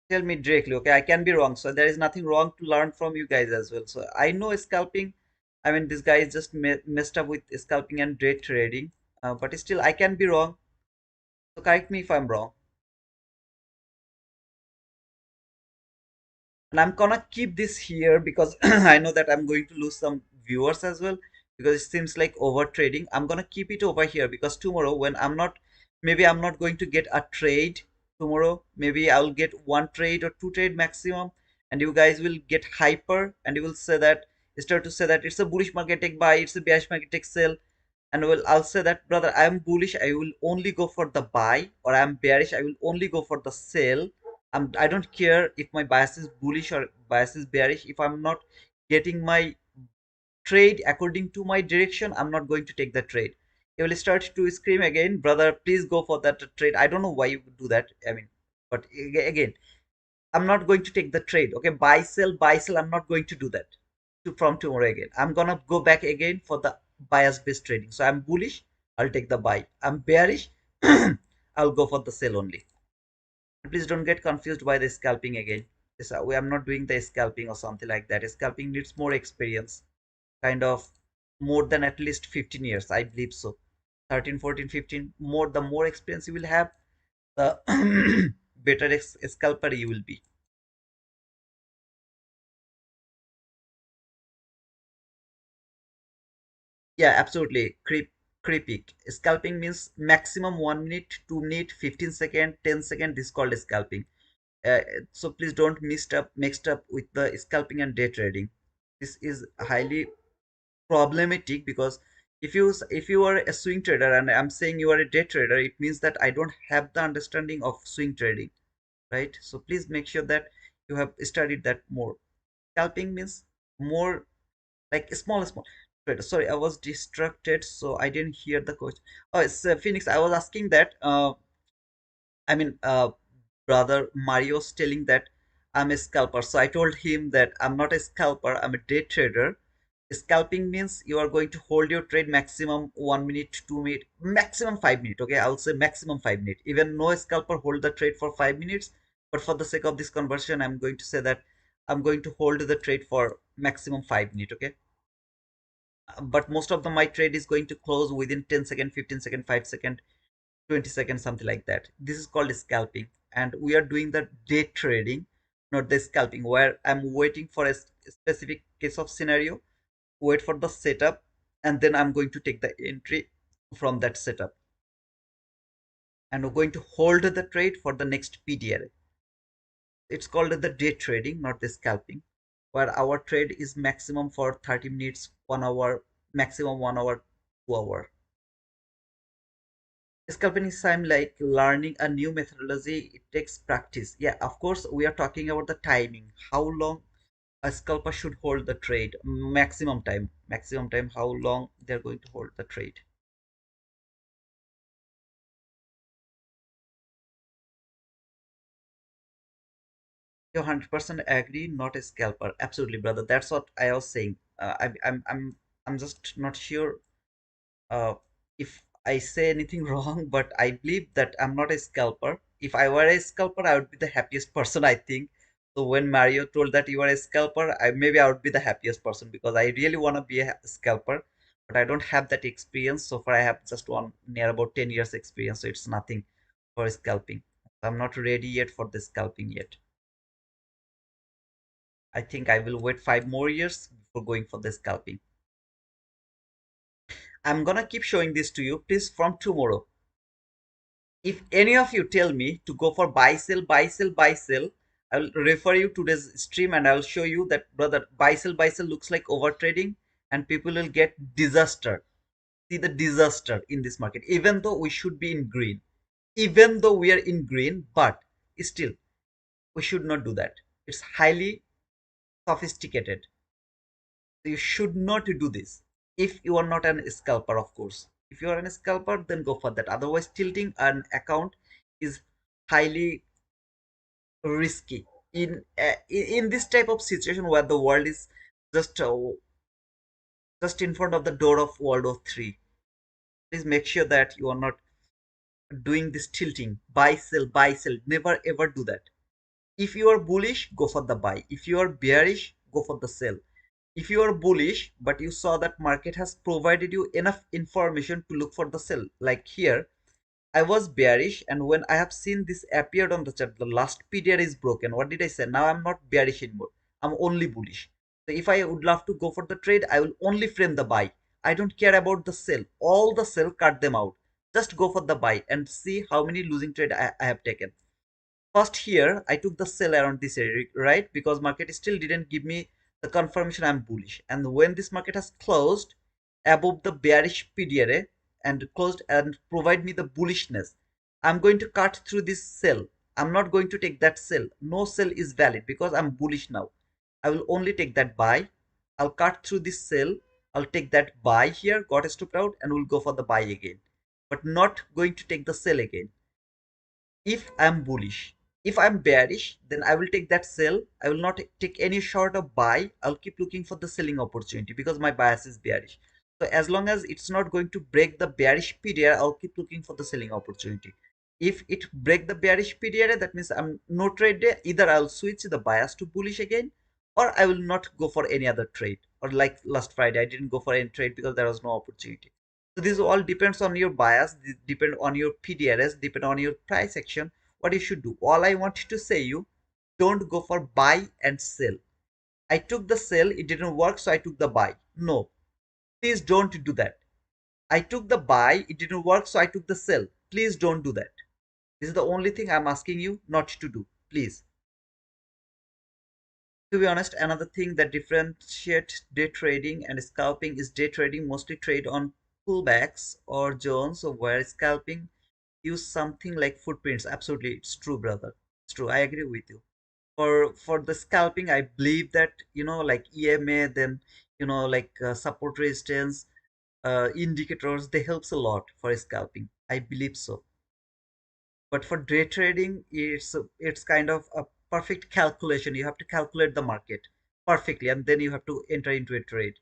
Tell me directly, okay? I can be wrong, so there is nothing wrong to learn from you guys as well. So I know scalping. I mean, this guy is just messed up with scalping and day trading, but still, I can be wrong. So correct me if I'm wrong. And I'm gonna keep this here because I know that I'm going to lose some viewers as well, because it seems like over trading. I'm gonna keep it over here because tomorrow when maybe I'm not going to get a trade tomorrow. Maybe I'll get one trade or two trade maximum, and you guys will get hyper and you will say that, start to say that it's a bullish market, take buy, it's a bearish market, take sell. And well, I'll say that, brother, I am bullish, I will only go for the buy, or I am bearish, I will only go for the sell. I don't care if my bias is bullish or bias is bearish. If I'm not getting my trade according to my direction, I'm not going to take the trade. You will start to scream again, brother, please go for that trade. I don't know why you would do that. I mean, but again, I'm not going to take the trade. Okay, buy, sell. I'm not going to do that from tomorrow again. I'm gonna go back again for the bias based trading. So I'm bullish, I'll take the buy. I'm bearish, I'll go for the sell only. Please don't get confused by the scalping again. I'm not doing the scalping or something like that. Scalping needs more experience, kind of more than at least 15 years, I believe so. 13, 14, 15. More the more experience you will have, the better scalper you will be. Yeah, absolutely. Creepy. Scalping means maximum 1 minute, 2 minute, 15 second, 10 second. This is called scalping. Uh, so please don't mixed up with the scalping and day trading. This is highly problematic because if you are a swing trader and I'm saying you are a day trader, it means that I don't have the understanding of swing trading, right? So please make sure that you have studied that more. Scalping means more like small. Wait, sorry, I was distracted, so I didn't hear the question. Oh, it's Phoenix. I was asking that. I mean, brother Mario's telling that I'm a scalper. So I told him that I'm not a scalper. I'm a day trader. Scalping means you are going to hold your trade maximum 1 minute, 2 minute, maximum 5 minutes. Okay, I'll say maximum 5 minutes. Even no scalper hold the trade for 5 minutes. But for the sake of this conversion, I'm going to say that I'm going to hold the trade for maximum 5 minutes. Okay, but most of the my trade is going to close within 10 second, 15 second, 5 second, 20 seconds, something like that. This is called scalping, and we are doing the day trading, not the scalping, where I'm waiting for a specific case of scenario, wait for the setup, and then I'm going to take the entry from that setup, and we're going to hold the trade for the next PDR. It's called the day trading, not the scalping, where our trade is maximum for 30 minutes, 1 hour, maximum 1 hour, 2 hour. Scalping is I'm like learning a new methodology. It takes practice. Yeah, of course, we are talking about the timing. How long a scalper should hold the trade? Maximum time. Maximum time. How long they're going to hold the trade? You 100% agree. Not a scalper. Absolutely, brother. That's what I was saying. I'm just not sure uh, if I say anything wrong, but I believe that I'm not a scalper. If I were a scalper, I would be the happiest person, I think. So when Mario told that you are a scalper, maybe I would be the happiest person because I really want to be a scalper, but I don't have that experience. So far, I have just one near about 10 years experience, so it's nothing for scalping. I'm not ready yet for the scalping yet. I think I will wait 5 more years before going for the scalping. I'm gonna keep showing this to you, please, from tomorrow. If any of you tell me to go for buy sell buy sell buy sell, I will refer you to this stream and I will show you that, brother, buy sell looks like over trading and people will get disaster. See the disaster in this market, even though we should be in green, even though we are in green, but still we should not do that. It's highly sophisticated. So you should not do this if you are not an scalper, of course. If you are an scalper, then go for that. Otherwise, tilting an account is highly risky in this type of situation where the world is just just in front of the door of World War III. Please make sure that you are not doing this tilting, buy sell. Never ever do that. If you are bullish, go for the buy. If you are bearish, go for the sell. If you are bullish but you saw that market has provided you enough information to look for the sell, like here I was bearish, and when I have seen this appeared on the chart, the last period is broken. What did I say? Now I'm not bearish anymore. I'm only bullish. So if I would love to go for the trade, I will only frame the buy. I don't care about the sell. All the sell, cut them out. Just go for the buy and see how many losing trade I have taken. First here, I took the sell around this area, right? Because market still didn't give me the confirmation I'm bullish. And when this market has closed above the bearish PDRA and closed and provide me the bullishness, I'm going to cut through this sell. I'm not going to take that sell. No sell is valid because I'm bullish now. I will only take that buy. I'll cut through this sell I'll take that buy here, got stopped out, and we'll go for the buy again, but not going to take the sell again. If I'm bullish. If I'm bearish, then I will take that sell. I will not take any short of buy. I'll keep looking for the selling opportunity because my bias is bearish. So as long as it's not going to break the bearish period, I'll keep looking for the selling opportunity. If it break the bearish period, that means I'm no trade there. Either I'll switch the bias to bullish again, or I will not go for any other trade. Or like last Friday, I didn't go for any trade because there was no opportunity. So this all depends on your bias, depend on your PDRS, depend on your price action, what you should do. All I want to say you, don't go for buy and sell. I took the sell, it didn't work, so I took the buy. No, please don't do that. I took the buy, it didn't work, so I took the sell. Please don't do that. This is the only thing I'm asking you not to do. Please. To be honest, another thing that differentiates day trading and scalping is day trading mostly trade on pullbacks or zones, or where scalping use something like footprints. Absolutely, it's true, brother. It's true. I agree with you. For the scalping, I believe that like EMA, then like support resistance, indicators, they helps a lot for scalping. I believe so. But for day trading, it's kind of a perfect calculation. You have to calculate the market perfectly, and then you have to enter into a trade.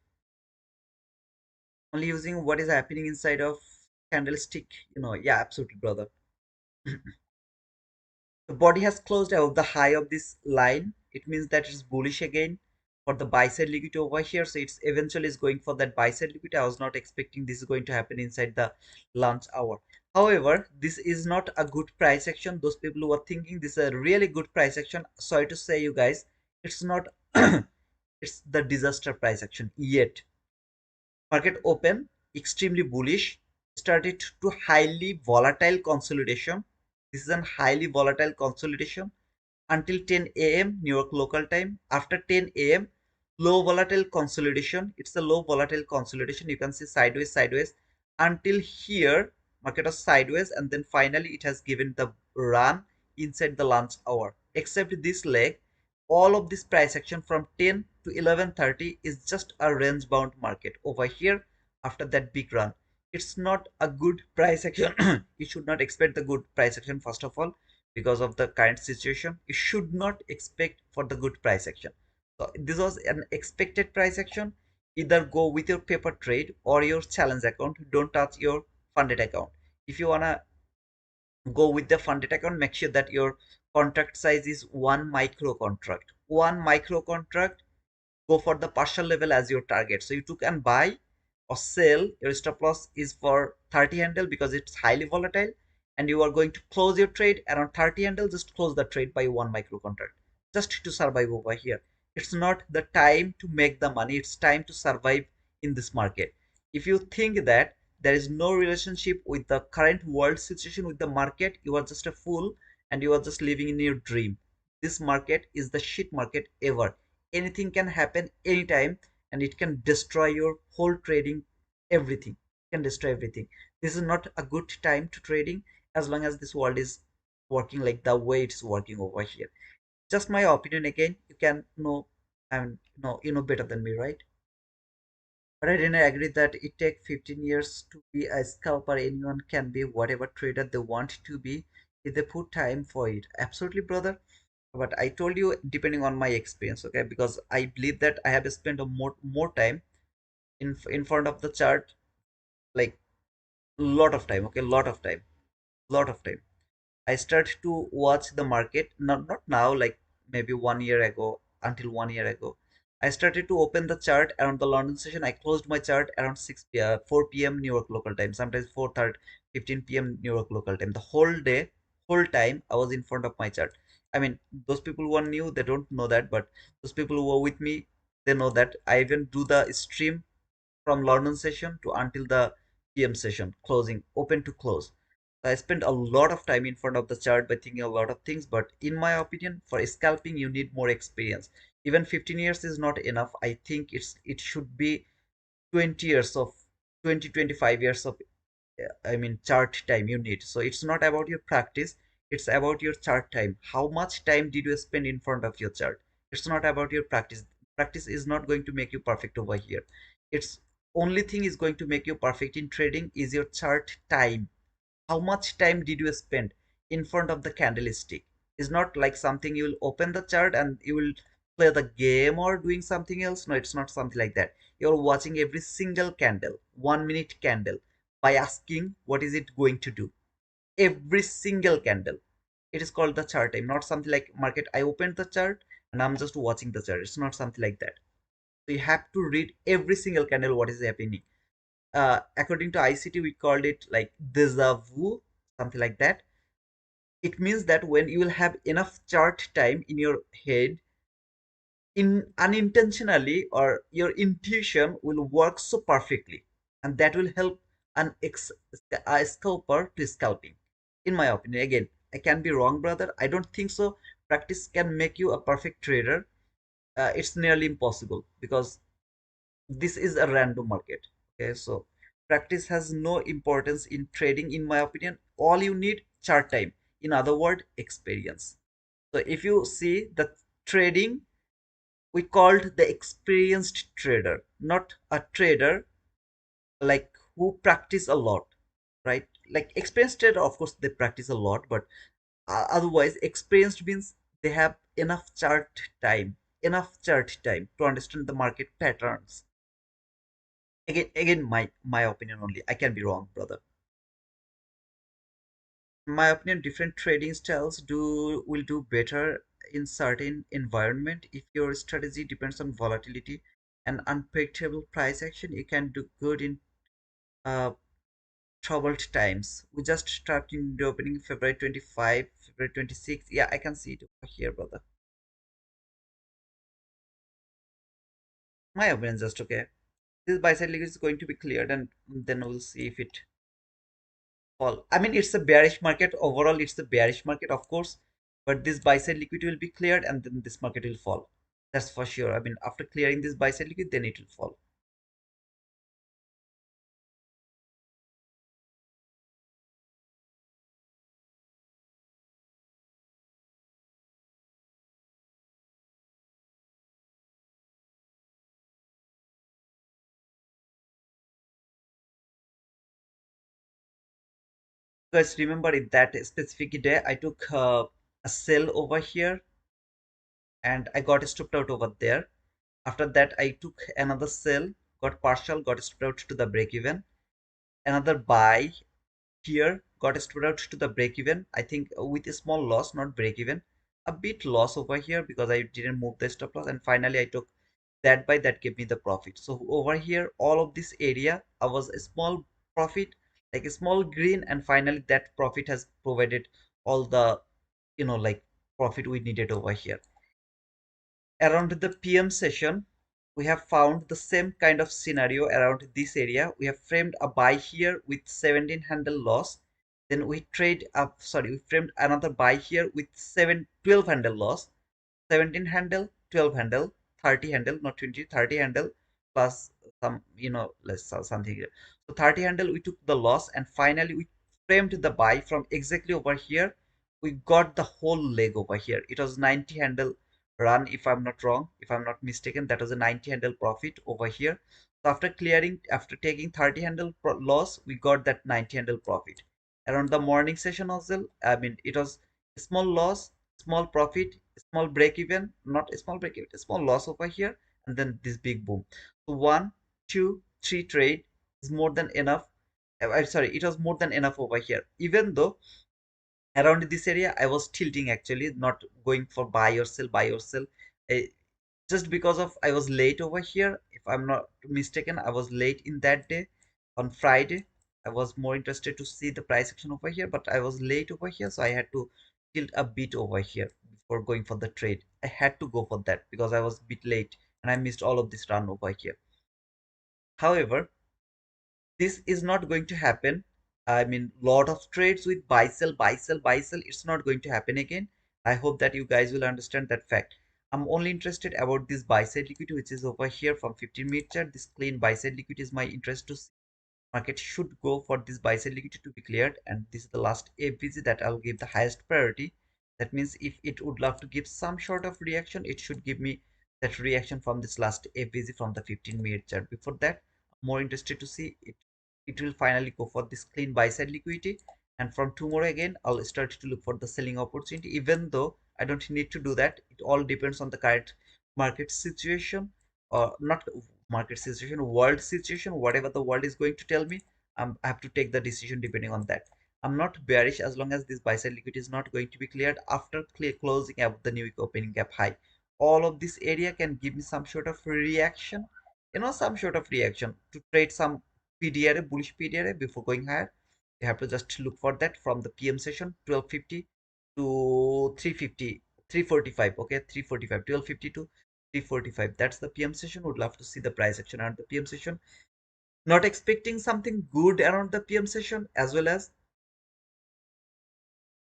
Only using what is happening inside of candlestick. Yeah, absolutely, brother. The body has closed above the high of this line. It means that it's bullish again for the buy side liquidity over here. So it's eventually is going for that buy side liquidity. I was not expecting this is going to happen inside the lunch hour. However, this is not a good price action. Those people who are thinking this is a really good price action, sorry to say you guys, it's not. It's the disaster price action yet. Market open extremely bullish, started to highly volatile consolidation. This is a highly volatile consolidation until 10 a.m. New York local time. After 10 a.m., low volatile consolidation. It's a low volatile consolidation. You can see sideways, sideways until here. Market was sideways, and then finally it has given the run inside the lunch hour. Except this leg, all of this price action from 10 to 11:30 is just a range bound market over here. After that big run, it's not a good price action. You should not expect the good price action first of all, because of the current situation. You should not expect for the good price action. So this was an expected price action. Either go with your paper trade or your challenge account. Don't touch your funded account. If you wanna go with the funded account, make sure that your contract size is one micro contract. One micro contract, go for the partial level as your target. So you took and buy or sell, your stop loss is for 30 handle because it's highly volatile, and you are going to close your trade around 30 handle. Just close the trade by one micro contract just to survive over here. It's not the time to make the money, it's time to survive in this market. If you think that there is no relationship with the current world situation with the market, you are just a fool, and you are just living in your dream. This market is the shit market ever. Anything can happen anytime, and it can destroy your whole trading, everything. It can destroy everything. This is not a good time to trading as long as this world is working like the way it's working over here. Just my opinion again. You can know, I mean, no, you know better than me, right? But I didn't agree that it takes 15 years to be a scalper. Anyone can be whatever trader they want to be if they put time for it. Absolutely, brother. But I told you depending on my experience, okay? Because I believe that I have spent a more time in front of the chart, like lot of time, okay, lot of time, lot of time. I started to watch the market, not now, like maybe 1 year ago, until 1 year ago. I started to open the chart around the London session. I closed my chart around 4 p.m. New York local time, sometimes 4:30, 15 p.m. New York local time. The whole day, whole time, I was in front of my chart. I mean, those people who are new, they don't know that, but those people who were with me, they know that I even do the stream from London session to until the PM session, closing, open to close. I spent a lot of time in front of the chart by thinking a lot of things, but in my opinion, for scalping, you need more experience. Even 15 years is not enough. I think it should be 20 years of 20-25 years of I mean chart time you need. So it's not about your practice, it's about your chart time. How much time did you spend in front of your chart? It's not about your practice. Practice is not going to make you perfect over here. It's only thing is going to make you perfect in trading is your chart time. How much time did you spend in front of the candlestick? Is not like something you will open the chart and you will play the game or doing something else. No, it's not something like that. You're watching every single candle, 1 minute candle, by asking what is it going to do. Every single candle. It is called the chart time, not something like market. I opened the chart and I'm just watching the chart. It's not something like that. So you have to read every single candle what is happening. According to ICT, we called it like deja vu, something like that. It means that when you will have enough chart time in your head, in unintentionally or your intuition will work so perfectly, and that will help a scalper to scalping. In my opinion, again, I can be wrong, brother. I don't think so. Practice can make you a perfect trader. It's nearly impossible because this is a random market. Okay, so practice has no importance in trading, in my opinion. All you need chart time. In other word, experience. So if you see the trading, we called the experienced trader, not a trader like who practice a lot, right? Like experienced trader, of course, they practice a lot, but otherwise, experienced means they have enough chart time to understand the market patterns. Again, my opinion only. I can be wrong, brother. In my opinion, different trading styles do will do better in certain environment. If your strategy depends on volatility and unpredictable price action, you can do good in uh, troubled times. We just started in the opening February 25, February 26. Yeah, I can see it over here, brother. My opinion just okay. This buy side leg is going to be cleared, and then we'll see if it fall. I mean, it's a bearish market. Overall, it's a bearish market, of course. But this buy side liquidity will be cleared and then this market will fall. That's for sure. I mean, after clearing this buy side liquidity, then it will fall. Guys, remember in that specific day, I took a sell over here and I got stopped out over there. After that, I took another sell, got partial, got stopped out to the break even. Another buy here got spread out to the break even. I think with a small loss, not break even, a bit loss over here because I didn't move the stop loss. And finally, I took that buy that gave me the profit. So over here, all of this area, I was a small profit, like a small green, and finally that profit has provided all the like profit we needed over here. Around the PM session, we have found the same kind of scenario around this area. We have framed a buy here with 17 handle loss. Then we trade up, sorry, we framed another buy here with 12 handle loss. 17 handle, 12 handle, 30 handle, not 20, 30 handle, plus some, less something here. So 30 handle, we took the loss and finally we framed the buy from exactly over here. We got the whole leg over here. It was 90 handle run, if I'm not wrong, if I'm not mistaken. That was a 90 handle profit over here. So after taking 30 handle loss, we got that 90 handle profit. Around the morning session also, I mean, it was a small loss, small profit, small break even, not a small break even, a small loss over here, and then this big boom. So one, two, three trade is more than enough. I'm sorry, it was more than enough over here. Even though around this area I was tilting actually, not going for buy or sell. I, just because of I was late over here. If I'm not mistaken, I was late in that day on Friday. I was more interested to see the price action over here, but I was late over here, so I had to tilt a bit over here before going for the trade. I had to go for that because I was a bit late and I missed all of this run over here. However, this is not going to happen. I mean, lot of trades with buy sell, buy sell, buy sell. It's not going to happen again. I hope that you guys will understand that fact. I'm only interested about this buy side liquidity, which is over here from 15-minute chart. This clean buy side liquidity is my interest to see. Market should go for this buy side liquidity to be cleared, and this is the last FVG that I'll give the highest priority. That means if it would love to give some sort of reaction, it should give me that reaction from this last FVG from the 15-minute chart. Before that, more interested to see it. It will finally go for this clean buy side liquidity, and from tomorrow again I'll start to look for the selling opportunity, even though I don't need to do that. It all depends on the current market situation, or not market situation, world situation, whatever the world is going to tell me. I have to take the decision depending on that. I'm not bearish as long as this buy side liquidity is not going to be cleared after closing up the new week opening gap high. All of this area can give me some sort of reaction, some sort of reaction to trade some PDRA, bullish PDRA before going higher. You have to just look for that from the PM session 1250 to 350, 345. Okay, 345, 1250 to 345. That's the PM session. Would love to see the price action around the PM session. Not expecting something good around the PM session, as well as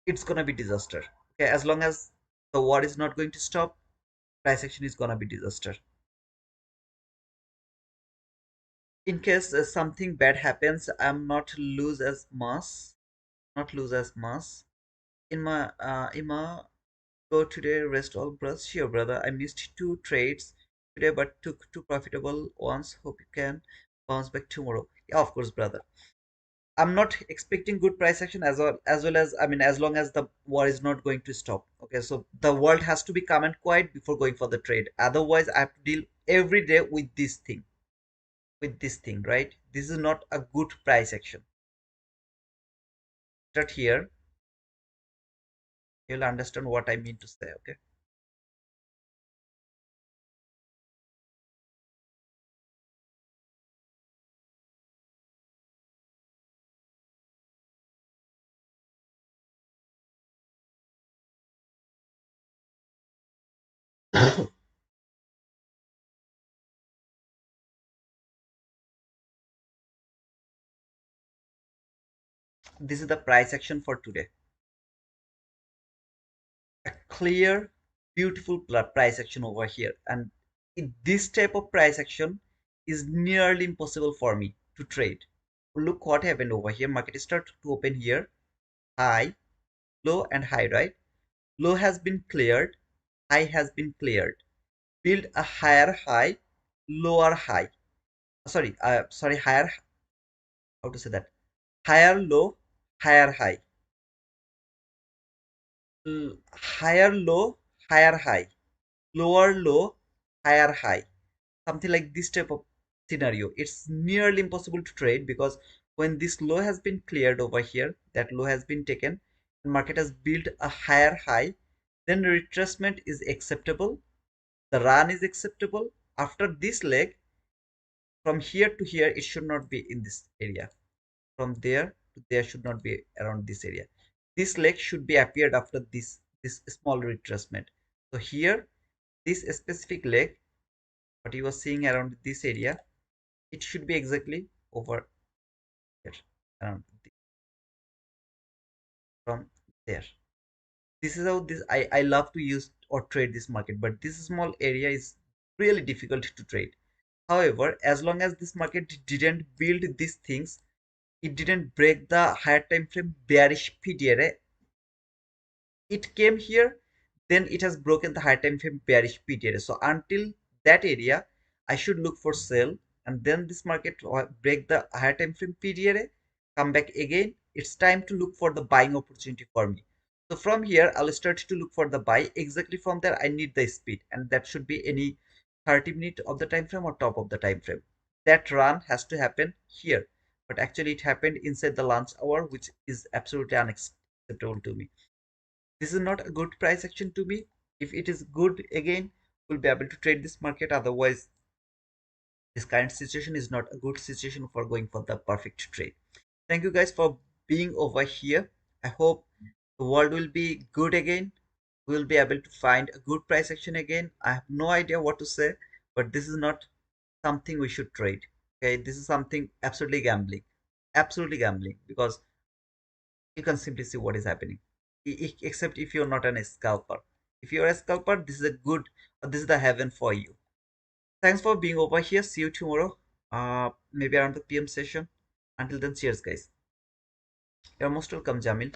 it's gonna be disaster. Okay, as long as the war is not going to stop, price action is gonna be disaster. In case something bad happens, I'm not lose as much, not lose as much. In my go today, rest all brothers. Sure, brother. I missed two trades today, but took two profitable ones. Hope you can bounce back tomorrow. Yeah, of course, brother. I'm not expecting good price action as well as I mean, as long as the war is not going to stop. Okay, so the world has to be calm and quiet before going for the trade. Otherwise, I have to deal every day with this thing, right? This is not a good price action. Start here, you'll understand what I mean to say. Okay. This is the price action for today. A clear, beautiful price action over here, and this type of price action is nearly impossible for me to trade. Look what happened over here. Market start to open here, high, low, and high, right? Low has been cleared, high has been cleared. Build a higher high, lower high. Sorry, higher. How to say that? Higher low, higher high. Higher low, higher high. Lower low, higher high. Something like this type of scenario. It's nearly impossible to trade because when this low has been cleared over here, that low has been taken, and market has built a higher high, then retracement is acceptable. The run is acceptable. After this leg, from here to here, it should not be in this area. From there to there should not be around this area. This leg should be appeared after this small retracement. So here, this specific leg, what you are seeing around this area, it should be exactly over here, around from there. This is how this I love to use or trade this market, but this small area is really difficult to trade. However, as long as this market didn't build these things, it didn't break the higher time frame bearish PDRA. It came here, then it has broken the higher time frame bearish PDRA. So until that area, I should look for sell, and then this market break the higher time frame PDRA, come back again. It's time to look for the buying opportunity for me. So from here, I'll start to look for the buy. Exactly from there, I need the speed, and that should be any 30 minutes of the time frame or top of the time frame. That run has to happen here, but actually it happened inside the lunch hour, which is absolutely unacceptable to me. This is not a good price action to me. If it is good, again, we'll be able to trade this market. Otherwise, this current situation is not a good situation for going for the perfect trade. Thank you guys for being over here. I hope the world will be good again. We'll be able to find a good price action again. I have no idea what to say, but this is not something we should trade. Okay, this is something absolutely gambling, because you can simply see what is happening. Except if you're not a scalper. If you're a scalper, this is a good, this is the heaven for you. Thanks for being over here. See you tomorrow. Maybe around the PM session. Until then, cheers, guys. You're most welcome, Jamil.